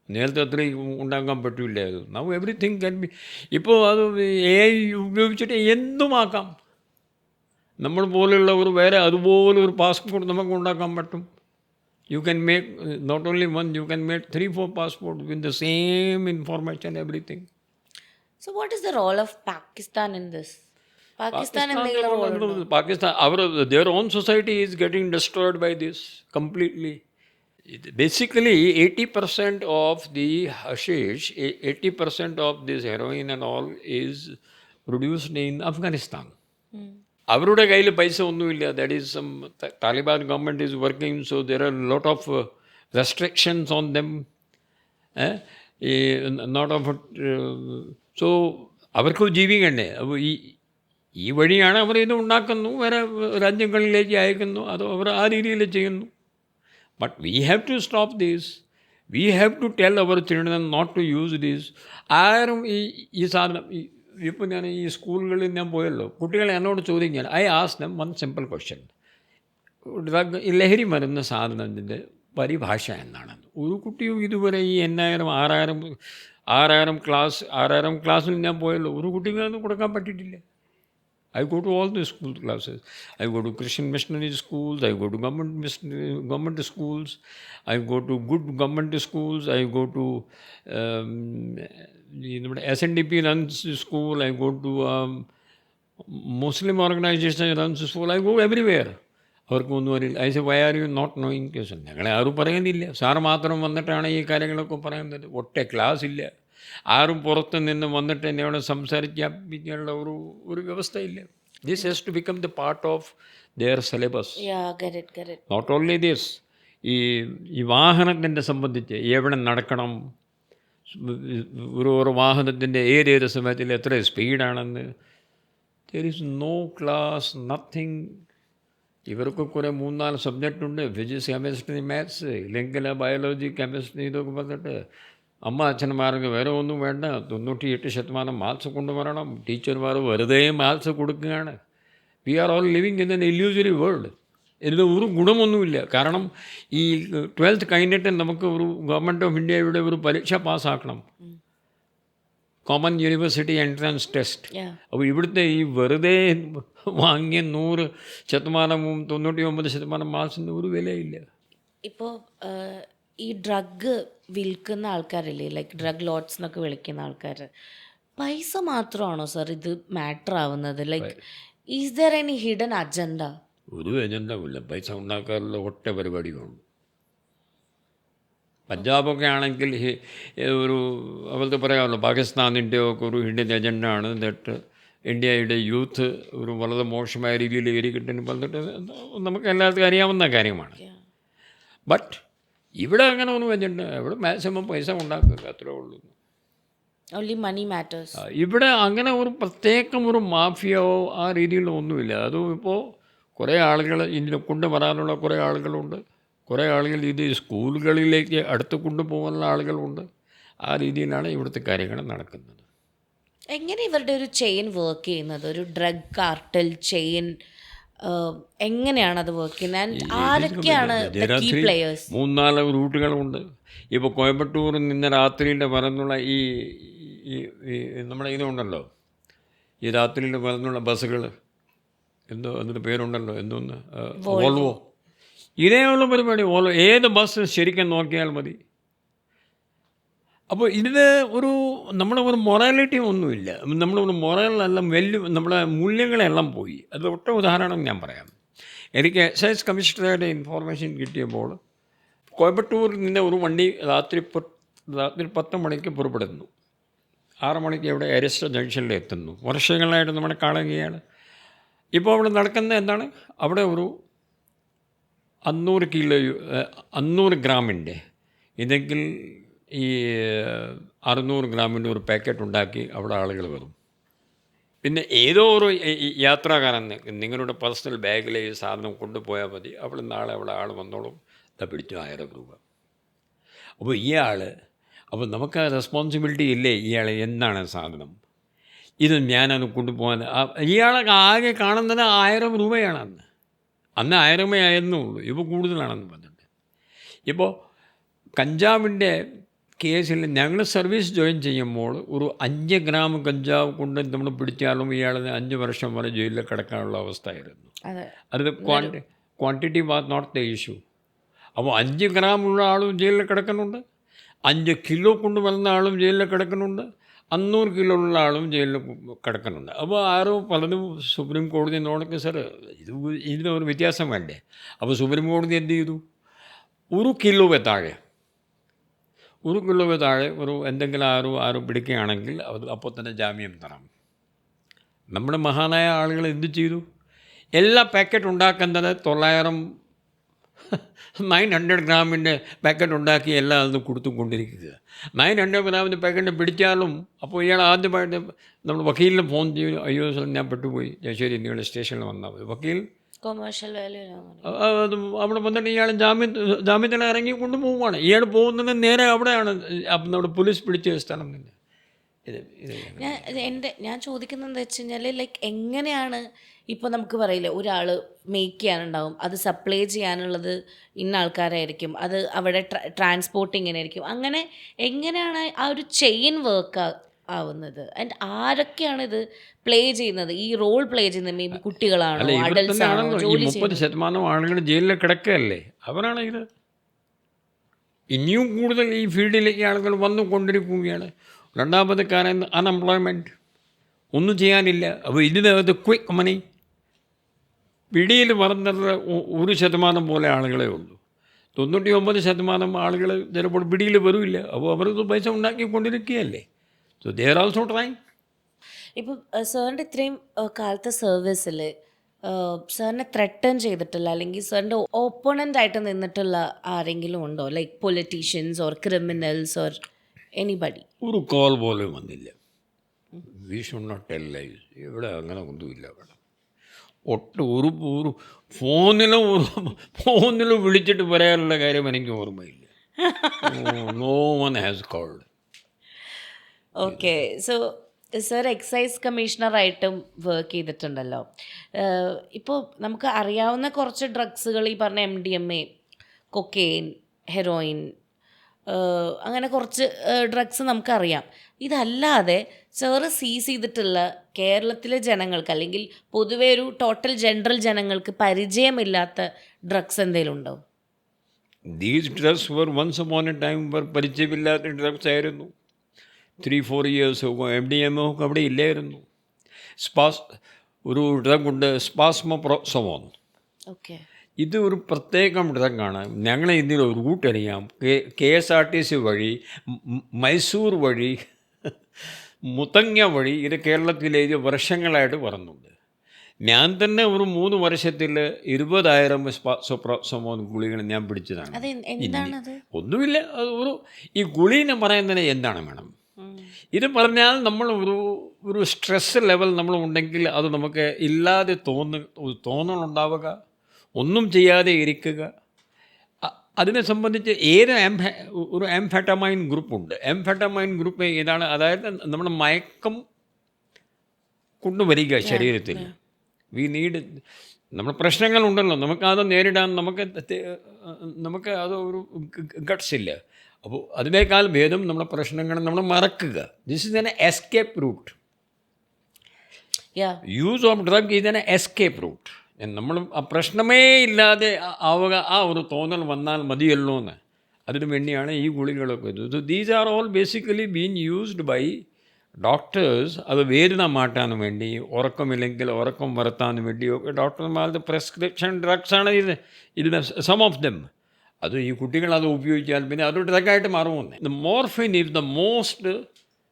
നേരത്തെ അത്രയും ഉണ്ടാക്കാൻ പറ്റില്ലായിരുന്നു. Now everything can be. ഇപ്പോൾ അത് AI ഉപയോഗിച്ചിട്ട് എന്തുമാക്കാം. നമ്മൾ പോലെയുള്ളവർ വേറെ അതുപോലെ ഒരു പാസ്പോർട്ട് നമുക്ക് ഉണ്ടാക്കാൻ പറ്റും. You can make not only one, you can make 3-4 passport with the same information everything. So what is the role of Pakistan in this? Pakistan, their own society is getting destroyed by this completely. Basically, 80% of the hashish, 80% of this heroin and all is produced in Afghanistan. അവരുടെ കയ്യിൽ പൈസ ഒന്നുമില്ല. That is some Taliban government is working, so there are lot of restrictions on them. Not of so അവർക്ക് ജീവിക്കണ്ടേ. അപ്പോൾ ഈ വഴിയാണ് അവർ ഇത് ഉണ്ടാക്കുന്നു, വേറെ രാജ്യങ്ങളിലേക്ക് അയക്കുന്നു, അത് അവർ ആ രീതിയിൽ ചെയ്യുന്നു. But we have to stop these. We have to tell our children not to use these. ആരും ഈ സാധനം ഇപ്പോൾ ഞാൻ ഈ സ്കൂളുകളിൽ ഞാൻ പോയല്ലോ, കുട്ടികളെ എന്നോട് ചോദിക്കാൻ I ask them one simple question. ലഹരി മരുന്ന് സാധനത്തിൻ്റെ പരിഭാഷ എന്താണ്? ഒരു കുട്ടിയും ഇതുവരെ ഈ 8,000 6,000 ക്ലാസ്സിൽ ഞാൻ പോയല്ലോ, ഒരു കുട്ടിക്ക് അതൊന്നും കൊടുക്കാൻ പറ്റിയിട്ടില്ല. I go to all the school classes. I go to Christian missionary schools. I go to government schools. I go to good government schools. I go to SNDP runs school. I go to Muslim organization runs school. I go everywhere. അവർക്കൊന്നും അറിയില്ല. I say why are you not knowing case? ഞങ്ങളെ ആരും പറയുന്നില്ല. Sir മാത്രം വന്നിട്ടാണ് ഈ കാര്യങ്ങളൊക്കെ പറയുന്നത്. ഒറ്റ ക്ലാസ് ഇല്ല. ആരും പുറത്ത് നിന്ന് വന്നിട്ട് എന്നോട് സംസാരിക്കാനുള്ള ഒരു വ്യവസ്ഥയില്ല. This has to become the part of their syllabus. Not only this, ഈ വാഹനത്തിൻ്റെ സംബന്ധിച്ച് എവിടെ നടക്കണം, ഒരു വാഹനത്തിൻ്റെ ഏതേത് സമയത്തിൽ എത്ര സ്പീഡാണെന്ന്, there is no class, nothing. ഇവർക്ക് കുറേ 3-4 സബ്ജക്റ്റ് ഉണ്ട്, ഫിസിക്സ്, കെമിസ്ട്രി, മാത്സ്, ഇല്ലെങ്കിൽ ബയോളജി, കെമിസ്ട്രി, ഇതൊക്കെ പറഞ്ഞിട്ട് അച്ഛന്മാർക്ക് വേറെ ഒന്നും വേണ്ട. 98% മാത്സ് കൊണ്ടുവരണം. ടീച്ചർമാർ വെറുതെ മാത്സ് കൊടുക്കുകയാണ്. We are all living in an illusory world. ഇതിന് ഒരു ഗുണമൊന്നുമില്ല. കാരണം ഈ 12th കഴിഞ്ഞിട്ട് നമുക്ക് ഒരു ഗവൺമെൻറ് ഓഫ് ഇന്ത്യയുടെ ഒരു പരീക്ഷ പാസ്സാക്കണം, കോമൺ യൂണിവേഴ്സിറ്റി എൻട്രൻസ് ടെസ്റ്റ്. അപ്പോൾ ഇവിടുത്തെ ഈ വെറുതെ വാങ്ങിയ 100%, 99% മാർക്സിന് ഒരു വിലയില്ല. ഇപ്പോൾ ഈ ഡ്രഗ് വിൽക്കുന്ന ആൾക്കാരില്ലേ, ലൈക്ക് ഡ്രഗ് ലോട്ട്സ് എന്നൊക്കെ വിളിക്കുന്ന ആൾക്കാർ, പൈസ മാത്രമാണോ സർ ഇത് മാറ്റർ ആവുന്നത്? Like is there any hidden agenda? ഒരു അജണ്ട ഇല്ല. പൈസ ഉണ്ടാക്കാനുള്ള ഒറ്റ പരിപാടിയുണ്ട്. പഞ്ചാബൊക്കെ ആണെങ്കിൽ ഒരു അവർക്ക് പറയാമല്ലോ പാകിസ്ഥാനിൻ്റെ ഒക്കെ ഒരു ഹിഡൻ ഏജൻ്റാണ്. എന്നിട്ട് ഇന്ത്യയുടെ യൂത്ത് ഒരു വളരെ മോശമായ രീതിയിൽ ഇരിക്കിട്ടെന്ന് പറഞ്ഞിട്ട് നമുക്ക് എല്ലാവർക്കും അറിയാവുന്ന കാര്യമാണ്. ബട്ട് ഇവിടെ അങ്ങനെ ഒന്നും അജണ്ട. ഇവിടെ മാക്സിമം പൈസ ഉണ്ടാക്കുക, അത്രേ ഉള്ളൂ. Only money matters. ഇവിടെ അങ്ങനെ ഒരു പ്രത്യേകം ഒരു മാഫിയോ ആ രീതിയിലുള്ള ഒന്നുമില്ല. അതും ഇപ്പോൾ കുറേ ആളുകൾ ഇതിനെ കൊണ്ടുവരാനുള്ള കുറേ ആളുകളുണ്ട്. കുറേ ആളുകൾ ഇത് സ്കൂളുകളിലേക്ക് അടുത്ത് കൊണ്ടുപോകാനുള്ള ആളുകളുണ്ട്. ആ രീതിയിലാണ് ഇവിടുത്തെ കാര്യങ്ങൾ നടക്കുന്നത്. എങ്ങനെ ഇവരുടെ ഒരു ചെയിൻ വർക്ക് ചെയ്യുന്നത്? ഒരു ഡ്രഗ് കാർട്ടൽ ചെയിൻ എങ്ങനെയാണ് അത് വർക്ക് ചെയ്യുന്നത്? ആൻഡ് ആരൊക്കെയാണ് കീ പ്ലേയേഴ്സ്? 3-4 റൂട്ടുകളുണ്ട്. ഇപ്പോൾ കോയമ്പത്തൂരിൽ നിന്ന് രാത്രിയിൽ വരുന്നുള്ള ഈ നമ്മുടെ ഇതുണ്ടല്ലോ, ഈ രാത്രിയിൽ വരുന്നുള്ള ബസ്സുകൾ, എന്തോ അതിൻ്റെ പേരുണ്ടല്ലോ, എന്തോന്ന്, വോൾവോ. ഇതേയുള്ള പരിപാടി വോൾവോ. ഏത് ബസ് ശരിക്കും നോക്കിയാൽ മതി. അപ്പോൾ ഇതിന് നമ്മുടെ ഒരു മൊറാലിറ്റി ഒന്നുമില്ല. നമ്മളൊരു മൊറലെല്ലാം നമ്മുടെ മൂല്യങ്ങളെല്ലാം പോയി. അത് ഒറ്റ ഉദാഹരണം ഞാൻ പറയാം. എനിക്ക് എക്സൈസ് കമ്മീഷണറുടെ ഇൻഫോർമേഷൻ കിട്ടിയപ്പോൾ കോയമ്പത്തൂരിൽ നിന്ന് ഒരു വണ്ടി രാത്രി 10 മണിക്ക് പുറപ്പെടുന്നു. 6 മണിക്ക് ഇവിടെ അരിസ്റ്റ ജംഗ്ഷനിൽ എത്തുന്നു. വർഷങ്ങളായിട്ട് നമ്മുടെ കാണുകയാണ്. ഇപ്പോൾ അവിടെ നടക്കുന്നത് എന്താണ്? അവിടെ ഒരു 500 ഗ്രാമിൻ്റെ ഇതെങ്കിൽ ഈ 600 ഗ്രാമിൻ്റെ ഒരു പാക്കറ്റ് ഉണ്ടാക്കി അവിടെ ആളുകൾ വരും. പിന്നെ ഏതോ ഒരു യാത്രാകാരൻ നിങ്ങളുടെ പേഴ്സണൽ ബാഗിൽ ഈ സാധനം കൊണ്ടുപോയാൽ മതി, അവിടെ നാളെ അവിടെ ആൾ വന്നോളും, പിടിച്ചു 1000 രൂപ. അപ്പോൾ അപ്പോൾ നമുക്ക് റെസ്പോൺസിബിലിറ്റി ഇല്ലേ? ഇയാൾ എന്താണ് സാധനം, ഇത് ഞാനത് കൊണ്ടുപോകാൻ. ഇയാളെ ആകെ കാണുന്നത് 1000 രൂപയാണ്. അന്ന് 1000 ആയിരുന്നുള്ളൂ, ഇപ്പോൾ കൂടുതലാണെന്ന് പറഞ്ഞിട്ട്. ഇപ്പോൾ കഞ്ചാവിൻ്റെ കേസിൽ ഞങ്ങൾ സർവീസ് ജോയിൻ ചെയ്യുമ്പോൾ ഒരു 5 ഗ്രാം കഞ്ചാവ് കൊണ്ട് നമ്മൾ പിടിച്ചാലും ഇയാളിന് 5 വർഷം വരെ ജയിലിൽ കിടക്കാനുള്ള അവസ്ഥയായിരുന്നു. അത് quantity was not the issue. അപ്പോൾ 5 ഗ്രാം ഉള്ള ആളും ജയിലിൽ കിടക്കുന്നുണ്ട്, 5 കിലോ കൊണ്ട് വരുന്ന ആളും ജയിലിൽ കിടക്കുന്നുണ്ട്, 500 കിലോ ഉള്ള ആളും ജയിലിൽ കിടക്കുന്നുണ്ട്. അപ്പോൾ പലതും സുപ്രീം കോടതി നോക്കി, സാർ ഇതിനൊരു വ്യത്യാസം വേണ്ടേ? അപ്പോൾ സുപ്രീം കോടതി എന്ത് ചെയ്തു? 1 കിലോവെ താഴെ ഒരു എന്തെങ്കിലും ആരും പിടിക്കുകയാണെങ്കിൽ അത് അപ്പോൾ തന്നെ ജാമ്യം തരാം. നമ്മുടെ മഹാനായ ആളുകൾ എന്ത് ചെയ്തു? എല്ലാ പാക്കറ്റ് ഉണ്ടാക്കുന്നത് 900 ഗ്രാമിൻ്റെ പാക്കറ്റ് ഉണ്ടാക്കി എല്ലാം അത് കൊടുത്തുകൊണ്ടിരിക്കുക. 900 ഗ്രാമിൻ്റെ പാക്കറ്റ് പിടിച്ചാലും അപ്പോൾ ഇയാൾ ആദ്യമായിട്ട് നമ്മൾ വക്കീലിന് ഫോൺ ചെയ്യും, അയ്യോ സാർ ഞാൻ പെട്ടുപോയി, ഞാൻ ശരി നിങ്ങളുടെ സ്റ്റേഷനിൽ വന്നാൽ മതി. വക്കീൽ കൊമേഴ്ഷ്യൽ വാല്യൂ അവിടെ വന്നിട്ട് ഇയാൾ ജാമ്യത്തിൽ ഇറങ്ങി കൊണ്ടുപോവുകയാണ്. ഇയാൾ പോകുന്നത് നേരെ അവിടെയാണ്, നമ്മുടെ പോലീസ് പിടിച്ച സ്ഥലം തന്നെ. ഞാൻ ചോദിക്കുന്നത് എന്താ വെച്ച് കഴിഞ്ഞാൽ, ലൈക്ക് എങ്ങനെയാണ് ഇപ്പോൾ നമുക്ക് പറയില്ല, ഒരാൾ മേക്ക് ചെയ്യാനുണ്ടാവും, അത് സപ്ലൈ ചെയ്യാനുള്ളത് ഇന്ന ആൾക്കാരായിരിക്കും, അത് അവിടെ ട്രാൻസ്പോർട്ട് ഇങ്ങനെ ആയിരിക്കും. അങ്ങനെ എങ്ങനെയാണ് ആ ഒരു ചെയിൻ വർക്ക് ആവുന്നത്? ആൻഡ് ആരൊക്കെയാണ് ഇത് പ്ലേ ചെയ്യുന്നത്, ഈ റോൾ പ്ലേ ചെയ്യുന്നത്? മേ ബി കുട്ടികളാണോ, അഡൽട്സ് ആണോ? 30% ആളുകൾ ജയിലിൽ കിടക്കുകയല്ലേ, അവരാണ് ഇത്. ഇനിയും കൂടുതൽ ഈ ഫീൽഡിലേക്ക് ആളുകൾ വന്നുകൊണ്ടിരിക്കുകയാണ്. രണ്ടാമത് കാരണം അൺഎംപ്ലോയ്മെൻറ്റ്, ഒന്നും ചെയ്യാനില്ല. അപ്പോൾ ഇതിനകത്ത് ക്വിക്ക് മണി, പിടിയിൽ പറഞ്ഞത് 1% പോലെ ആളുകളെ ഉള്ളൂ. 99% ആളുകൾ ചിലപ്പോൾ പിടിയിൽ വരില്ല. അപ്പോൾ അവർക്ക് പൈസ ഉണ്ടാക്കിക്കൊണ്ടിരിക്കുകയല്ലേ. So they are also trying. ഇപ്പം സാറിൻ്റെ ഇത്രയും കാലത്തെ സർവീസിൽ സാറിനെ ത്രെട്ടൺ ചെയ്തിട്ടില്ല, അല്ലെങ്കിൽ സാറിൻ്റെ ഓപ്പോണൻ്റ് ആയിട്ട് നിന്നിട്ടുള്ള ആരെങ്കിലും ഉണ്ടോ? Like politicians or criminals or anybody? ഒരു കോൾ പോലും വന്നില്ല. We should not tell lies. ഇവിടെ അങ്ങനെ ഒന്നുമില്ല. അവിടെ ഒരു ഫോണിലും വിളിച്ചിട്ട് പറയാനുള്ള കാര്യം എനിക്ക് ഓർമ്മയില്ല. No one has called. Okay. So sir excise കമ്മീഷണറായിട്ടും വർക്ക് ചെയ്തിട്ടുണ്ടല്ലോ. ഇപ്പോൾ നമുക്ക് അറിയാവുന്ന കുറച്ച് ഡ്രഗ്സുകൾ, ഈ പറഞ്ഞ MDMA, കൊക്കെയിൻ, ഹെറോയിൻ, അങ്ങനെ കുറച്ച് ഡ്രഗ്സ് നമുക്കറിയാം. ഇതല്ലാതെ സാറ് സീസ് ചെയ്തിട്ടുള്ള കേരളത്തിലെ ജനങ്ങൾക്ക്, അല്ലെങ്കിൽ പൊതുവെ ഒരു ടോട്ടൽ ജനറൽ ജനങ്ങൾക്ക് പരിചയമില്ലാത്ത ഡ്രഗ്സ് എന്തെങ്കിലും ഉണ്ടോ? These drugs were once upon a time പരിചയമില്ലാത്ത ഡ്രഗ്സ് ആയിരുന്നു. 3-4 ഇയേഴ്സ് MDMA ഒക്കെ അവിടെ ഇല്ലായിരുന്നു. ഒരു ഡ്രഗ് ഉണ്ട്, സ്പാസ്മോപ്രോസോമോൺ. ഓക്കെ. ഇത് ഒരു പ്രത്യേകം ഡ്രഗാണ്. ഞങ്ങൾ ഇതിൽ റൂട്ട് അറിയാം. KSRTC വഴി, മൈസൂർ വഴി, മുത്തങ്ങ വഴി ഇത് കേരളത്തിലേക്ക് വർഷങ്ങളായിട്ട് വരുന്നുണ്ട്. ഞാൻ തന്നെ ഒരു 3 വർഷത്തിൽ 20,000 സോപ്രോസമോൻ ഗുളികൾ ഞാൻ പിടിച്ചതാണ്. ഒന്നുമില്ല, ഈ ഗുളിനെ പറയുന്നതിന് എന്താണ് വേണം? ഇത് പറഞ്ഞാൽ നമ്മൾ ഒരു സ്ട്രെസ് ലെവൽ നമ്മൾ ഉണ്ടെങ്കിൽ അത് നമുക്ക് ഇല്ലാതെ തോന്നലുണ്ടാവുക, ഒന്നും ചെയ്യാതെ ഇരിക്കുക. അതിനെ സംബന്ധിച്ച് ഒരു ആംഫെറ്റമൈൻ ഗ്രൂപ്പുണ്ട്. ആംഫെറ്റമൈൻ ഗ്രൂപ്പ് ഏതാണ്? അതായത് നമ്മുടെ മയക്കം കൊണ്ടുവരിക ശരീരത്തിൽ. നമ്മുടെ പ്രശ്നങ്ങളുണ്ടല്ലോ, നമുക്കത് നേരിടാൻ നമുക്ക് അത് ഒരു ഗട്ട്സ് ഇല്ല. അപ്പോൾ അതിനേക്കാൾ ഭേദം നമ്മുടെ പ്രശ്നങ്ങൾ നമ്മൾ മറക്കുക. This is an escape root. Use of drug is N escape root. നമ്മൾ ആ പ്രശ്നമേ ഇല്ലാതെ ആവുക, ആ ഒരു തോന്നൽ വന്നാൽ മതിയല്ലോ എന്ന്. അതിനു വേണ്ടിയാണ് ഈ ഗുളികളൊക്കെ. These are all basically been used by doctors. അത് വേദന മാറ്റാൻ വേണ്ടി, ഉറക്കമില്ലെങ്കിൽ ഉറക്കം വരുത്താൻ വേണ്ടിയൊക്കെ ഡോക്ടർമാരുടെ പ്രിസ്ക്രിപ്ഷൻ ഡ്രഗ്സാണ് ഇതിന് സം ഓഫ് ദം. അത് ഈ കുട്ടികൾ അത് ഉപയോഗിച്ചാൽ പിന്നെ അതൊരു ഡ്രഗായിട്ട് മാറുമെന്ന്. The morphine is the most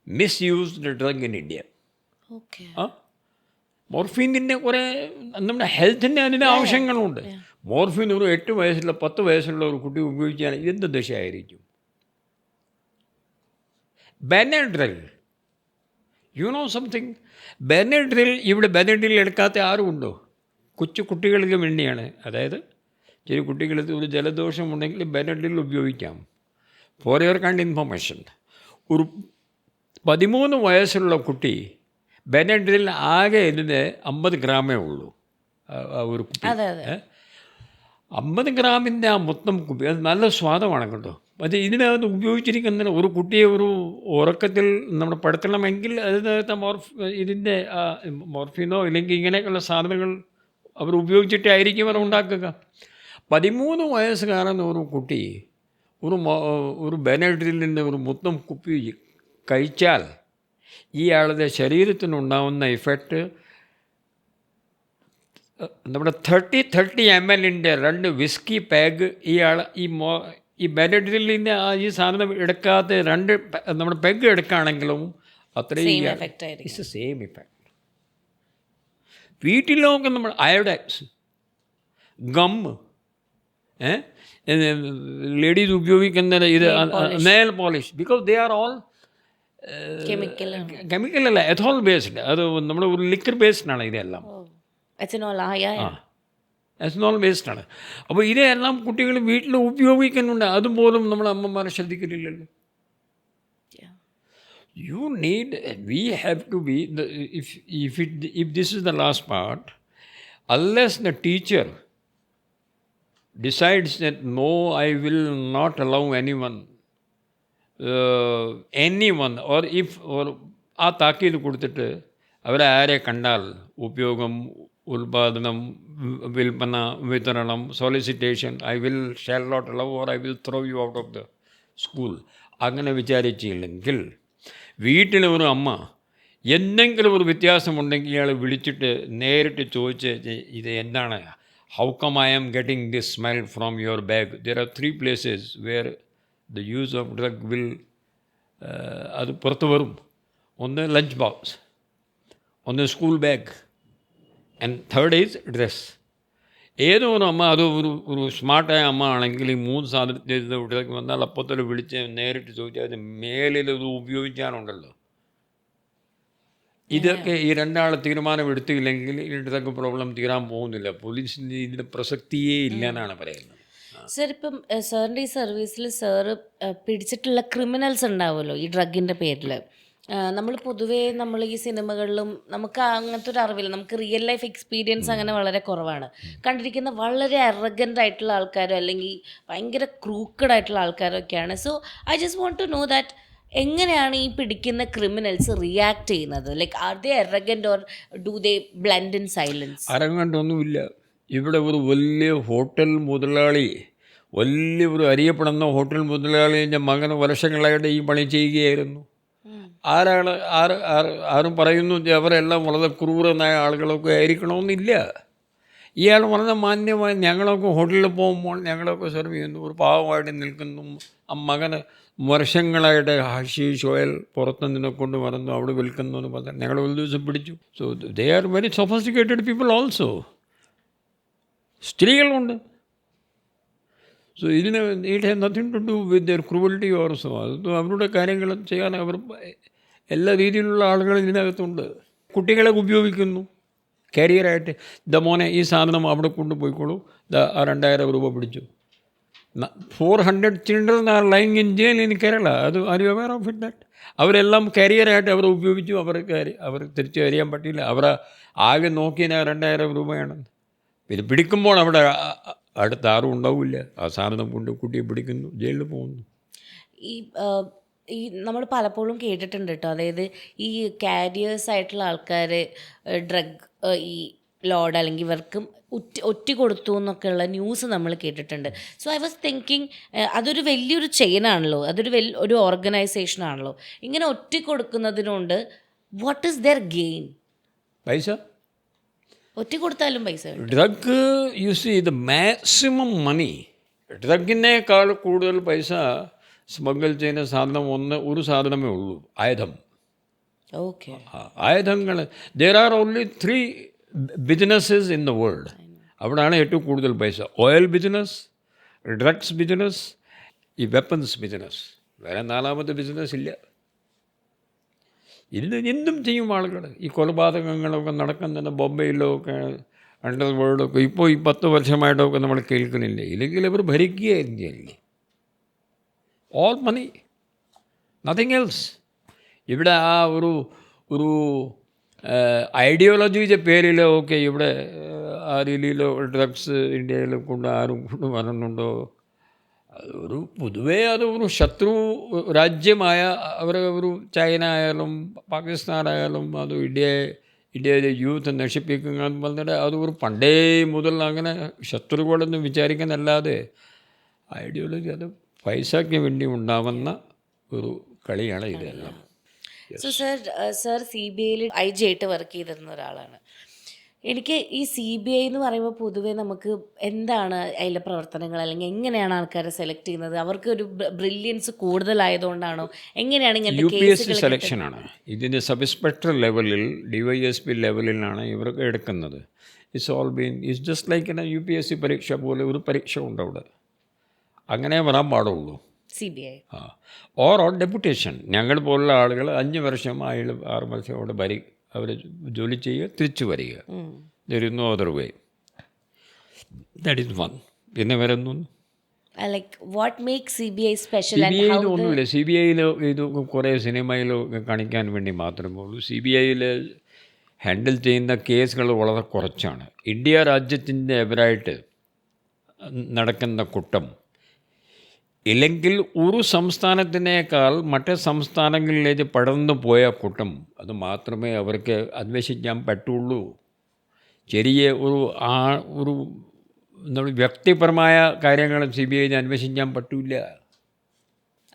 misused drug in India. മോർഫിൻ്റെ കുറേ നമ്മുടെ ഹെൽത്തിൻ്റെ അതിൻ്റെ ആവശ്യങ്ങളുണ്ട്. മോർഫിൻ ഒരു 8 വയസ്സുള്ള 10 വയസ്സുള്ള ഒരു കുട്ടി ഉപയോഗിച്ചാൽ എന്ത് ദശയായിരിക്കും? ബെനഡ്രിൽ, യു നോ സംതിങ്? ബെനഡ്രിൽ, ഇവിടെ ബെനഡ്രിൽ എടുക്കാത്ത ആരുമുണ്ടോ? കൊച്ചു കുട്ടികൾക്ക് വേണ്ടിയാണ്. അതായത് ചില കുട്ടികൾക്ക് ഒരു ജലദോഷമുണ്ടെങ്കിൽ ബെനഡ്രിൽ ഉപയോഗിക്കാം. ഫോർ യുവർ കൈൻഡ് ഇൻഫർമേഷൻ, ഒരു 13 വയസ്സുള്ള കുട്ടി ബെനഡ്രിൽ ആകെ ഇതിന് 50 ഗ്രാമേ ഉള്ളൂ. ഒരു കുപ്പി 50 ഗ്രാമിൻ്റെ ആ മൊത്തം കുപ്പി, അത് നല്ല സ്വാദമാണ് കേട്ടോ. അത് ഇതിനകത്ത് ഉപയോഗിച്ചിരിക്കുന്ന ഒരു കുട്ടിയെ ഒരു ഉറക്കത്തിൽ നമ്മൾ പെടുത്തണമെങ്കിൽ അതിനകത്ത് ഇതിൻ്റെ മോർഫിനോ ഇല്ലെങ്കിൽ ഇങ്ങനെയൊക്കെയുള്ള സാധനങ്ങൾ അവർ ഉപയോഗിച്ചിട്ടായിരിക്കും അവർ ഉണ്ടാക്കുക. 13 വയസ്സുകാരൻ ഒരു കുട്ടി ഒരു ബെനഡ്രിലിൻ്റെ ഒരു മൊത്തം കുപ്പി കഴിച്ചാൽ ഇയാളുടെ ശരീരത്തിനുണ്ടാവുന്ന ഇഫക്റ്റ് നമ്മുടെ 30 ml 2 വിസ്കി പാഗ് ഈ ബെനഡ്രിലിൻ്റെ ഈ സാധനം എടുക്കാതെ 2 നമ്മുടെ പെഗ് എടുക്കുകയാണെങ്കിലും അത്രയും ഇറ്റ്സ് സെയിം ഇഫക്റ്റ്. വീട്ടിലൊക്കെ നമ്മൾ അയോഡൈസ്, ഗം, ലേഡീസ് ഉപയോഗിക്കുന്ന ഇത് nail polish, because they are all കെമിക്കലല്ല, എഥോൾ ബേസ്ഡ്. അത് നമ്മുടെ ഒരു ലിക്വർ ബേസ്ഡാണ് ഇതെല്ലാം. എഥനോൾ ബേസ്ഡാണ്. അപ്പോൾ ഇതെല്ലാം കുട്ടികൾ വീട്ടിൽ ഉപയോഗിക്കുന്നുണ്ട്. അതുപോലും നമ്മുടെ അമ്മമാരെ ശ്രദ്ധിക്കുന്നില്ലല്ലോ. We have to be, if this is the last part, unless the teacher decides that no, I will not allow anyone, or ആ താക്കീത് കൊടുത്തിട്ട് അവരെ ആരെ കണ്ടാൽ ഉപയോഗം, ഉൽപാദനം, വിൽപ്പന, വിതരണം, solicitation, shall not allow or I will throw you out of the school, അങ്ങനെ വിചാരിച്ചില്ലെങ്കിൽ വീട്ടിലെ ഒരു അമ്മ എന്തെങ്കിലും ഒരു വ്യത്യാസമുണ്ടെങ്കിൽ ഇയാൾ വിളിച്ചിട്ട് നേരിട്ട് ചോദിച്ച് ഇത് എന്താണ്, how come I am getting this smell from your bag. There are 3 places where the use of drug will അത് പുറത്തു വരും. ഒന്ന് ലഞ്ച് ബോക്സ്, ഒന്ന് school bag, and third is dress. ഏതോ ഒരു അമ്മ, അത് ഒരു സ്മാർട്ടായ അമ്മ ആണെങ്കിൽ ഈ 3 സാധനത്തിൽ വന്നാൽ അപ്പത്തിൽ വിളിച്ച് നേരിട്ട് ചോദിച്ചാൽ അത് മേലിൽ ഇത് ഉപയോഗിക്കാനുണ്ടല്ലോ. ഇതൊക്കെ ഈ 2 ആൾ തീരുമാനമെടുത്തില്ലെങ്കിൽ ഇതൊക്കെ പ്രോബ്ലം തീരാൻ പോകുന്നില്ല. പോലീസിൻ്റെ ഇതിൻ്റെ പ്രസക്തിയേ ഇല്ല എന്നാണ് പറയുന്നത്. സർ, ഇപ്പം സാറിൻ്റെ ഈ സർവീസിൽ സാറ് പിടിച്ചിട്ടുള്ള ക്രിമിനൽസ് ഉണ്ടാവുമല്ലോ ഈ ഡ്രഗിൻ്റെ പേരിൽ. നമ്മൾ പൊതുവേ നമ്മൾ ഈ സിനിമകളിലും നമുക്ക് അങ്ങനത്തെ ഒരു അറിവില്ല, നമുക്ക് റിയൽ ലൈഫ് എക്സ്പീരിയൻസ് അങ്ങനെ വളരെ കുറവാണ്. കണ്ടിരിക്കുന്ന വളരെ അറഗൻ്റ് ആയിട്ടുള്ള ആൾക്കാരോ അല്ലെങ്കിൽ ഭയങ്കര ക്രൂക്കഡ് ആയിട്ടുള്ള ആൾക്കാരൊക്കെയാണ്. So I just want to know that എങ്ങനെയാണ് ഈ പിടിക്കുന്ന ക്രിമിനൽസ് റിയാക്ട് ചെയ്യുന്നത്? Like are they arrogant or do they blend in silence? അറഗൻ്റൊന്നുമില്ല. ഇവിടെ ഒരു വലിയ ഹോട്ടൽ മുതലാളി, വലിയൊരു അറിയപ്പെടുന്ന ഹോട്ടൽ മുതലാളിൻ്റെ മകൻ വർഷങ്ങളായിട്ട് ഈ പണി ചെയ്യുകയായിരുന്നു. ആരും പറയുന്നു അവരെല്ലാം വളരെ ക്രൂരനായ ആളുകളൊക്കെ ആയിരിക്കണമെന്നില്ല. ഇയാൾ വളരെ മാന്യമായി ഞങ്ങളൊക്കെ ഹോട്ടലിൽ പോകുമ്പോൾ ഞങ്ങളൊക്കെ സെർവ് ചെയ്യുന്നു, ഒരു പാവമായിട്ട് നിൽക്കുന്നു. ആ മകന് വർഷങ്ങളായിട്ട് ഹഷീഷ് ഓയിൽ പുറത്തു നിന്ന് കൊണ്ട് വരുന്നു, അവിടെ വിൽക്കുന്നു എന്ന് പറഞ്ഞാൽ ഞങ്ങൾ ഒരു ദിവസം പിടിച്ചു. So they are very sophisticated people also. സ്ത്രീകളുണ്ട്. സോ ഇതിന് it has nothing to do with their cruelty also. അത് അവരുടെ കാര്യങ്ങൾ ചെയ്യാൻ അവർ എല്ലാ രീതിയിലുള്ള ആളുകൾ ഇതിനകത്തുണ്ട്. കുട്ടികളെ ഉപയോഗിക്കുന്നു കാരിയറായിട്ട്. മോനെ ഈ സാധനം അവിടെ കൊണ്ടുപോയിക്കോളൂ, 2000 രൂപ പിടിച്ചു. 400 children are lying in jail in Kerala. അത് are you aware of it that? അവരെല്ലാം കരിയറായിട്ട് അവർ ഉപയോഗിച്ചു. അവർ തിരിച്ചു അറിയാൻ പറ്റില്ല. അവർ ആകെ നോക്കിയാൽ 2000 രൂപയാണ്. പിന്നെ പിടിക്കുമ്പോൾ അവിടെ അടുത്ത ആരും ഉണ്ടാവില്ല. ആ സാധനം കൊണ്ട് കുട്ടിയെ പിടിക്കുന്നു, ജയിലിൽ പോകുന്നു. ഈ നമ്മൾ പലപ്പോഴും കേട്ടിട്ടുണ്ട് കേട്ടോ, അതായത് ഈ കാരിയേഴ്സ് ആയിട്ടുള്ള ആൾക്കാർ ഡ്രഗ് ഈ ലോഡ് അല്ലെങ്കിൽ ഇവർക്കും ഒറ്റി കൊടുത്തു എന്നൊക്കെയുള്ള ന്യൂസ് നമ്മൾ കേട്ടിട്ടുണ്ട്. സോ ഐ വാസ് തിങ്കിങ് അതൊരു വലിയൊരു ചെയിനാണല്ലോ, അതൊരു ഒരു ഓർഗനൈസേഷൻ ആണല്ലോ. ഇങ്ങനെ ഒറ്റി കൊടുക്കുന്നതിനുകൊണ്ട് വാട്ട് ഈസ് ദെയർ ഗെയിൻ? പൈസ ഒറ്റി കൊടുത്താലും പൈസ. Drug you see the maximum money, ഡ്രഗിനേക്കാൾ കൂടുതൽ പൈസ സ്മഗിൾ ചെയ്യുന്ന സാധനം ഒരു സാധനമേ ഉള്ളൂ, ആയുധം. ഓക്കെ. ആയുധങ്ങൾ. There are only 3 businesses in the world. അവിടെയാണ് ഏറ്റവും കൂടുതൽ പൈസ. ഓയിൽ ബിസിനസ്, ഡ്രഗ്സ് ബിസിനസ്, ഈ വെപ്പൺസ് ബിസിനസ്. വേറെ 4ാമത്തെ ബിസിനസ് ഇല്ല. ഇതിന് എന്തും ചെയ്യും ആളുകൾ. ഈ കൊലപാതകങ്ങളൊക്കെ നടക്കുന്നത് ബോംബെയിലോ ഒക്കെ, അണ്ടർ വേൾഡൊക്കെ ഇപ്പോൾ ഈ 10 വർഷമായിട്ടൊക്കെ നമ്മൾ കേൾക്കുന്നില്ലേ. ഇല്ലെങ്കിൽ അവർ ഭരിക്കുകയായിരുന്നില്ലേ. All money, nothing else. ഇവിടെ ആ ഒരു ഐഡിയോളജിയുടെ പേരിലോ ഒക്കെ ഇവിടെ ആ രീതിയിലോ ഡ്രഗ്സ് ഇന്ത്യയിൽ ആരും കൊണ്ടുവരുന്നുണ്ടോ? ഒരു പൊതുവേ അത് ഒരു ശത്രു രാജ്യമായ ഒരു ചൈന ആയാലും പാകിസ്ഥാനായാലും അത് ഇന്ത്യയിലെ യൂത്ത് നശിപ്പിക്കുക എന്ന് പറഞ്ഞിട്ട് അത് ഒരു പണ്ടേ മുതൽ അങ്ങനെ ശത്രുക്കളൊന്നും വിചാരിക്കുന്നല്ലാതെ ഐഡിയോളജി അത് പൈസയ്ക്ക് വേണ്ടി ഉണ്ടാവുന്ന ഒരു കളിയാണ് ഇതെല്ലാം. സോ സർ CBIയിൽ IG ആയിട്ട് വർക്ക് ചെയ്തിരുന്ന ഒരാളാണ്. എനിക്ക് ഈ CBI എന്ന് പറയുമ്പോൾ പൊതുവേ നമുക്ക് എന്താണ് അതിലെ പ്രവർത്തനങ്ങൾ, അല്ലെങ്കിൽ എങ്ങനെയാണ് ആൾക്കാരെ സെലക്ട് ചെയ്യുന്നത്? അവർക്ക് ഒരു ബ്രില്യൻസ് കൂടുതലായതുകൊണ്ടാണോ, എങ്ങനെയാണ് ഇങ്ങനത്തെ UPSC സെലക്ഷനാണ്. ഇതിൻ്റെ സബ് ഇൻസ്പെക്ടർ ലെവലിൽ DYSP ലെവലിലാണ് ഇവർക്ക് എടുക്കുന്നത്. ഇറ്റ്സ് ജസ്റ്റ് ലൈക്ക് UPSC പരീക്ഷ പോലെ ഒരു പരീക്ഷ ഉണ്ട് അവിടെ. അങ്ങനെ വരാൻ പാടുള്ളൂ. CBI or deputation. ഞങ്ങൾ പോലുള്ള ആളുകൾ 5 വർഷം 6 വർഷം അവിടെ അവർ ജോലി ചെയ്യുക, തിരിച്ചു വരിക. There is no other way. That is one. പിന്നെ വേറെ ഒന്നും ഒന്നുമില്ല. CBIയിൽ ഇത് കുറേ സിനിമയിലോ കാണിക്കാൻ വേണ്ടി മാത്രമേ ഉള്ളൂ. CBIയിൽ ഹാൻഡിൽ ചെയ്യുന്ന കേസുകൾ വളരെ കുറച്ചാണ്. ഇന്ത്യ രാജ്യത്തിൻ്റെ എവരായിട്ട് നടക്കുന്ന കുറ്റം ഇല്ലെങ്കിൽ ഒരു സംസ്ഥാനത്തിനേക്കാൾ മറ്റ് സംസ്ഥാനങ്ങളിലേക്ക് പടർന്നു പോയ കുറ്റം, അത് മാത്രമേ അവർക്ക് അന്വേഷിക്കാൻ പറ്റുള്ളൂ. ചെറിയ ഒരു വ്യക്തിപരമായ കാര്യങ്ങൾ CBIയിൽ അന്വേഷിക്കാൻ പറ്റില്ല.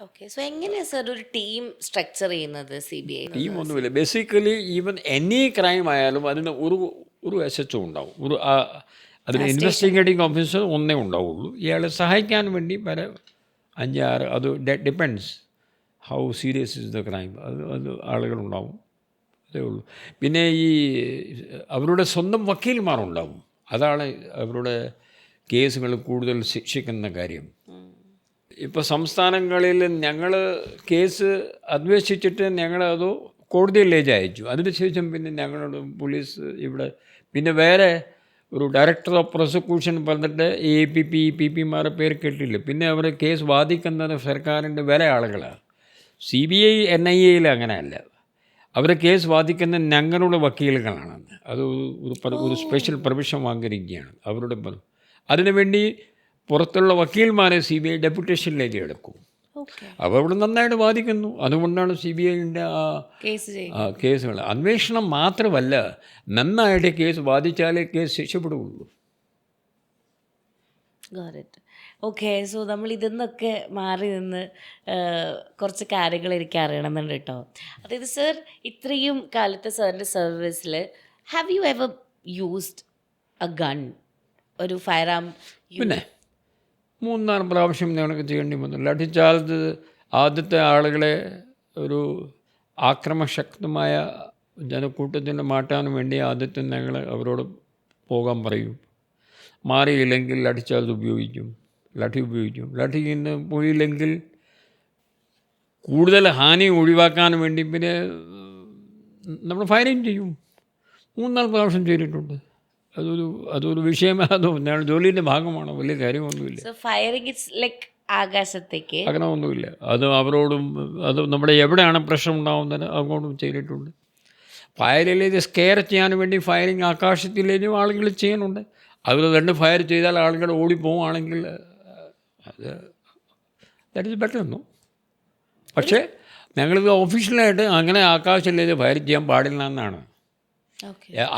ഓക്കെ. സോ എങ്ങനെയാണ് സർ ഒരു ടീം സ്ട്രക്ചർ ചെയ്യുന്നത് CBI? ടീമൊന്നുമില്ല. ബേസിക്കലി ഈവൻ എനി ക്രൈം ആയാലും അതിന് ഒരു SHO ഉണ്ടാവും. അതിന് ഇൻവെസ്റ്റിഗേറ്റിംഗ് ഓഫീസർ ഒന്നേ ഉണ്ടാവുള്ളൂ. ഇയാളെ സഹായിക്കാൻ വേണ്ടി വരെ 5-6, അത് depends how serious is the crime. അത് ആളുകളുണ്ടാവും, അതേ ഉള്ളൂ. പിന്നെ ഈ അവരുടെ സ്വന്തം വക്കീൽമാരുണ്ടാവും. അതാണ് അവരുടെ കേസുകൾ കൂടുതൽ ശിക്ഷിക്കുന്ന കാര്യം. ഇപ്പോൾ സംസ്ഥാനങ്ങളിൽ ഞങ്ങൾ കേസ് അന്വേഷിച്ചിട്ട് ഞങ്ങളത് കോടതിയിലേക്ക് അയച്ചു. അതിനുശേഷം പിന്നെ ഞങ്ങളുടെ പോലീസ് ഇവിടെ പിന്നെ വേറെ ഒരു ഡയറക്ടർ ഓഫ് പ്രോസിക്യൂഷൻ പറഞ്ഞിട്ട് APP പേര് കേട്ടില്ല. പിന്നെ അവർ കേസ് വാദിക്കുന്നത് സർക്കാരിൻ്റെ വേറെ ആളുകളാണ്. CBI NIAയിൽ അങ്ങനെയല്ല. അവർ കേസ് വാദിക്കുന്ന ഞങ്ങളുടെ വക്കീലുകളാണ്. അത് ഒരു സ്പെഷ്യൽ പെർമിഷൻ വാങ്ങിയിരിക്കുകയാണ് അവരുടെ. അതിനുവേണ്ടി പുറത്തുള്ള വക്കീൽമാരെ CBI ഡെപ്യൂട്ടേഷനിലേക്ക് എടുക്കും. അപ്പോൾ അവിടെ നന്നായിട്ട് വാദിക്കുന്നു. അതുകൊണ്ടാണ് CBIൻ്റെ കേസുകൾ. അന്വേഷണം മാത്രമല്ല, നന്നായിട്ട് കേസ് വാദിച്ചാലേ കേസ് ശിക്ഷപ്പെടുകയുള്ളൂ. ഓക്കെ. സോ നമ്മൾ ഇതിന്നൊക്കെ മാറി നിന്ന് കുറച്ച് കാര്യങ്ങൾ എനിക്ക് അറിയണമെന്നുണ്ട് കേട്ടോ. അതായത് സർ, ഇത്രയും കാലത്തെ സാറിൻ്റെ സർവീസിൽ have you ever used A gun ഒരു ഫയർ ആം പിന്നെ 3-4 പ്രാവശ്യം ഞങ്ങൾക്ക് ചെയ്യേണ്ടി വന്നു. ലഠിച്ചാർജ് ആദ്യത്തെ ആളുകളെ ഒരു ആക്രമശക്തമായ ജനക്കൂട്ടത്തിൻ്റെ മാറ്റാൻ വേണ്ടി ആദ്യത്തെ ഞങ്ങൾ അവരോട് പോകാൻ പറയും. മാറിയില്ലെങ്കിൽ ലഠിച്ചാർജ് ഉപയോഗിക്കും, ലഠി ഉപയോഗിക്കും. ലഠി ഇന്ന് പോയില്ലെങ്കിൽ കൂടുതൽ ഹാനി ഒഴിവാക്കാൻ വേണ്ടി പിന്നെ നമ്മൾ ഫയറിങ് ചെയ്യും. 3-4 പ്രാവശ്യം ചെയ്തിട്ടുണ്ട്. അതൊരു വിഷയമേ, ഞാൻ ജോലിൻ്റെ ഭാഗമാണ്, വലിയ കാര്യമൊന്നുമില്ല. സോ ഫയറിംഗ് ഇറ്റ്സ് ലൈക്ക് ആകാശത്തേക്ക് അങ്ങനെയൊന്നുമില്ല. അത് അവരോടും അത് നമ്മുടെ എവിടെയാണ് പ്രശ്നം ഉണ്ടാകുന്നത് അങ്ങോട്ടും ചെയ്തിട്ടുണ്ട്. ഫയറിലേക്ക് സ്കെയർ ചെയ്യാൻ വേണ്ടി ഫയറിങ് ആകാശത്തിലേക്കും ആളുകൾ ചെയ്യുന്നുണ്ട്. അതിൽ 2 ഫയർ ചെയ്താൽ ആളുകൾ ഓടിപ്പോവുകയാണെങ്കിൽ അത് ദാറ്റ് ഇസ് ബെറ്റർ ഒന്നും. പക്ഷേ ഞങ്ങളിത് ഒഫീഷ്യലായിട്ട് അങ്ങനെ ആകാശത്തിലേക്ക് ഫയർ ചെയ്യാൻ പാടില്ല എന്നാണ്.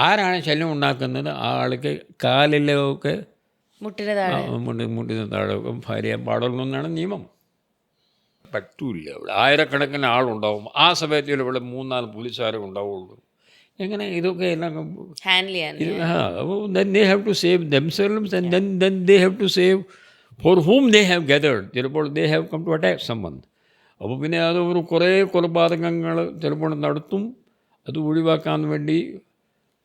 ആരാണ് ശല്യം ഉണ്ടാക്കുന്നത് ആ ആൾക്ക് കാലിലൊക്കെ മുട്ടിന് താഴെ ഫയർ ചെയ്യാൻ പാടുള്ളൂ എന്നാണ് നിയമം. പറ്റൂല. ഇവിടെ ആയിരക്കണക്കിന് ആളുണ്ടാവും. ആ സമയത്ത് ഇവിടെ 3-4 പോലീസുകാരെ ഉണ്ടാവുള്ളൂ. എങ്ങനെ ഇതൊക്കെ എല്ലാം ഹാൻഡിൽ ചെയ്യാൻ? then they have to save themselves and then they have to save for whom they have gathered. ചിലപ്പോൾ they have come to attack someone. അപ്പോൾ പിന്നെ അത് ഒരു കുറേ കൊലപാതകങ്ങൾ ചിലപ്പോൾ നടത്തും. അത് ഒഴിവാക്കാൻ വേണ്ടി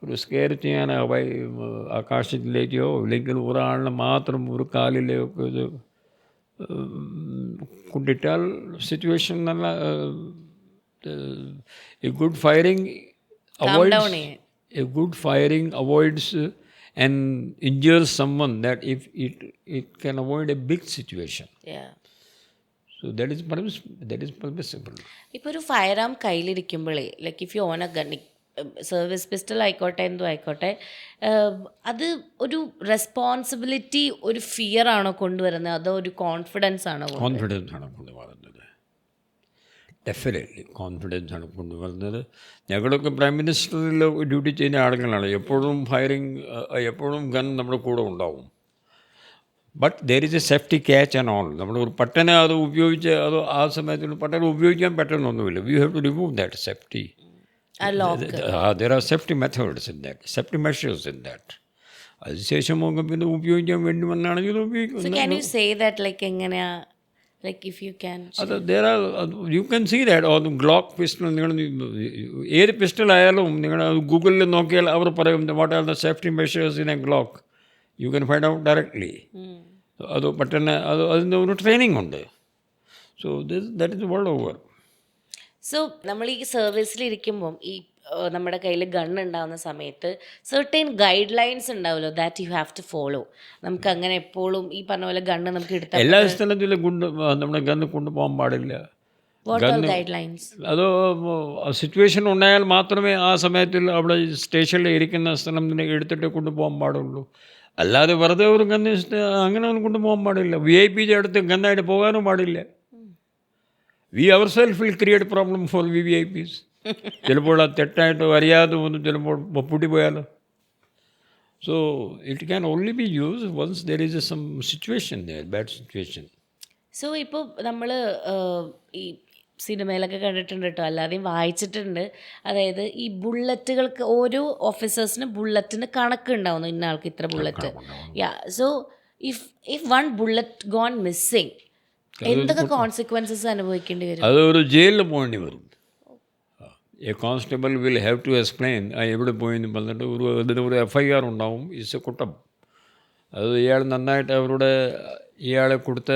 ഒരു സ്കെയർ ചെയ്യാൻ ആകാശത്തിലേക്കോ അല്ലെങ്കിൽ ഒരാളിനെ മാത്രം ഒരു കാലിലേക്കോ ഇത് കൊണ്ടിട്ടാൽ സിറ്റുവേഷൻ നല്ല good firing avoids and injures someone that if it can avoid a big situation. So that is permissible. ഇപ്പോൾ ഒരു ഫയർ ആം കയ്യിലിരിക്കുമ്പോഴേ like if you own a gun, service pistol ആയിക്കോട്ടെ എന്തോ ആയിക്കോട്ടെ, അത് ഒരു റെസ്പോൺസിബിലിറ്റി ഒരു ഫിയർ ആണോ കൊണ്ടുവരുന്നത് അതോ ഒരു കോൺഫിഡൻസ് ആണോ? കോൺഫിഡൻസ് ആണ് കൊണ്ടുവരുന്നത്. ഡെഫിനറ്റ്ലി കോൺഫിഡൻസ് ആണ് കൊണ്ടുവരുന്നത്. ഞങ്ങളൊക്കെ പ്രൈം മിനിസ്റ്ററിൽ ഡ്യൂട്ടി ചെയ്യുന്ന ആളുകളാണ്. എപ്പോഴും ഗൺ നമ്മുടെ കൂടെ ഉണ്ടാവും. But there is A safety catch and all. നമ്മൾ ഒരു പട്ടനെ അത് ഉപയോഗിച്ച് അത് ആ സമയത്ത് പട്ടനെ ഉപയോഗിക്കാൻ പറ്റുന്നൊന്നുമില്ല. We have to remove that safety. There are safety methods in that, safety measures in that. അതിനുശേഷം പിന്നെ ഉപയോഗിക്കാൻ വേണ്ടി വന്നാണെങ്കിൽ ഉപയോഗിക്കും. Like if you can there are you can see that or the Glock pistol നിങ്ങൾ ഏത് പിസ്റ്റൾ ആയാലും നിങ്ങൾ ഗൂഗിളിൽ നോക്കിയാൽ അവർ പറയും what are the safety measures in a Glock. You can find out directly. അത് പെട്ടെന്ന് അതിൻ്റെ ഒരു ട്രെയിനിങ് ഉണ്ട്. So that is world over. So നമ്മൾ ഈ സർവീസിലിരിക്കുമ്പം ഈ നമ്മുടെ കയ്യിൽ ഗൺ ഉണ്ടാകുന്ന സമയത്ത് സെർട്ടൈൻ ഗൈഡ് ലൈൻസ് ഉണ്ടാവുമല്ലോ that you have to follow. നമുക്ക് അങ്ങനെ എപ്പോഴും ഈ പറഞ്ഞ പോലെ ഗണ്ണ് നമുക്ക് എടുത്താൽ എല്ലാ സ്ഥലത്തിലും നമ്മുടെ ഗണ്ണ് കൊണ്ടുപോകാൻ പാടില്ല. ഗൈഡ് ലൈൻസ് അത് സിറ്റുവേഷൻ ഉണ്ടായാൽ മാത്രമേ ആ സമയത്തിൽ അവിടെ സ്റ്റേഷനിൽ ഇരിക്കുന്ന സ്ഥലം എടുത്തിട്ട് കൊണ്ടുപോകാൻ പാടുള്ളൂ. അല്ലാതെ വെറുതെ ഒരു ഗണ്ണ് അങ്ങനെ ഒന്നും കൊണ്ടുപോകാൻ പാടില്ല. VIP അടുത്ത് ഗണ്ണായിട്ട് പോകാനും പാടില്ല. We our self will create problem for VVIPs. ചിലപ്പോൾ അത് തെറ്റായിട്ട് അറിയാതെ ഒന്ന് ചിലപ്പോൾ പൊട്ടി പോയാലോ. So it can only be use once there is some situation, bad situation. So ഇപ്പോൾ നമ്മൾ ഈ സിനിമയിലൊക്കെ കണ്ടിട്ടുണ്ട് കേട്ടോ, അല്ലാതെയും വായിച്ചിട്ടുണ്ട്. അതായത് ഈ ബുള്ളറ്റുകൾക്ക് ഓരോ ഓഫീസേഴ്സിനും ബുള്ളറ്റിന് കണക്കുണ്ടാവുന്നു, ഇന്ന ആൾക്ക് ഇത്ര bullet. So if one bullet gone missing എന്തൊക്കെ കോൺസിക്വൻസസ് അനുഭവിക്കേണ്ടി വരും? അതൊരു ജയിലിൽ പോകേണ്ടി വരും. A constable will have to explain എവിടെ പോയെന്ന് പറഞ്ഞിട്ട് ഒരു FIR ഉണ്ടാവും. ഇറ്റ്സ് എ കുറ്റം. അത് ഇയാൾ നന്നായിട്ട് ഇയാളെ കൊടുത്ത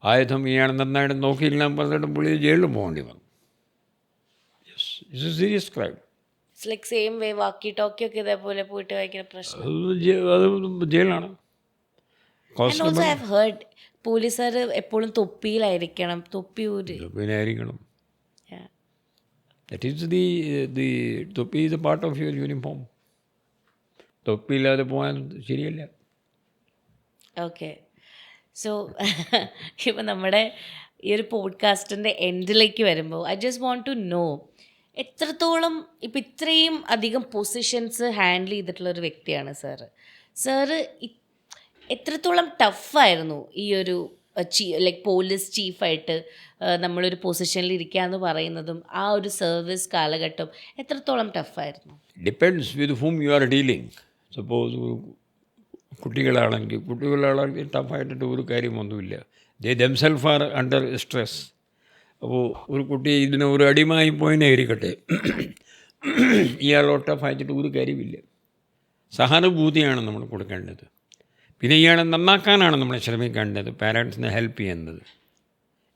ആയുധം ഇയാൾ നന്നായിട്ട് നോക്കിയില്ല പറഞ്ഞിട്ട് പുള്ളി ജയിലിൽ പോകേണ്ടി വന്നു. Yes, it's A serious crime. It's like same way വാക്കി ടോക്കി ഒക്കെ ഇതേപോലെ പോയിട്ട് വായിക്കുന്ന പ്രശ്നം. അത് ജയിലാണ്. ഓൾസോ ഐ ഹാവ് ഹേർഡ് പോലീസുകാർ എപ്പോഴും തൊപ്പിയിലായിരിക്കണം. തൊപ്പിയിലായിരിക്കണം. That is the തൊപ്പി is a part of your uniform. തൊപ്പിയില്ലാതെ പോകാൻ ശരിയല്ല. ഓക്കെ. സോ ഇപ്പം നമ്മുടെ ഈ ഒരു പോഡ്കാസ്റ്റിൻ്റെ എൻഡിലേക്ക് വരുമ്പോൾ I just want to know എത്രത്തോളം ഇപ്പം ഇത്രയും അധികം പൊസിഷൻസ് ഹാൻഡിൽ ചെയ്തിട്ടുള്ളൊരു വ്യക്തിയാണ് സാറ് എത്രത്തോളം ടഫായിരുന്നു ഈ ഒരു ലൈക്ക് പോലീസ് ചീഫായിട്ട് നമ്മളൊരു പൊസിഷനിൽ ഇരിക്കുക എന്ന് പറയുന്നതും ആ ഒരു സർവീസ് കാലഘട്ടം എത്രത്തോളം ടഫായിരുന്നു? Depends with whom you are dealing. Suppose കുട്ടികളാണെങ്കിൽ ടഫായിട്ടിട്ട് ഒരു കാര്യമൊന്നുമില്ല. They themselves are under stress. അപ്പോൾ ഒരു കുട്ടി ഇതിന് ഒരു അടിമായി പോയിനെ ഇരിക്കട്ടെ, ഇയാളോ ടഫായിട്ട് ഒരു കാര്യമില്ല. സഹാനുഭൂതിയാണ് നമ്മൾ കൊടുക്കേണ്ടത്. പിന്നെ ഇയാളെ നന്നാക്കാനാണ് നമ്മൾ ശ്രമിക്കേണ്ടത്, പാരൻസിനെ ഹെൽപ്പ് ചെയ്യുന്നത്.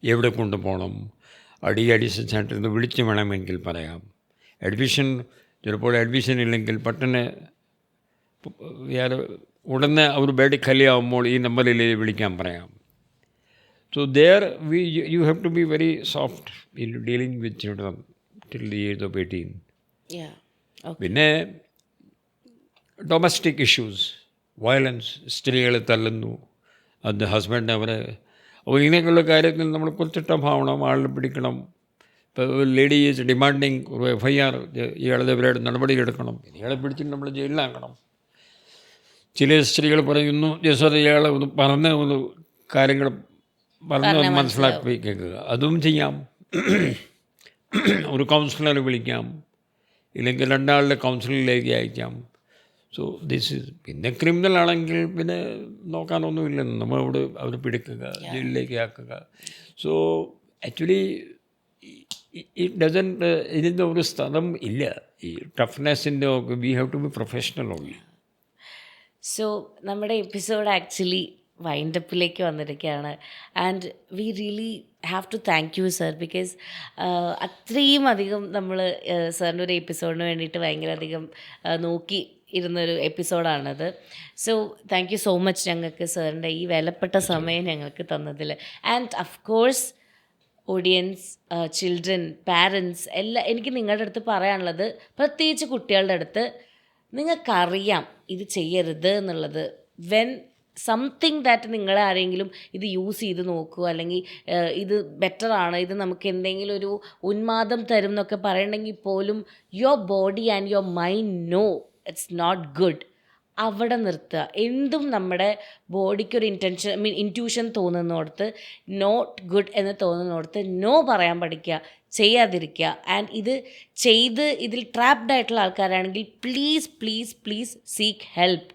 എവിടെ കൊണ്ടുപോകണം, അഡിഷൻ സെൻറ്ററിൽ വിളിച്ച് വേണമെങ്കിൽ പറയാം. ചിലപ്പോൾ അഡ്മിഷൻ ഇല്ലെങ്കിൽ പെട്ടെന്ന് ഉടനെ അവർ ബെഡ് ഖലിയാവുമ്പോൾ ഈ നമ്പറിൽ വിളിക്കാൻ പറയാം. So there you have to be very soft in dealing with children till the age of 18. Yeah. Okay. പിന്നെ ഡൊമസ്റ്റിക് ഇഷ്യൂസ്, വയലൻസ്, സ്ത്രീകളെ തല്ലുന്നു, അത് ഹസ്ബൻഡ് അവരെ, അപ്പോൾ ഇങ്ങനെയൊക്കെയുള്ള കാര്യത്തിൽ നമ്മൾ കുറച്ച് ടഫാവണം, ആളിനെ പിടിക്കണം. ഇപ്പോൾ ഒരു ലേഡി ഈസ് ഡിമാൻഡിങ് ഒരു FIR, ഇയാളെതിരായിട്ട് നടപടിയെടുക്കണം, ഇയാളെ പിടിച്ചിട്ട് നമ്മൾ ജയിലിലാക്കണം. ചില സ്ത്രീകൾ പറയുന്നു ജസ്റ്റ് ഇയാളെ ഒന്ന് പറഞ്ഞ കാര്യങ്ങൾ പറഞ്ഞ് മനസ്സിലാക്കി കേൾക്കുക, അതും ചെയ്യാം. ഒരു കൗൺസിലറെ വിളിക്കാം, ഇല്ലെങ്കിൽ രണ്ടാളുടെ കൗൺസിലിലേക്ക് അയക്കാം. So this is. പിന്നെ ക്രിമിനൽ ആണെങ്കിൽ പിന്നെ നോക്കാനൊന്നുമില്ല, നമ്മളോട് അവർ പിടിക്കുക, ജയിലിലേക്ക് ആക്കുക. സോ ആക്ച്വലി ഇതിൻ്റെ ഒരു സ്ഥലം ഇല്ല ഈ ടഫ്നെസ്സിൻ്റെ ഒക്കെ. We have to be professional only. So നമ്മുടെ എപ്പിസോഡ് ആക്ച്വലി വൈൻഡപ്പിലേക്ക് വന്നിരിക്കുകയാണ്. And we really have to thank you sir, because അത്രയും അധികം നമ്മൾ സാറിൻ്റെ ഒരു എപ്പിസോഡിന് വേണ്ടിയിട്ട് ഭയങ്കര അധികം നോക്കി ഇരുന്നൊരു എപ്പിസോഡാണത്. So thank you so much ഞങ്ങൾക്ക് സാറിൻ്റെ ഈ വിലപ്പെട്ട സമയം ഞങ്ങൾക്ക് തന്നതിൽ. And of course audience, children, parents എല്ലാം, എനിക്ക് നിങ്ങളുടെ അടുത്ത് പറയാനുള്ളത്, പ്രത്യേകിച്ച് കുട്ടികളുടെ അടുത്ത്, നിങ്ങൾക്കറിയാം ഇത് ചെയ്യരുത് എന്നുള്ളത്. വെൻ സംതിങ് ദാറ്റ് നിങ്ങളെ ആരെങ്കിലും ഇത് യൂസ് ചെയ്ത് നോക്കുക, അല്ലെങ്കിൽ ഇത് ബെറ്ററാണ്, ഇത് നമുക്ക് എന്തെങ്കിലും ഒരു ഉന്മാദം തരും എന്നൊക്കെ പറയണമെങ്കിൽ പോലും your body and your mind no it's not good. അവിടെ നിർത്തുക. എന്തും നമ്മുടെ ബോഡിക്കൊരു ഇൻറ്റ്യൂഷൻ തോന്നുന്നിടത്ത്, നോട്ട് ഗുഡ് എന്ന് തോന്നുന്നിടത്ത് നോ പറയാൻ പഠിക്കുക, ചെയ്യാതിരിക്കുക. ആൻഡ് ഇത് ചെയ്ത് ഇതിൽ ട്രാപ്ഡ് ആയിട്ടുള്ള ആൾക്കാരാണെങ്കിൽ please please please seek help.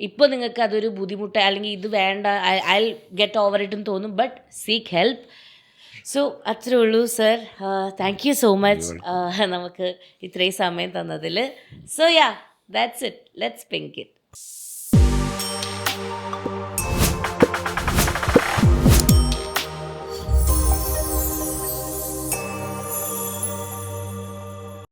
ഇപ്പോൾ നിങ്ങൾക്ക് അതൊരു ബുദ്ധിമുട്ട് അല്ലെങ്കിൽ ഇത് വേണ്ട, ഐ ഗെറ്റ് ഓവർ ഇറ്റ് എന്ന് തോന്നും, ബട്ട് സീക്ക് ഹെൽപ്പ്. സോ അത്രേ ഉള്ളൂ sir. Thank you so much നമുക്ക് ഇത്രയും സമയം തന്നതിൽ. So ya, that's it. Let's pink it.